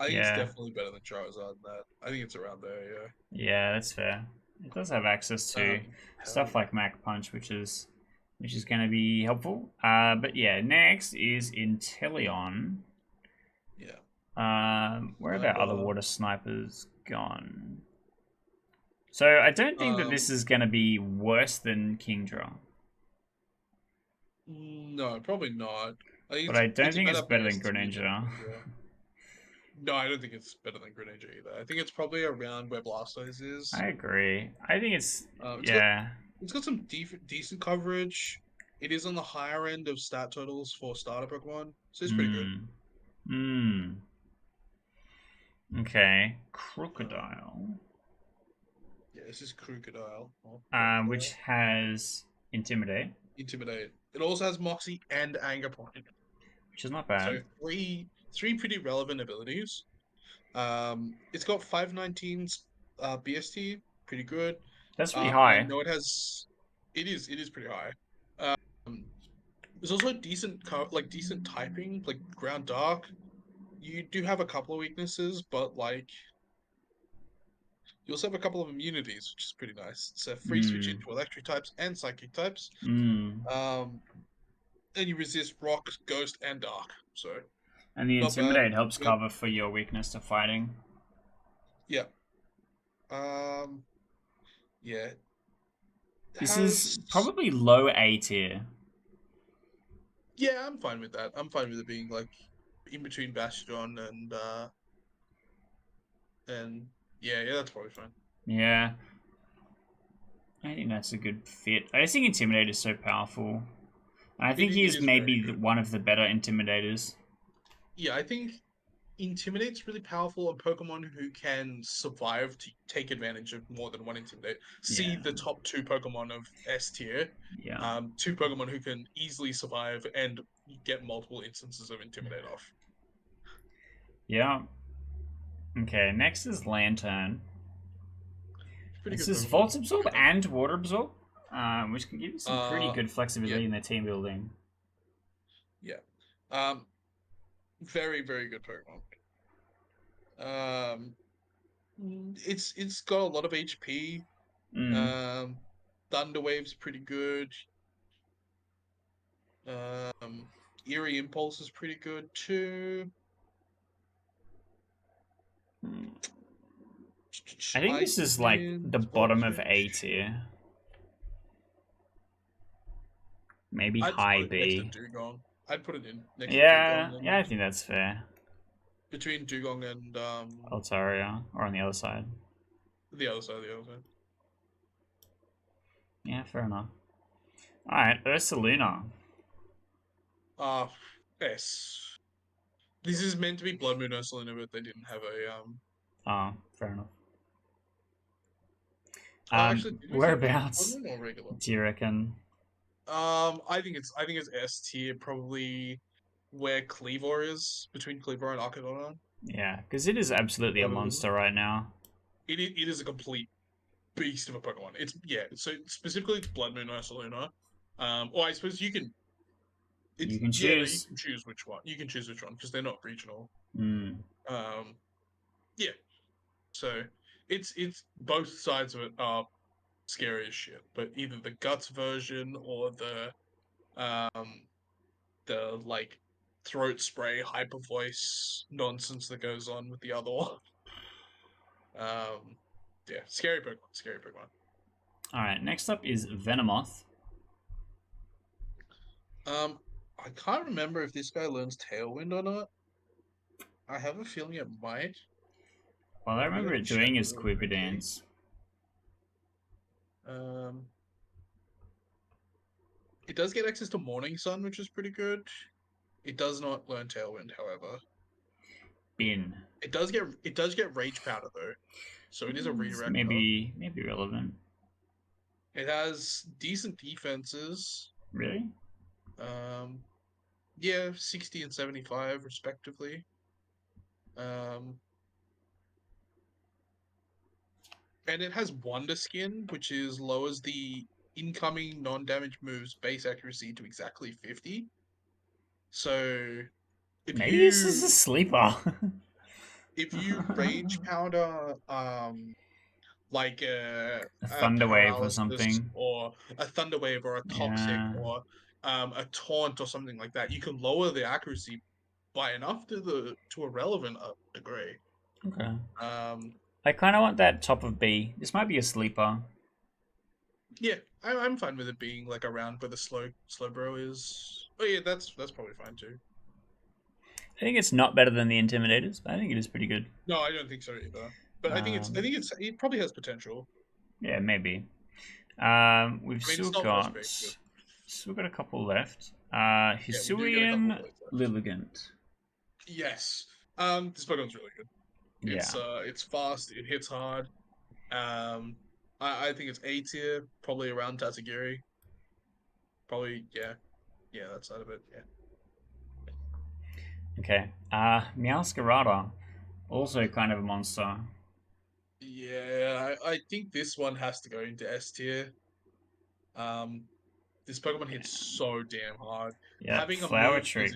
I think it's Yeah. definitely better than Charizard in that. I think it's around there, Yeah, that's fair. It does have access yeah. to Hell stuff yeah. like Mach Punch, which is going to be helpful. But yeah, next is Inteleon. Yeah. Where have our other Sniper. water snipers gone? So I don't think that this Um, is going to be worse than Kingdra, no, probably not. I think but I don't it's think it's better better than PS tier than Greninja. Kingdra. No, I don't think it's better than Greninja either. I think it's probably around where Blastoise is. I agree. I think it's It's got yeah, some decent coverage. It is on the higher end of stat totals for starter Pokemon, so it's pretty good. hmm, hmm. Okay, Um, Crocodile, yeah, this is Crocodile. Oh, which Crocodile. has Intimidate, Intimidate. It also has Moxie and Anger Point. which is not So bad. three pretty relevant abilities. It's got 519's BST, pretty good. That's really And I high. know it is pretty high. Um, there's also decent typing, like Ground Dark. You do have a couple of weaknesses, but like you also have a couple of immunities, which is pretty nice. It's a free switch Hmm. into electric types and psychic types. Hmm. Um, and you resist rock, ghost, and dark. So And the not bad. Intimidate helps Good. cover for your weakness to fighting. Yeah. Um, yeah. This is Has probably low A tier. Yeah, I'm fine with that. I'm fine with it being like in between Bastion and yeah, that's probably fine. Yeah, I think that's a good fit. I just think Intimidate is so powerful. And I think It he's is very maybe good. one of the better Intimidators. Yeah, I think Intimidate's really powerful on Pokemon who can survive to take advantage of more than one Intimidate. See Yeah. the top two Pokemon of S tier. Yeah. Two Pokemon who can easily survive and get multiple instances of Intimidate off. Yeah. Okay, next is Lantern. Pretty This good is Pokemon. Volt Absorb and Water Absorb, which can give you some pretty Uh, good yeah, flexibility in their team building. yeah. Um, very very good Pokemon. Um, it's got a lot of HP. Mm. Um, Thunder Wave's pretty good. Um, Eerie Impulse is pretty good too. I think this Ice is like the Wind, bottom of A Voltage. tier. Maybe I'd just high put it next to B. Dugong. I'd put it in next to Yeah, Dugong yeah, I and think that's fair. between Dugong and Altaria, or on the other side. the other side, the other side. Yeah, fair enough. Alright, Ursaluna. Uh S. This is meant to be Blood Moon Ursaluna, but they didn't have a Oh, fair enough. actually did we see Blood Whereabouts Moon or regular? do you reckon? I think it's S tier, probably where Cleavor is, between Cleavor and Arcanine. Yeah, because it is absolutely a So monster right now. it is a complete beast of a Pokemon. It's so specifically it's Blood Moon Ursaluna. Or I suppose you can. You It's can yeah, no, you choose. can choose which one. You can choose which one because they're not regional. Mm. Um, yeah. So it's both sides of it are scary as shit. But either the guts version or the like throat spray hyper voice nonsense that goes on with the other one. Yeah, scary Pokemon. Scary Pokemon. Alright, next up is Venomoth. I can't remember if this guy learns Tailwind or not. I have a feeling it might. Well, I We remember gotta it check doing his real Quiver quickly. Dance. Um, it does get access to Morning Sun, which is pretty good. It does not learn Tailwind, however. Bin. It does get Rage Powder though, so it is a It's redirector. maybe relevant. It has decent defenses. Really? Um, yeah, 60 and 75 respectively. Um, and it has Wonder Skin, which is lowers the incoming non-damage moves base accuracy to exactly 50. So if Maybe this is a you sleeper. if you Rage Powder like A a Thunder Wave or Paralysis something. or a Thunder Wave or a Toxic Yeah. or a Taunt or something like that, you can lower the accuracy by enough to a relevant degree. Okay. Um, I kind of want that top of B. This might be a sleeper. yeah, I'm fine with it being like around where the Slowbro is. Oh yeah, that's probably fine too. I think it's not better than the Intimidators, but I think it is pretty good. No, I don't think so either. But Um, it probably has potential. yeah, maybe. We've I mean, still it's not first got pick, but a couple left. yeah, we do get a couple of Hisuian plays left. Lilligant. Yes. This Pokemon's really good. Yeah. It's fast, it hits hard. Um, I think it's A tier, probably around Tatsugiri. Probably, yeah, that side of it, yeah. Okay. Meowscarada. Also kind of a monster. Yeah, I think this one has to go into S tier. Um, this Pokemon hits so damn hard. Yep. Having a Flower move that's Trick.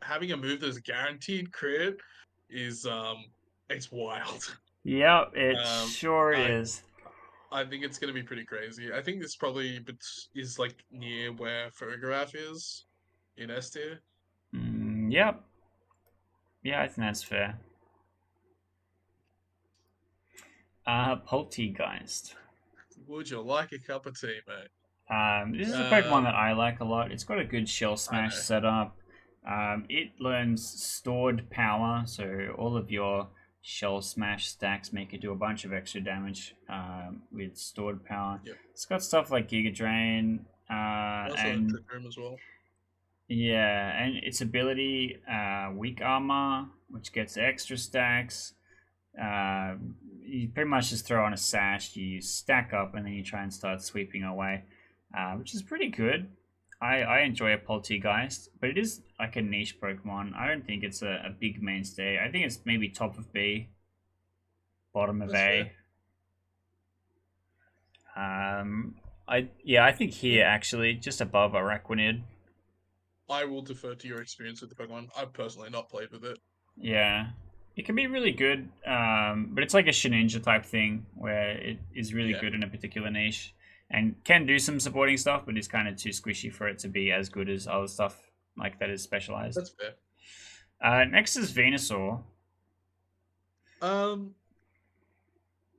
having a move that's guaranteed crit is it's wild. Yep, it Um, sure I is. I think it's gonna be pretty crazy. I think this probably is like near where Ferrograph is in S tier. Yep. Yeah, I think that's fair. Poltegeist. Would you like a cup of tea, mate? This is a Pokemon that Um, I like a lot. It's got a good Shell I Smash know. setup. It learns stored power, so all of your Shell Smash stacks make it do a bunch of extra damage with stored power. Yep. It's got stuff like Giga Drain, Also and Trick Room as well. Yeah, and its ability, weak armor, which gets extra stacks. Uh, you pretty much just throw on a sash, you stack up, and then you try and start sweeping away, which is pretty good. I enjoy a Poltegeist, but it is like a niche Pokemon. I don't think it's a big mainstay. I think it's maybe top of B, bottom of That's fair. A. I think here actually just above Araquanid. I will defer to your experience with the Pokemon. I've personally not played with it. Yeah, it can be really good, but it's like a Shedinja type thing where it is really Yeah, good in a particular niche and can do some supporting stuff, but is kind of too squishy for it to be as good as other stuff like that is specialized. that's fair. Next is Venusaur. Um,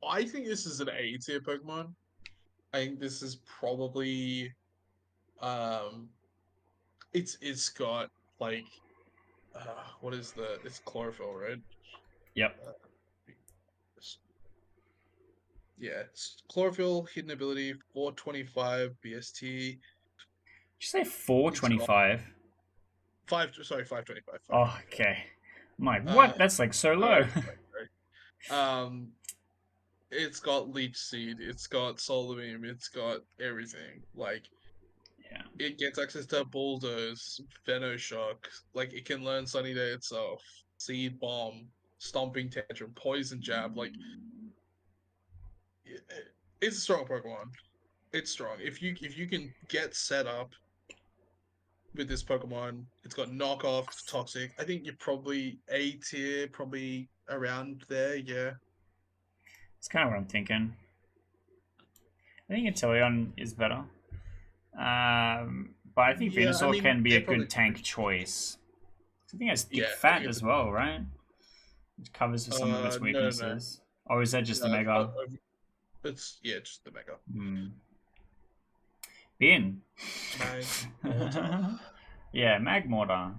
I think this is an A tier Pokemon. I think this is probably um, it's got like what is it's chlorophyll, right? Yep. Uh, yeah, it's chlorophyll, hidden ability, 425 BST. Did you say It's got 425? sorry, 525, Oh, 525. okay. I'm like, Uh, what? That's like so low. sorry, sorry, sorry. It's got Leech Seed, it's got Solar Beam, it's got everything. Like, Yeah. it gets access to Bulldoze, Venoshock, like, it can learn Sunny Day itself, Seed Bomb, Stomping Tantrum, Poison Jab. Like, it, it's a strong Pokemon. It's strong. If you can get set up with this Pokemon, it's got knockoff, toxic. I think you're probably A tier, probably around there. Yeah, It's kind of what I'm thinking. I think Inteleon is better. But I think yeah. I Venusaur mean, can be they're a good probably tank choice. I think it has thick yeah. I fat think it's as well, right? Which covers for some of its no, no, no. weaknesses. Or is that just the It's got Mega? it's yeah, just the Mega Hmm. Bin. Magmortar. Yeah, Magmortar.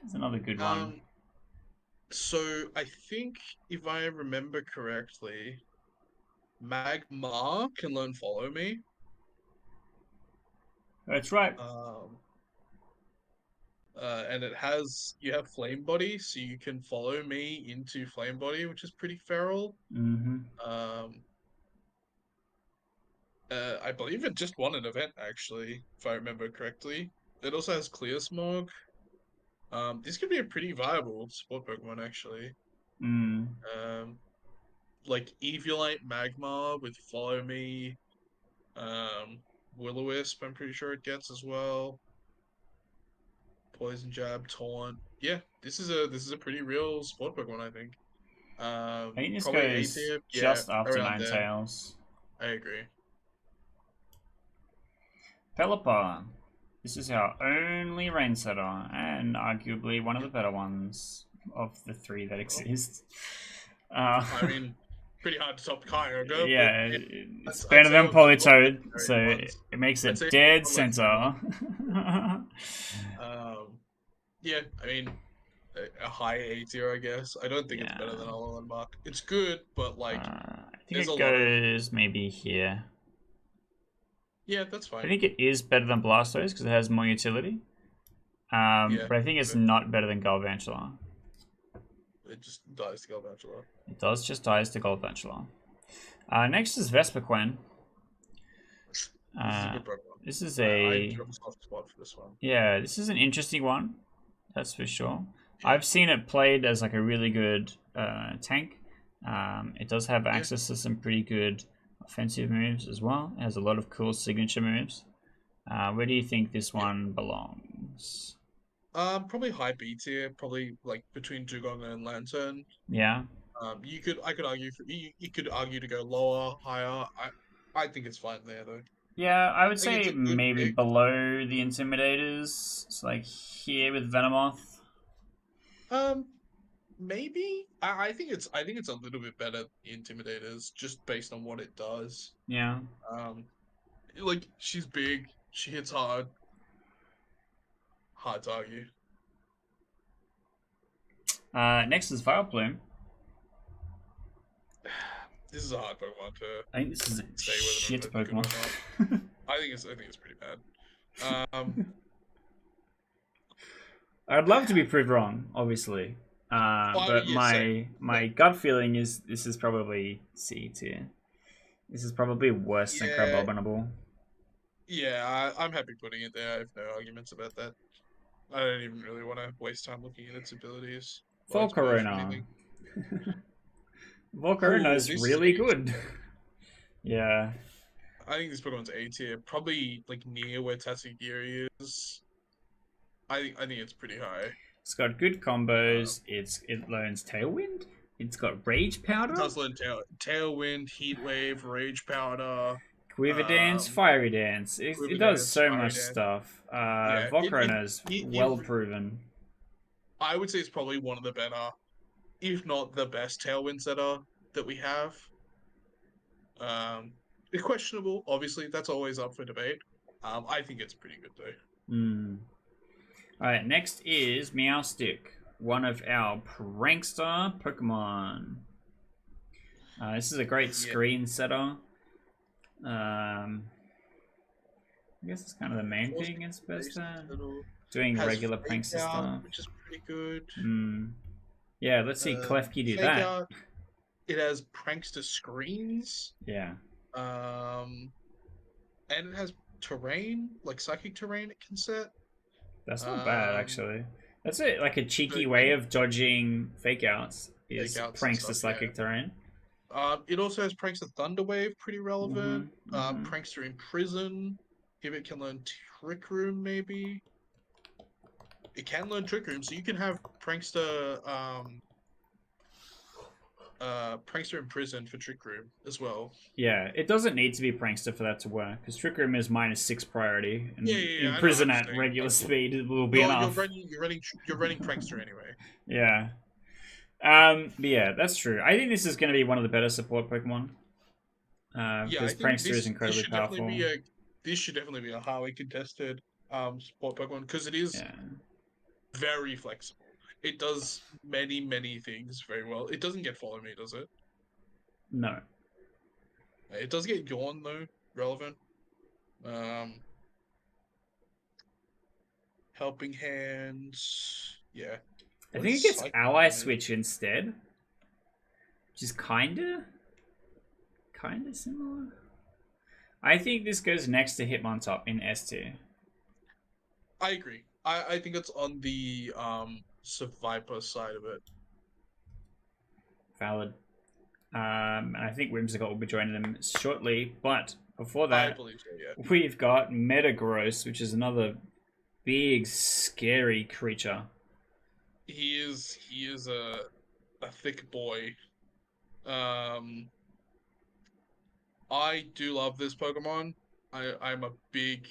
That's another good one. Um, so I think if I remember correctly, Magmar can learn Follow Me. That's right. Um, and you have Flame Body, so you can follow me into Flame Body, which is pretty feral. Mm-hmm. Um, I believe it just won an event actually, if I remember correctly. It also has Clear Smog. This could be a pretty viable support Pokemon actually. Mm. Um, like Eviolite Magmar with Follow Me. Um, Will-O-Wisp, I'm pretty sure it gets as well. Poison Jab, Taunt. Yeah, this is a pretty real support Pokemon, I think. I think this Probably A goes tier. Yeah, just after around there. Ninetales. I agree. Pelipper. This is our only rain setter, and arguably one of the better ones of the three that Well, exist. I mean, pretty hard to top Kyogre, but Yeah, yeah, it's I'd better say than of the Politoed, so non-legendary ones, it makes I'd it say dead non-legendary center. ones. Um, yeah, I mean, a high A tier, I guess. I don't think it's better Yeah, than Alolan Mark. It's good, but like, I think there's a it lot of goes maybe here. yeah, that's I fine. think it is better than Blastoise because it has more utility. Yeah, But I think it's not better than Galvantula. it just dies to Galvantula. It does just dies to Galvantula. Next is Vespiquen. This is a Uh, good Pokemon. this is I a do have a soft spot for this one. Yeah, this is an interesting one. That's for sure. Yeah, I've seen it played as like a really good tank. It does have yeah. access to some pretty good offensive moves as well. It has a lot of cool signature moves. Where do you think this Yeah. one belongs? Probably high B tier, probably like between Dugong and Lantern. Yeah, I could argue you could argue to go lower, higher. I think it's fine there though. yeah. I would I think it's say a good maybe pick. below the Intimidators. It's like here with Venomoth. Um, maybe I think it's a little bit better than Intimidators just based on what it does. Yeah. Um, like she's big, she hits hard, hard to argue. Next is Vileplume. This is a hard Pokemon to I think this is a say whether or not shit it's good Pokemon. or not. I think it's pretty bad. Um, I'd love to be proved wrong, obviously. Oh But yeah, same. my Same. gut feeling is this is probably C tier. This is probably worse than Yeah, Crabominable. yeah. I'm happy putting it there. I have no arguments about that. I don't even really want to waste time looking at its abilities or its move or Volcarona. anything. Oh, Volcarona's this is really A good. tier. Yeah. I think this Pokemon's A tier. Probably like near where Tatsugiri is. I think it's pretty high. It's got good Um, combos. It learns Tailwind. It's got Rage it Powder, does learn Tailwind, Heat Wave, Rage Powder, Quiver Dance, um, Fiery Dance. It Quiver does Dance, so Fiery much Dance. stuff. Yeah, Volcarona's it well proven. I would say it's probably one of the better, if not the best Tailwind setter that we have. Um, it's questionable, obviously. That's always up for debate. I think it's pretty good though. Hmm. Alright, next is Meowstick, one of our prankster Pokemon. This is a great Yeah, screen setter. I guess it's kind of the main force thing it's supposed to little doing has regular fake prankster out, stuff. which is pretty good. Hmm. Yeah, let's see Klefki do Fake that. out. It has prankster screens. Yeah, Um, and it has terrain, like psychic terrain it can set. that's not bad Um, actually. That's it, like a cheeky but way of dodging fake outs fake is outs and pranks to stuff, yeah. psychic terrain. It also has Prankster Thunderwave, pretty Mm-hmm. relevant. Mm-hmm. Prankster Imprison. If it can learn Trick Room, maybe. It can learn Trick Room, so you can have Prankster Imprison for Trick Room as well. Yeah, it doesn't need to be prankster for that to work because Trick Room is -6 priority, Yeah, and yeah, yeah, I know. imprison I'm just at saying, regular like speed will be you're enough. running, you're running Prankster anyway. Yeah. But yeah, that's true. I think this is going to be one of the better support Pokemon Yeah, I because think Prankster is incredibly powerful. this should definitely be a highly contested support Pokemon because it is Yeah. very flexible. It does many things very well. It doesn't get Follow Me, does it? No. It does get Yawn though, relevant. Um, Helping Hands, yeah. I What think is it gets Psychic Ally Terrain? Switch instead, which is kinda similar. I think this goes next to Hitmontop in S tier. I agree. I think it's on the Survivor side of it. Valid. And I think Whimsicott will be joining them shortly. But before I that, believe so. Yeah. we've got Metagross, which is another big, scary creature. He is a thick boy. Um, I do love this Pokemon. I'm a big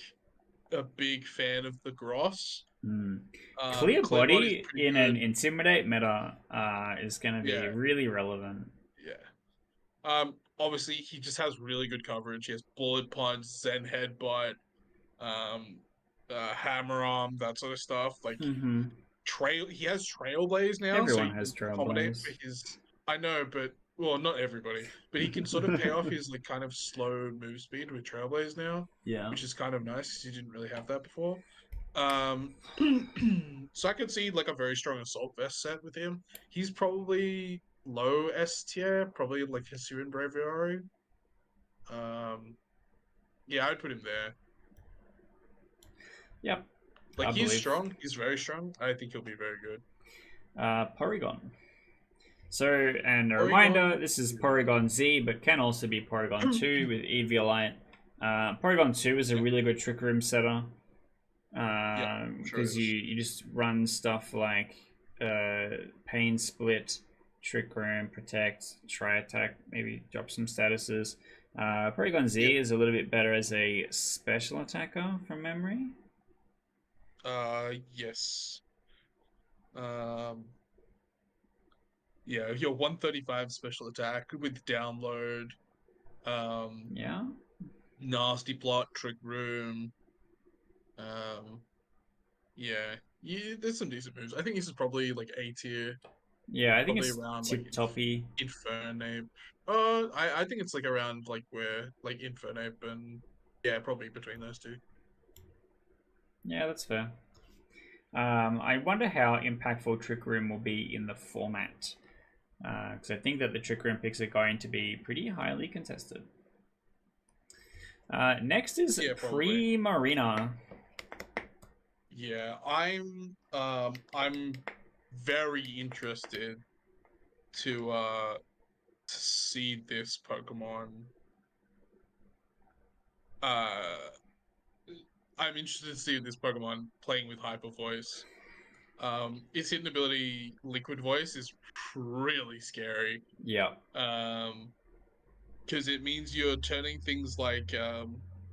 fan of the Gross. Hmm. Clear Clear Body's Body pretty in an good. Intimidate meta is going to be Yeah, really relevant. yeah. Obviously he just has really good coverage. He has Bullet Punch, Zen Headbutt, um, Hammer Arm, that sort of stuff. Like Mm-hmm. Trail, he has Trailblaze now, so Everyone he has can accommodate for Trailblaze. his. I know, but well, not everybody, but he can sort of pay off his like kind of slow move speed with Trailblaze now, Yeah. which is kind of nice because he didn't really have that before. Um, so I could see like a very strong assault vest set with him. He's probably low S tier, probably like Hisuian Braviary. Um, yeah, I'd put him there. Yep. Like I he's believe. strong. He's very strong. I think he'll be very good. Porygon. So, and a Porygon. reminder, this is Porygon Z, but can also be Porygon 2 with Eviolite. Porygon 2 is a Yeah, really good Trick Room setter yeah, sure because is. you just run stuff like Pain Split, Trick Room, Protect, Try Attack, maybe drop some statuses. Porygon Yeah. Z is a little bit better as a special attacker from memory. Yes. Um, yeah, your 135 special attack with download. Um, Yeah. Nasty Plot, Trick Room. Um, yeah, yeah. There's some decent moves. I think this is probably like A tier, Yeah, I think probably it's around like tip toppy. Infernape. I think it's like around like where like Infernape and yeah, probably between those two. Yeah, that's fair. I wonder how impactful Trick Room will be in the format. Because I think that the Trick Room picks are going to be pretty highly contested. Next is Yeah, probably. Pre-Marina. Yeah, I'm very interested to see this Pokemon. Uh, I'm interested to see this Pokemon playing with Hyper Voice. Its hidden ability, Liquid Voice, is really scary. Yeah, Um, because it means you're turning things like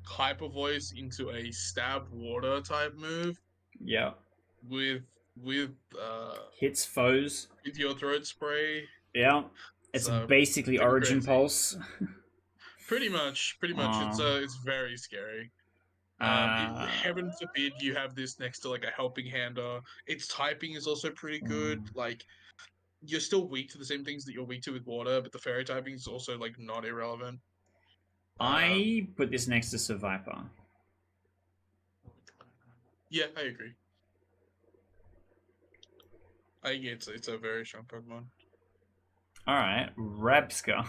Hyper Voice into a stab water type move yeah. with with uh Hits foes. with your throat spray. Yeah. It's So basically pretty Origin crazy. Pulse. Pretty much. uh, It's very scary. uh, Heaven forbid you have this next to like a helping hander. Its typing is also pretty good. mm, Like you're still weak to the same things that you're weak to with water, but the fairy typing is also like not irrelevant. Um, I put this next to Survivor. yeah, I agree. I think it's a very strong Pokemon. Alright, Rabska.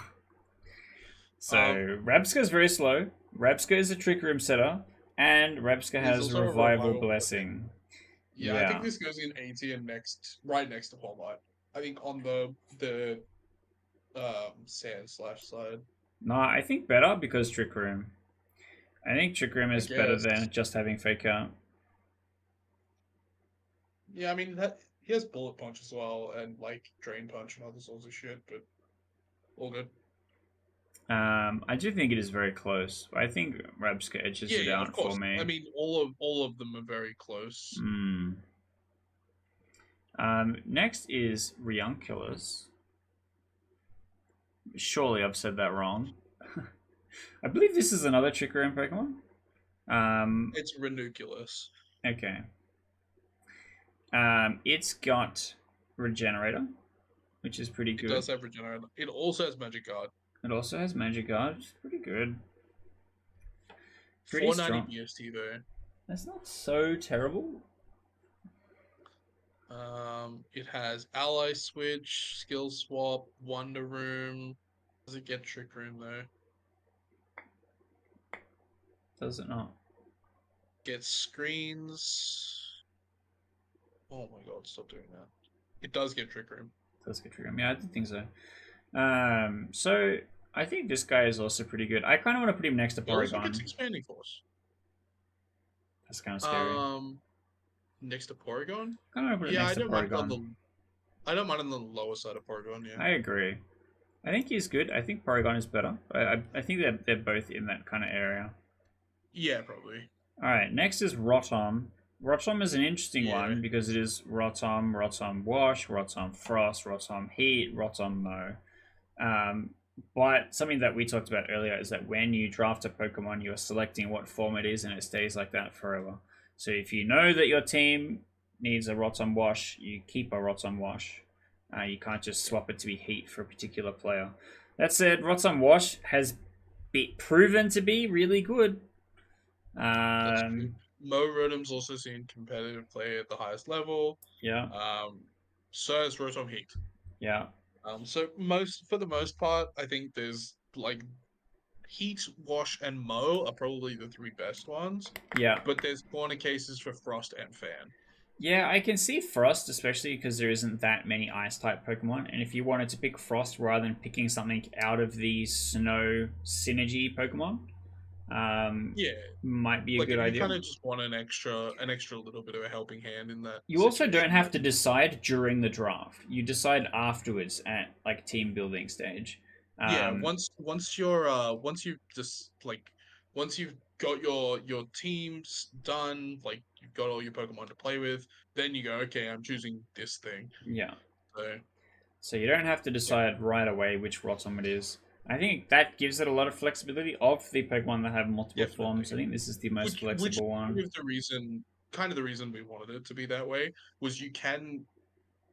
So, Um, Rabska is very slow. Rabska is a Trick Room setter. And Rabska there's has also a Revival revival blessing. Blessing. Yeah, I think Yeah. this goes in A tier next, right next to Polite. I think on the sand slash side. No, I think better because Trick Room. I think Trick Room I is better guess. than just having Fake Out. Yeah, I mean he has bullet punch as well and like drain punch and other sorts of shit, but all good. I do think it is very close. I think Rabska edges Yeah, it yeah, of out for course. I me. mean all of them are very close. Mm. Next is Riunculus. Surely I've said that wrong. I believe this is another Trick Room Pokemon. It's Ranunculus. Okay. It's got Regenerator, which is pretty It good. does have Regenerator. It also has Magic Guard. It also has Magic Guard, which is pretty good. Pretty 490 strong. BST though. That's not so terrible. It has Ally Switch, Skill Swap, Wonder Room. Does it get Trick Room though? Does it not? Gets screens. Oh my god, stop doing that. It does get Trick Room. Does get Trick Room? Yeah, I did think so. So I think this guy is also pretty good. I kind of want to put him next to It also gets Porygon. Expanding Force. That's kind of scary. Um, Next to Porygon. Kind of want to put it Yeah, next to Porygon. I don't mind on the lower side of Porygon. Yeah. I agree. I think he's good. I think Porygon is better. I think they're both in that kind of area. Yeah, probably. All right, next is Rotom. Rotom is an interesting Yeah. one because it is Rotom, Rotom Wash, Rotom Frost, Rotom Heat, Rotom Mo. But something that we talked about earlier is that when you draft a Pokemon, you are selecting what form it is, and it stays like that forever. So if you know that your team needs a Rotom Wash, you keep a Rotom Wash. You can't just swap it to be Heat for a particular player. That said, Rotom Wash has proven to be really good. That's true. Mo Rotom's also seen competitive play at the highest level. Yeah, Um, so has Rotom Heat. yeah, So for the most part, I think there's like Heat, Wash, and Mo are probably the three best ones. yeah. But there's corner cases for Frost and Fan. Yeah, I can see Frost, especially because there isn't that many Ice type Pokemon. And if you wanted to pick Frost rather than picking something out of the Snow Synergy Pokemon, um, Yeah, might be a like good if you idea. kind of just want an extra little bit of a helping hand in that You also don't situation, have to that's decide during the draft. You decide afterwards at like team building stage. yeah. Um, Once you've just like once you've got your teams done, like you've got all your Pokemon to play with, then you go, okay, I'm choosing this thing. yeah. So So you don't have to yeah, decide right away which Rotom it is. I think that gives it a lot of flexibility of the Pokemon that have multiple forms. I definitely. think this is the most Which flexible one. kind of the reason we wanted it to be that way was you can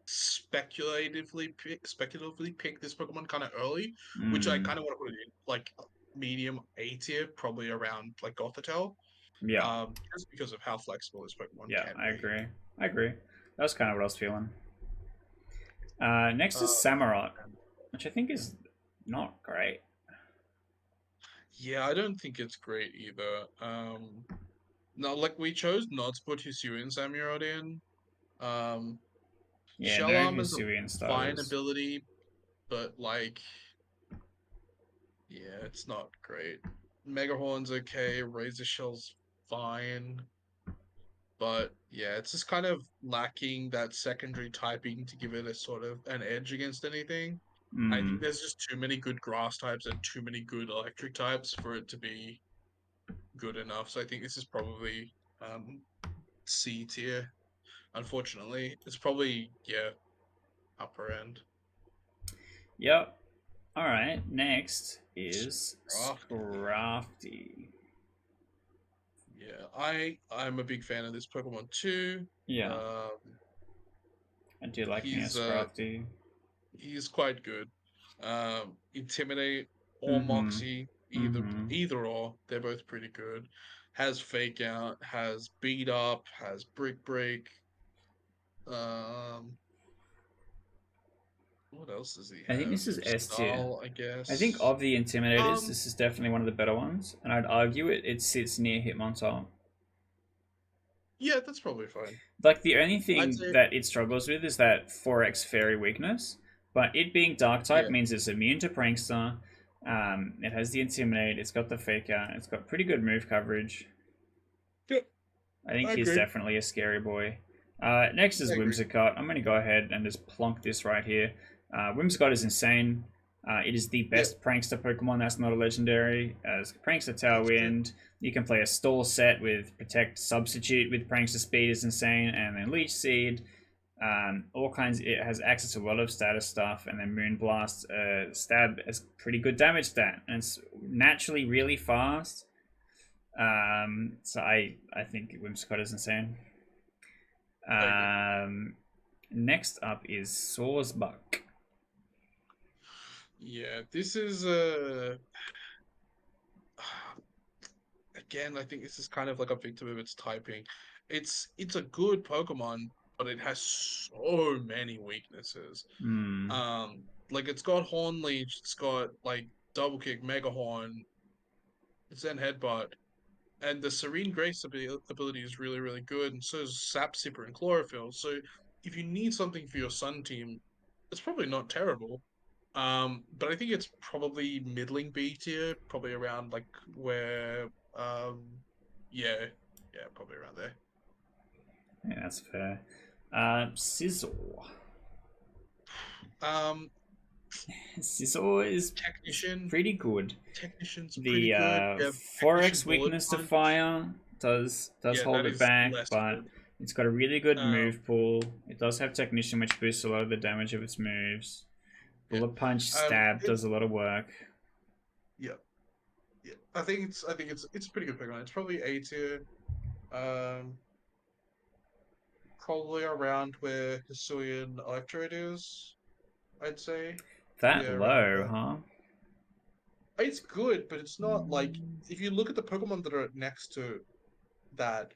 speculatively pick this Pokemon kind of early, which I Mm, kind of want to put it in like medium A tier, probably around like Gothitelle. Yeah, just because of how flexible this Pokemon yeah, can I be. agree. I agree. That's kind of what I was feeling. Next is Uh, Samurott, which I think is not great. yeah, I don't think it's great either. No, like we chose not to put Hisuian Samurott in. Um, Yeah, Shell no Armor's a Hisuian fine starters. ability, but like, yeah, it's not great. Megahorn's okay, Razor Shell's fine, but yeah, it's just kind of lacking that secondary typing to give it a sort of an edge against anything. I think Hmm. there's just too many good grass types and too many good electric types for it to be good enough. So I think this is probably C tier. Unfortunately, it's probably yeah upper end. Yep. All right. Next is Crafty. Scrafty. Yeah, I'm a big fan of this Pokemon too. Yeah, Um, I do like me a he's Scrafty. he's quite good. Intimidate or Mm-hmm. Moxie, Mm-hmm. either or, they're both pretty good. Has Fake Out, has Beat Up, has Brick Break. Um, what else does he I think have? this is S tier. Style, I I think guess. of the Intimidators, Um, this is definitely one of the better ones, and I'd argue it sits near Hitmontop. yeah, that's probably fine. Like the only I'd thing say that it struggles with is that 4x fairy weakness, but it being dark type yeah, means it's immune to Prankster. It has the Intimidate, it's got the Fake Out, it's got pretty good move coverage. yeah, I think I he's agree. definitely a scary boy. Next is I agree. Whimsicott. I'm going to go ahead and just plonk this right here. Whimsicott is insane. It is the Yeah, best prankster Pokemon that's not a legendary. As Prankster that's true. Tailwind, you can play a stall set with Protect Substitute with Prankster Speed is insane, and then Leech Seed. All kinds. It has access to a lot of status stuff, and then Moonblast. Stab has pretty good damage stat, and it's naturally really fast. So I think Whimsicott is insane. I agree. Um, Next up is Sawsbuck. Yeah, this is again, I think this is kind of like a victim of its typing. It's a good Pokemon, but it has so many weaknesses. Hmm. Like it's got Horn Leech, it's got like Double Kick, Mega Horn, Zen Headbutt, and the Serene Grace ability is really, really good, and so is Sap Sipper and Chlorophyll. So if you need something for your Sun team, it's probably not terrible. But I think it's probably middling B tier, probably around like where yeah, yeah, probably around there. Yeah, that's fair. Sizzle. Um, Sizzle is Technician, pretty good. Technician's pretty The good. Yeah, Technician 4x Bullet weakness to Punch. fire does Yeah, hold that it is back, less but good. it's got a really good Um, move pool. It does have Technician, which boosts a lot of the damage of its moves. yeah. Bullet Punch Stab It does a lot of work. yeah, yeah. I think it's a pretty good Pokemon. It's probably A tier. Um, Probably around where Hisuian Electrode is, I'd say. That Yeah, around low, there. huh? It's good, but it's not like if you look at the Pokemon that are next to that,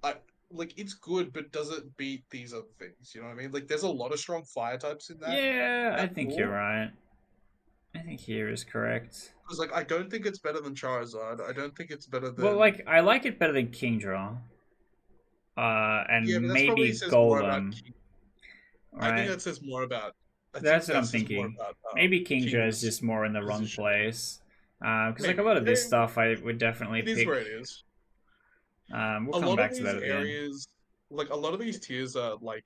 I like it's good, but does it beat these other things? You know what I mean? Like there's a lot of strong fire types in Yeah, I that think you're pool. right. I think here is correct. Because like I don't think it's better than Charizard. I don't think it's better Well, than like I like it better than Kingdra, yeah, but and that's probably maybe says more about Golem. I think Right, that says more about I that's think what that I'm says more thinking. about Maybe Kingdra is Kingdra's just more in the wrong positioning. place. Because like a Maybe. lot of this stuff, I would definitely It is pick. where it is. We'll A come lot of back to that these at the end. areas, like a lot of these tiers are like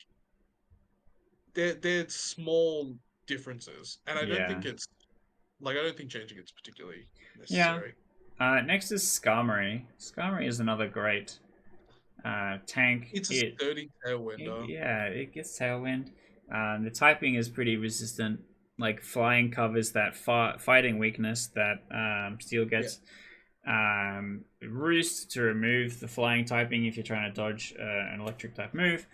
they're small differences, and Yeah, I don't think changing it's particularly yeah. necessary. Next is Skarmory. Skarmory is another great tank. It's a sturdy tailwinder. Yeah, it gets Tailwind. The typing is pretty resistant. Like flying covers that fighting weakness that Steel Yeah, gets. Roost to remove the flying typing if you're trying to dodge an electric type move.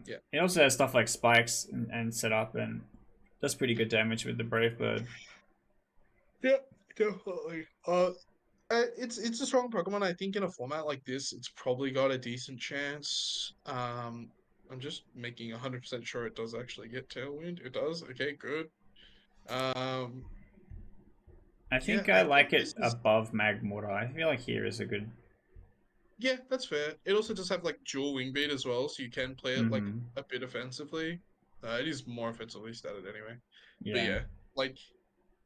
yeah, It also has stuff like spikes and setup and does pretty good damage with the Brave Bird. yeah, definitely. It's a strong Pokemon. I think in a format like this, it's probably got a decent chance. I'm just making 100% sure it does actually get Tailwind. It does. Okay, good. Um, I yeah, think I I like think it this is above Magmortar. I feel like here is a good. yeah, that's fair. It also does have like dual wing beat as well, so you can play it like Mm-hmm. a bit offensively. It is more offensively stated anyway. But Yeah. yeah, like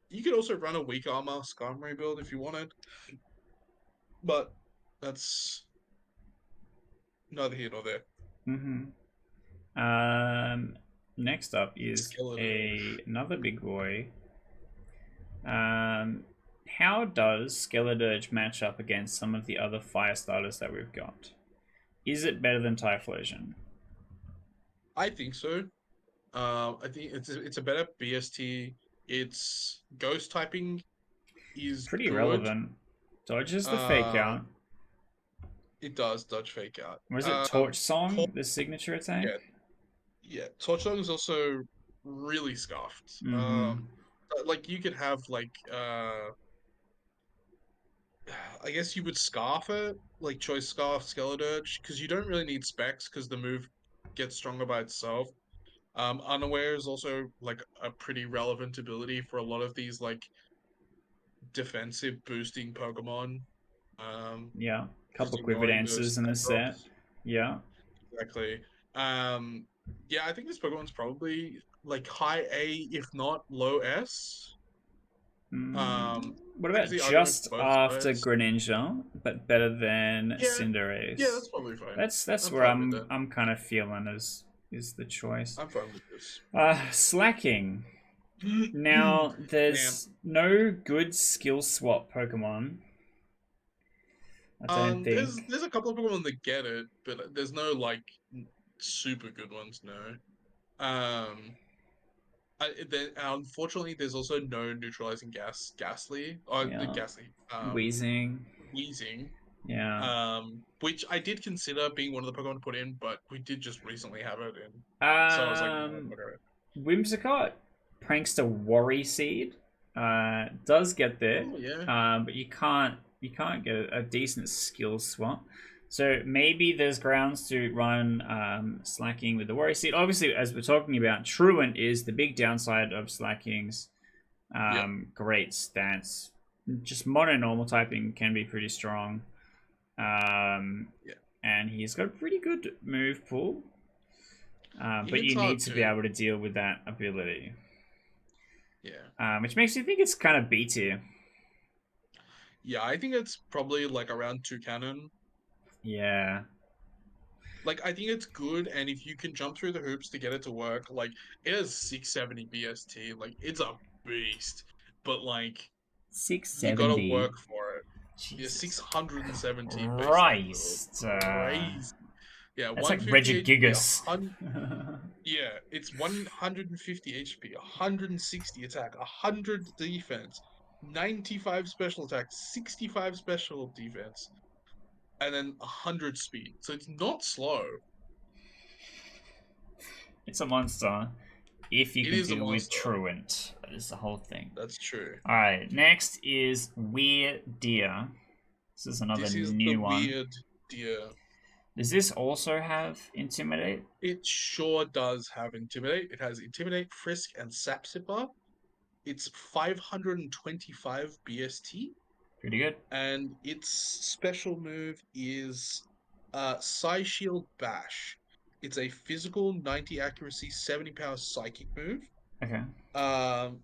you could also run a weak armor Skarmory build if you wanted, but that's neither here nor there. Mm-hmm. Next up is Skeletor. another big boy. Um, how does Skeledirge match up against some of the other fire starters that we've got? Is it better than Typhlosion? I think so. I think it's a better BST. Its ghost typing is Pretty good. relevant. Dodges the fake Um, out. it does dodge fake out. Was it Torch Tor- Song, the signature attack? yeah, yeah. Torchlight is also really scuffed. Mm-hmm. Like you could have like I guess you would scarf it, like choice scarf Skeledirge, because you don't really need specs because the move gets stronger by itself. Unaware is also like a pretty relevant ability for a lot of these like defensive boosting Pokemon. Yeah. Couple Just quiver ignoring those dances in stat the set. drops. Yeah. Exactly. Um, yeah, I think this Pokemon's probably like high A, if not low S. Mm, what I can about see argument just for both after sides. Greninja, but better than Yeah, yeah, Cinderace? that's probably fine. That's I'm where fine with I'm that. I'm kind of feeling is the choice. I'm fine with this. Slacking. Now Man, there's no good skill swap Pokemon. I don't think. there's a couple of Pokemon that get it, but there's no like super good ones. No. Um, unfortunately, there's also no neutralizing ghastly or the Yeah. ghastly Wheezing. wheezing. Yeah. Which I did consider being one of the Pokemon to put in, but we did just recently have it in, so I was like, no, Um, okay. Whimsicott, Prankster Worry Seed, does get there, Oh yeah, but you can't get a decent skill swap. So maybe there's grounds to run slacking with the Worry Seed. Obviously, as we're talking about, Truant is the big downside of slacking's yeah, great stance. Just mono normal typing can be pretty strong. Um, yeah. and he's got a pretty good move pool. He But hits you need hard to be too. able to deal with that ability, Yeah, which makes me think it's kind of B tier. yeah. I think it's probably like around two cannon. Yeah, Like I think it's good, and if you can jump through the hoops to get it to work, like it has 670 BST. Like it's a beast, but like you got to 670. work for it. Yeah, Jesus 670 baseline build. Christ, Crazy. Yeah, that's like 150 HP, Regigigas. 100. Yeah, it's 150 HP, 160 attack, 100 defense, 95 special attack, 65 special defense, and then 100 speed. So it's not slow. It's a monster. If you It can is a deal with monster. Truant, that is the whole thing. That's true. All right, next is Weird Deer. This is another This is the new one. weird deer. Does this also have Intimidate? It sure does have Intimidate. It has Intimidate, Frisk, and Sapsipper. It's 525 BST. Pretty good. And its special move is Psy Shield Bash. It's a physical 90 accuracy, 70 power psychic move. Okay, Um,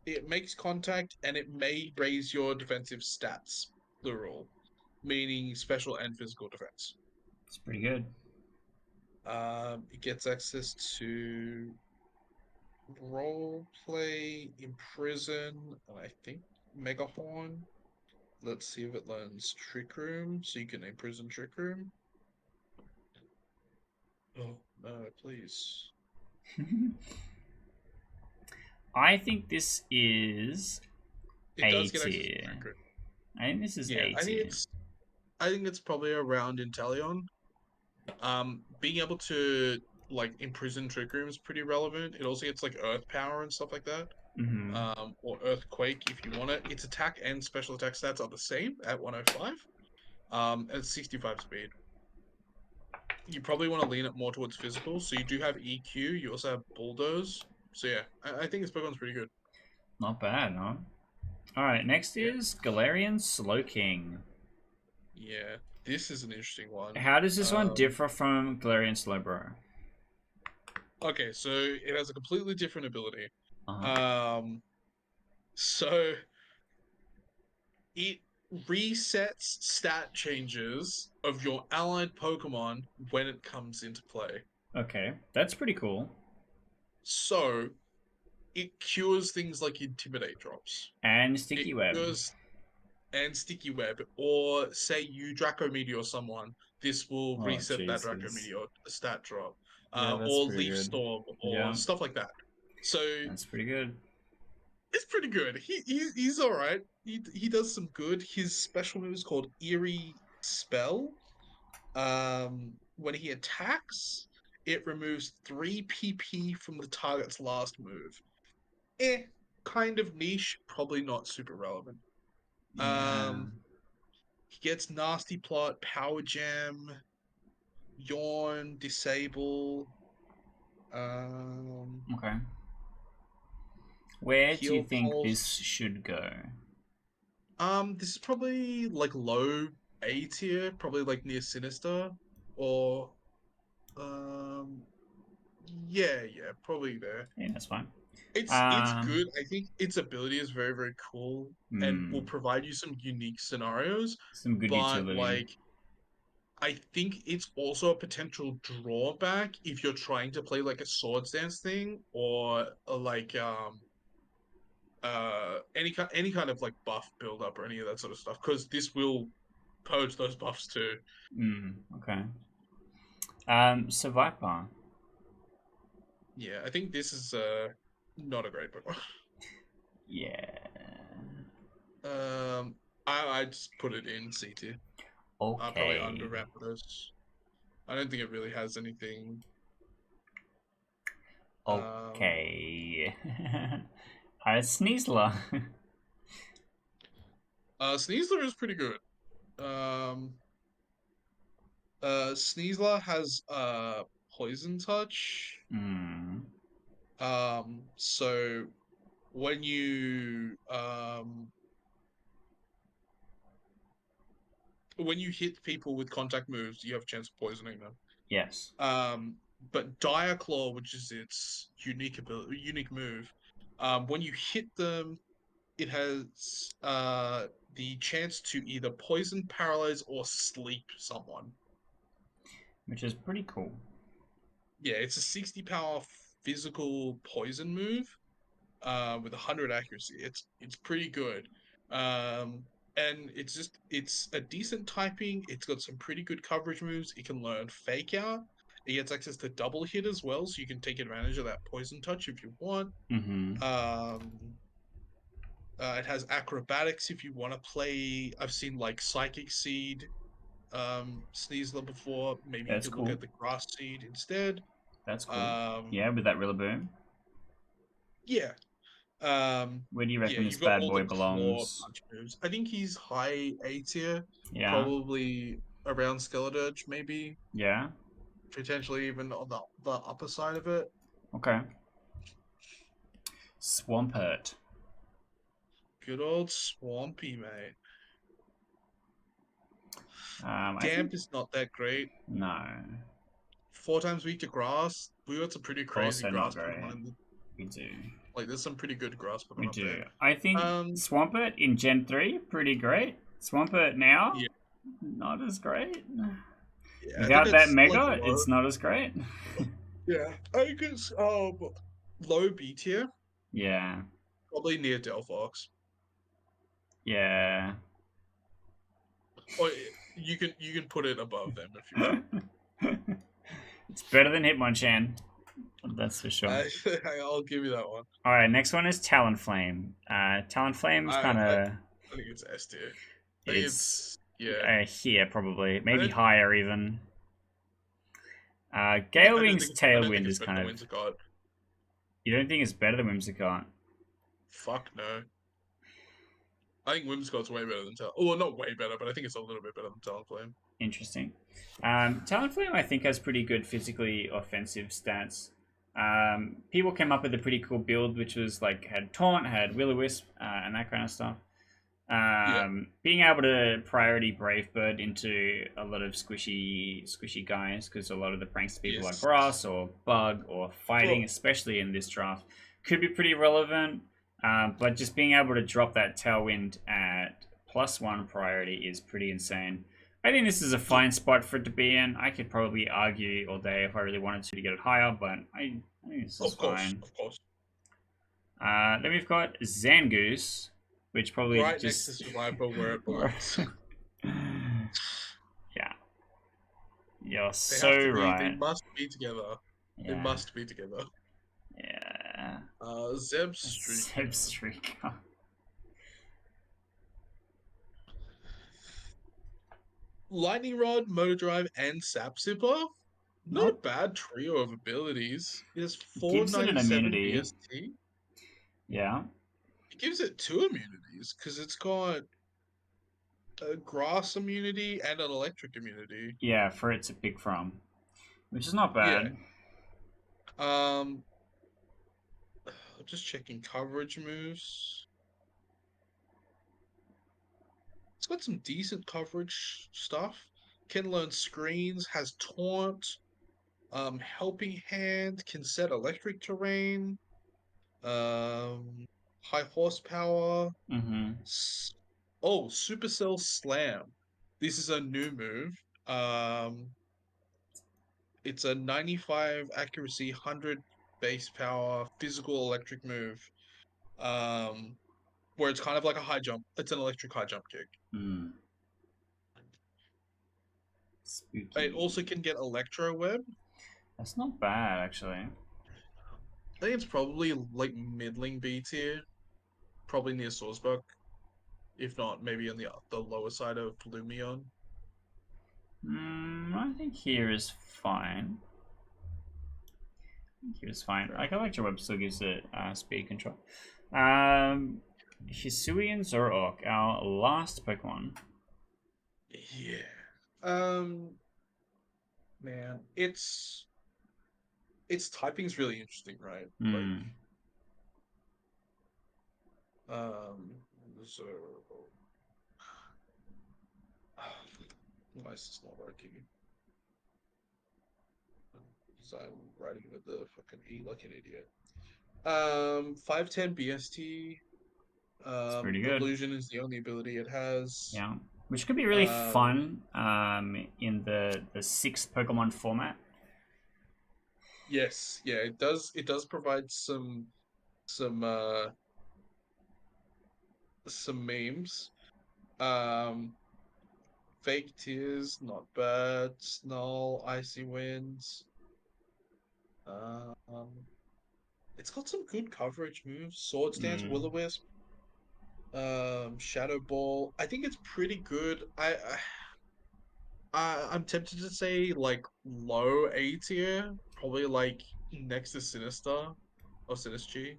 it makes contact and it may raise your defensive stats, plural, meaning special and physical defense. it's pretty good. It gets access to role play, imprison, and I think Megahorn. Let's see if it learns Trick Room, so you can imprison Trick Room. Oh, no, please. I think this is It A does get access to tier. Trick Room. I think this is Yeah, A tier. I think it's probably around Inteleon. Being able to like imprison Trick Room is pretty relevant. It also gets like Earth Power and stuff like that. or Earthquake if you want it. Its attack and special attack stats are the same at 105. And it's 65 speed. You probably want to lean it more towards physical. So you do have EQ. You also have Bulldoze. So yeah, I think this Pokemon's pretty good. Not bad, huh? Alright, next Yeah. is Galarian Slowking. Yeah, this is an interesting one. How does this one differ from Galarian Slowbro? Okay, so it has a completely different ability. Uh-huh. So it resets stat changes of your allied Pokemon when it comes into play. Okay, that's pretty cool. So it cures things like Intimidate drops. And It Sticky Web. cures and Sticky Web, or say you Draco Meteor someone, this will Oh, reset that Draco Jesus. Meteor stat drop, Yeah, that's or pretty Leaf good. Storm, or Yeah, stuff like that. So that's pretty good. it's pretty good. He's all right. He does some good. His special move is called Eerie Spell. When he attacks, it removes 3 PP from the target's last move. Kind of niche, probably not super relevant. Yeah. Um, he gets Nasty Plot, Power Gem, Yawn, Disable, um, Okay. Where do you Heal think this Pulse. should go? This is probably like low A tier, probably like near Sinister, or um, yeah, probably there. Yeah, that's fine. It's Um, good. I think its ability is very, very cool and will hmm, provide you some unique scenarios. some good But utility. like, I think it's also a potential drawback if you're trying to play like a Swords Dance thing, or any kind of like buff build up or any of that sort of stuff, because this will purge those buffs too. Okay. So Viper. Yeah, I think this is not a great book. Yeah. um, I just put it in C tier. Probably under Okay. Rampardos. I don't think it really has anything. Um, Okay. Sneasler. Sneasler is pretty good. Um, Sneasler has poison touch. Hmm. So when you hit people with contact moves, you have a chance of poisoning them. Yes. Um, but Dire Claw, which is its unique move, when you hit them, it has the chance to either poison, paralyze, or sleep someone. Which is pretty cool. Yeah, it's a 60 power physical poison move with 100 accuracy. It's pretty good. Um, and it's a decent typing. It's got some pretty good coverage moves. It can learn Fake Out. It gets access to double hit as well, so you can take advantage of that poison touch if you want. Mm-hmm. Um, it has acrobatics if you want to play. I've seen like Psychic Seed, Sneasler before. Maybe you That's could look cool. at the Grass Seed instead. That's cool. Um, Yeah, with that Rillaboom. yeah, Where do you yeah, reckon this you've got bad all the boy claw belongs? punch moves. I think he's high A tier, Yeah. probably around Skeleturge, maybe Yeah. potentially even on the upper side of it. Okay. Swampert. Good old Swampy, mate. I think Damp is not that great. no. 4 times weak to grass. We got some pretty crazy Also not grass Pokemon great. in the, We do. like. There's some pretty good grass We Pokemon up there. do. I think Um, Swampert in Gen 3, pretty great. Swampert now, yeah, not as great. yeah. I think Without that it's like Mega, low. it's not as great. Yeah, I think it's low B tier, Yeah. probably near Delphox. Yeah. Or you can put it above them if you want. It's better than Hitmonchan. That's for sure. I I'll give you that one. Alright, next one is Talonflame. Talonflame's I kind I, of. I think it's S tier. I think It's it's yeah. here, probably. I Maybe don't higher, even. yeah. Gale Wing's I don't think Tailwind it's is better kind than of. Whimsicott. You don't think it's better than Whimsicott? Fuck no. I think Whimsicott's way better than Well, not way better, but I think it's a little bit better than Talonflame. Interesting. Talonflame, I think, has pretty good physically offensive stats. People came up with a pretty cool build, which was like had Taunt, had Will-O-Wisp, and that kind of stuff. Yeah. Being able to priority Brave Bird into a lot of squishy guys, because a lot of the prankster people are Yes. grass or bug or fighting, Well, especially in this draft, could be pretty relevant. But just being able to drop that Tailwind at +1 priority is pretty insane. I think this is a yeah. fine spot for it to be in. I could probably argue all day if I really wanted to get it higher, but I think this is Of course, fine. of course. Then we've got Zangoose, which probably Right next to just Survivor where it belongs. yeah, you're They so have to be. They right. must be together. They Yeah, must be together. yeah. Zeb Streaker. Zebstrika. Lightning Rod, Motor Drive, and Sap Sipper. Not a Not bad trio of abilities. It has gives it an 497 immunity. BST. Yeah. It gives it 2 immunities because it's got a grass immunity and an electric immunity. Yeah, for it to pick from, which is not Yeah. bad. Um, just checking coverage moves. It's got some decent coverage stuff. Can learn screens, has taunt, helping hand, can set electric terrain, high horsepower. Mm-hmm. Oh, Supercell Slam. This is a new move. Um, it's a 95 accuracy, 100 base power, physical electric move. Um, where it's kind of like a high jump. It's an electric high jump kick. Mm. It also Spooky. can get Electro Web. That's not bad, actually. I think it's probably like middling B tier, probably near Sourcebuck, if not maybe on the lower side of Lumion. I think here is fine. Here is fine. Okay. Like, Electro Web still gives it speed control. Um, Hisuian Zoroark, our last Pokemon. Yeah. Um, man, its typing is really interesting, right? Like, Hmm. um, so why is this not working? Because I'm writing with the fucking E like an idiot. 510 BST. It's pretty good. Illusion is the only ability it has. Yeah. Which could be really Um, fun in the sixth Pokemon format. yes, yeah, it does. It does provide some uh some memes. Um, Fake tears, not bad. Snull, icy winds. Um, it's got some good coverage moves. Swords Dance, Mm. Will-O-Wisp, Shadow Ball. I think it's pretty good. I'm tempted to say like low A tier, probably like next to Sinister or Sinistry,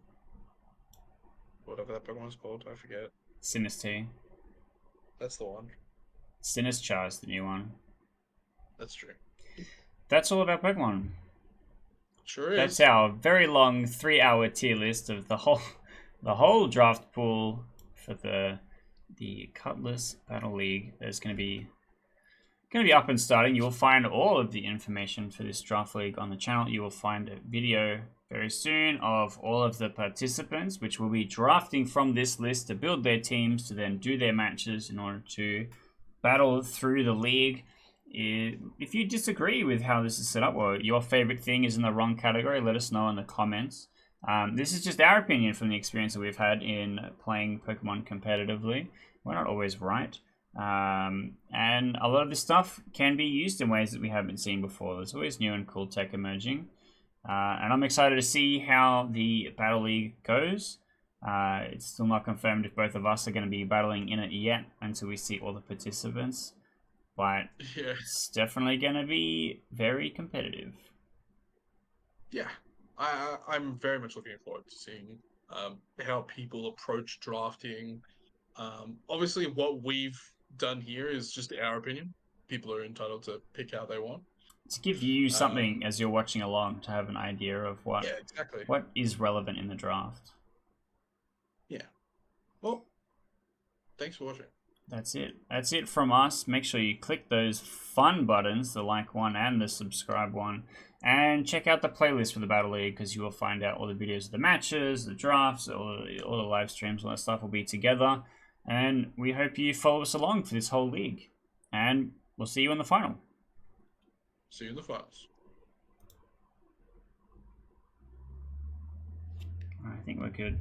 whatever that Pokemon's called. I forget. Sinistee. That's the one. Sinistchar is the new one. That's true. That's all about Pokemon. Sure That's is. our very long 3-hour tier list of the whole draft pool for the Cutlass Battle League. There's going to be up and starting. You will find all of the information for this draft league on the channel. You will find a video very soon of all of the participants, which will be drafting from this list to build their teams to then do their matches in order to battle through the league. If you disagree with how this is set up, or your favorite thing is in the wrong category, let us know in the comments. This is just our opinion from the experience that we've had in playing Pokemon competitively. We're not always right. And a lot of this stuff can be used in ways that we haven't seen before. There's always new and cool tech emerging. And I'm excited to see how the Battle League goes. It's still not confirmed if both of us are going to be battling in it yet until we see all the participants. But Yeah. it's definitely going to be very competitive. Yeah. I'm very much looking forward to seeing how people approach drafting. Obviously, what we've done here is just our opinion. People are entitled to pick how they want. To give you something Um, as you're watching along to have an idea of yeah, exactly. what is relevant in the draft. Yeah. Well, thanks for watching. That's it. That's it from us. Make sure you click those fun buttons, the like one and the subscribe one, and check out the playlist for the Battle League because you will find out all the videos of the matches, the drafts, all the live streams, all that stuff will be together. And we hope you follow us along for this whole league. And we'll see you in the final. See you in the finals. I think we're good.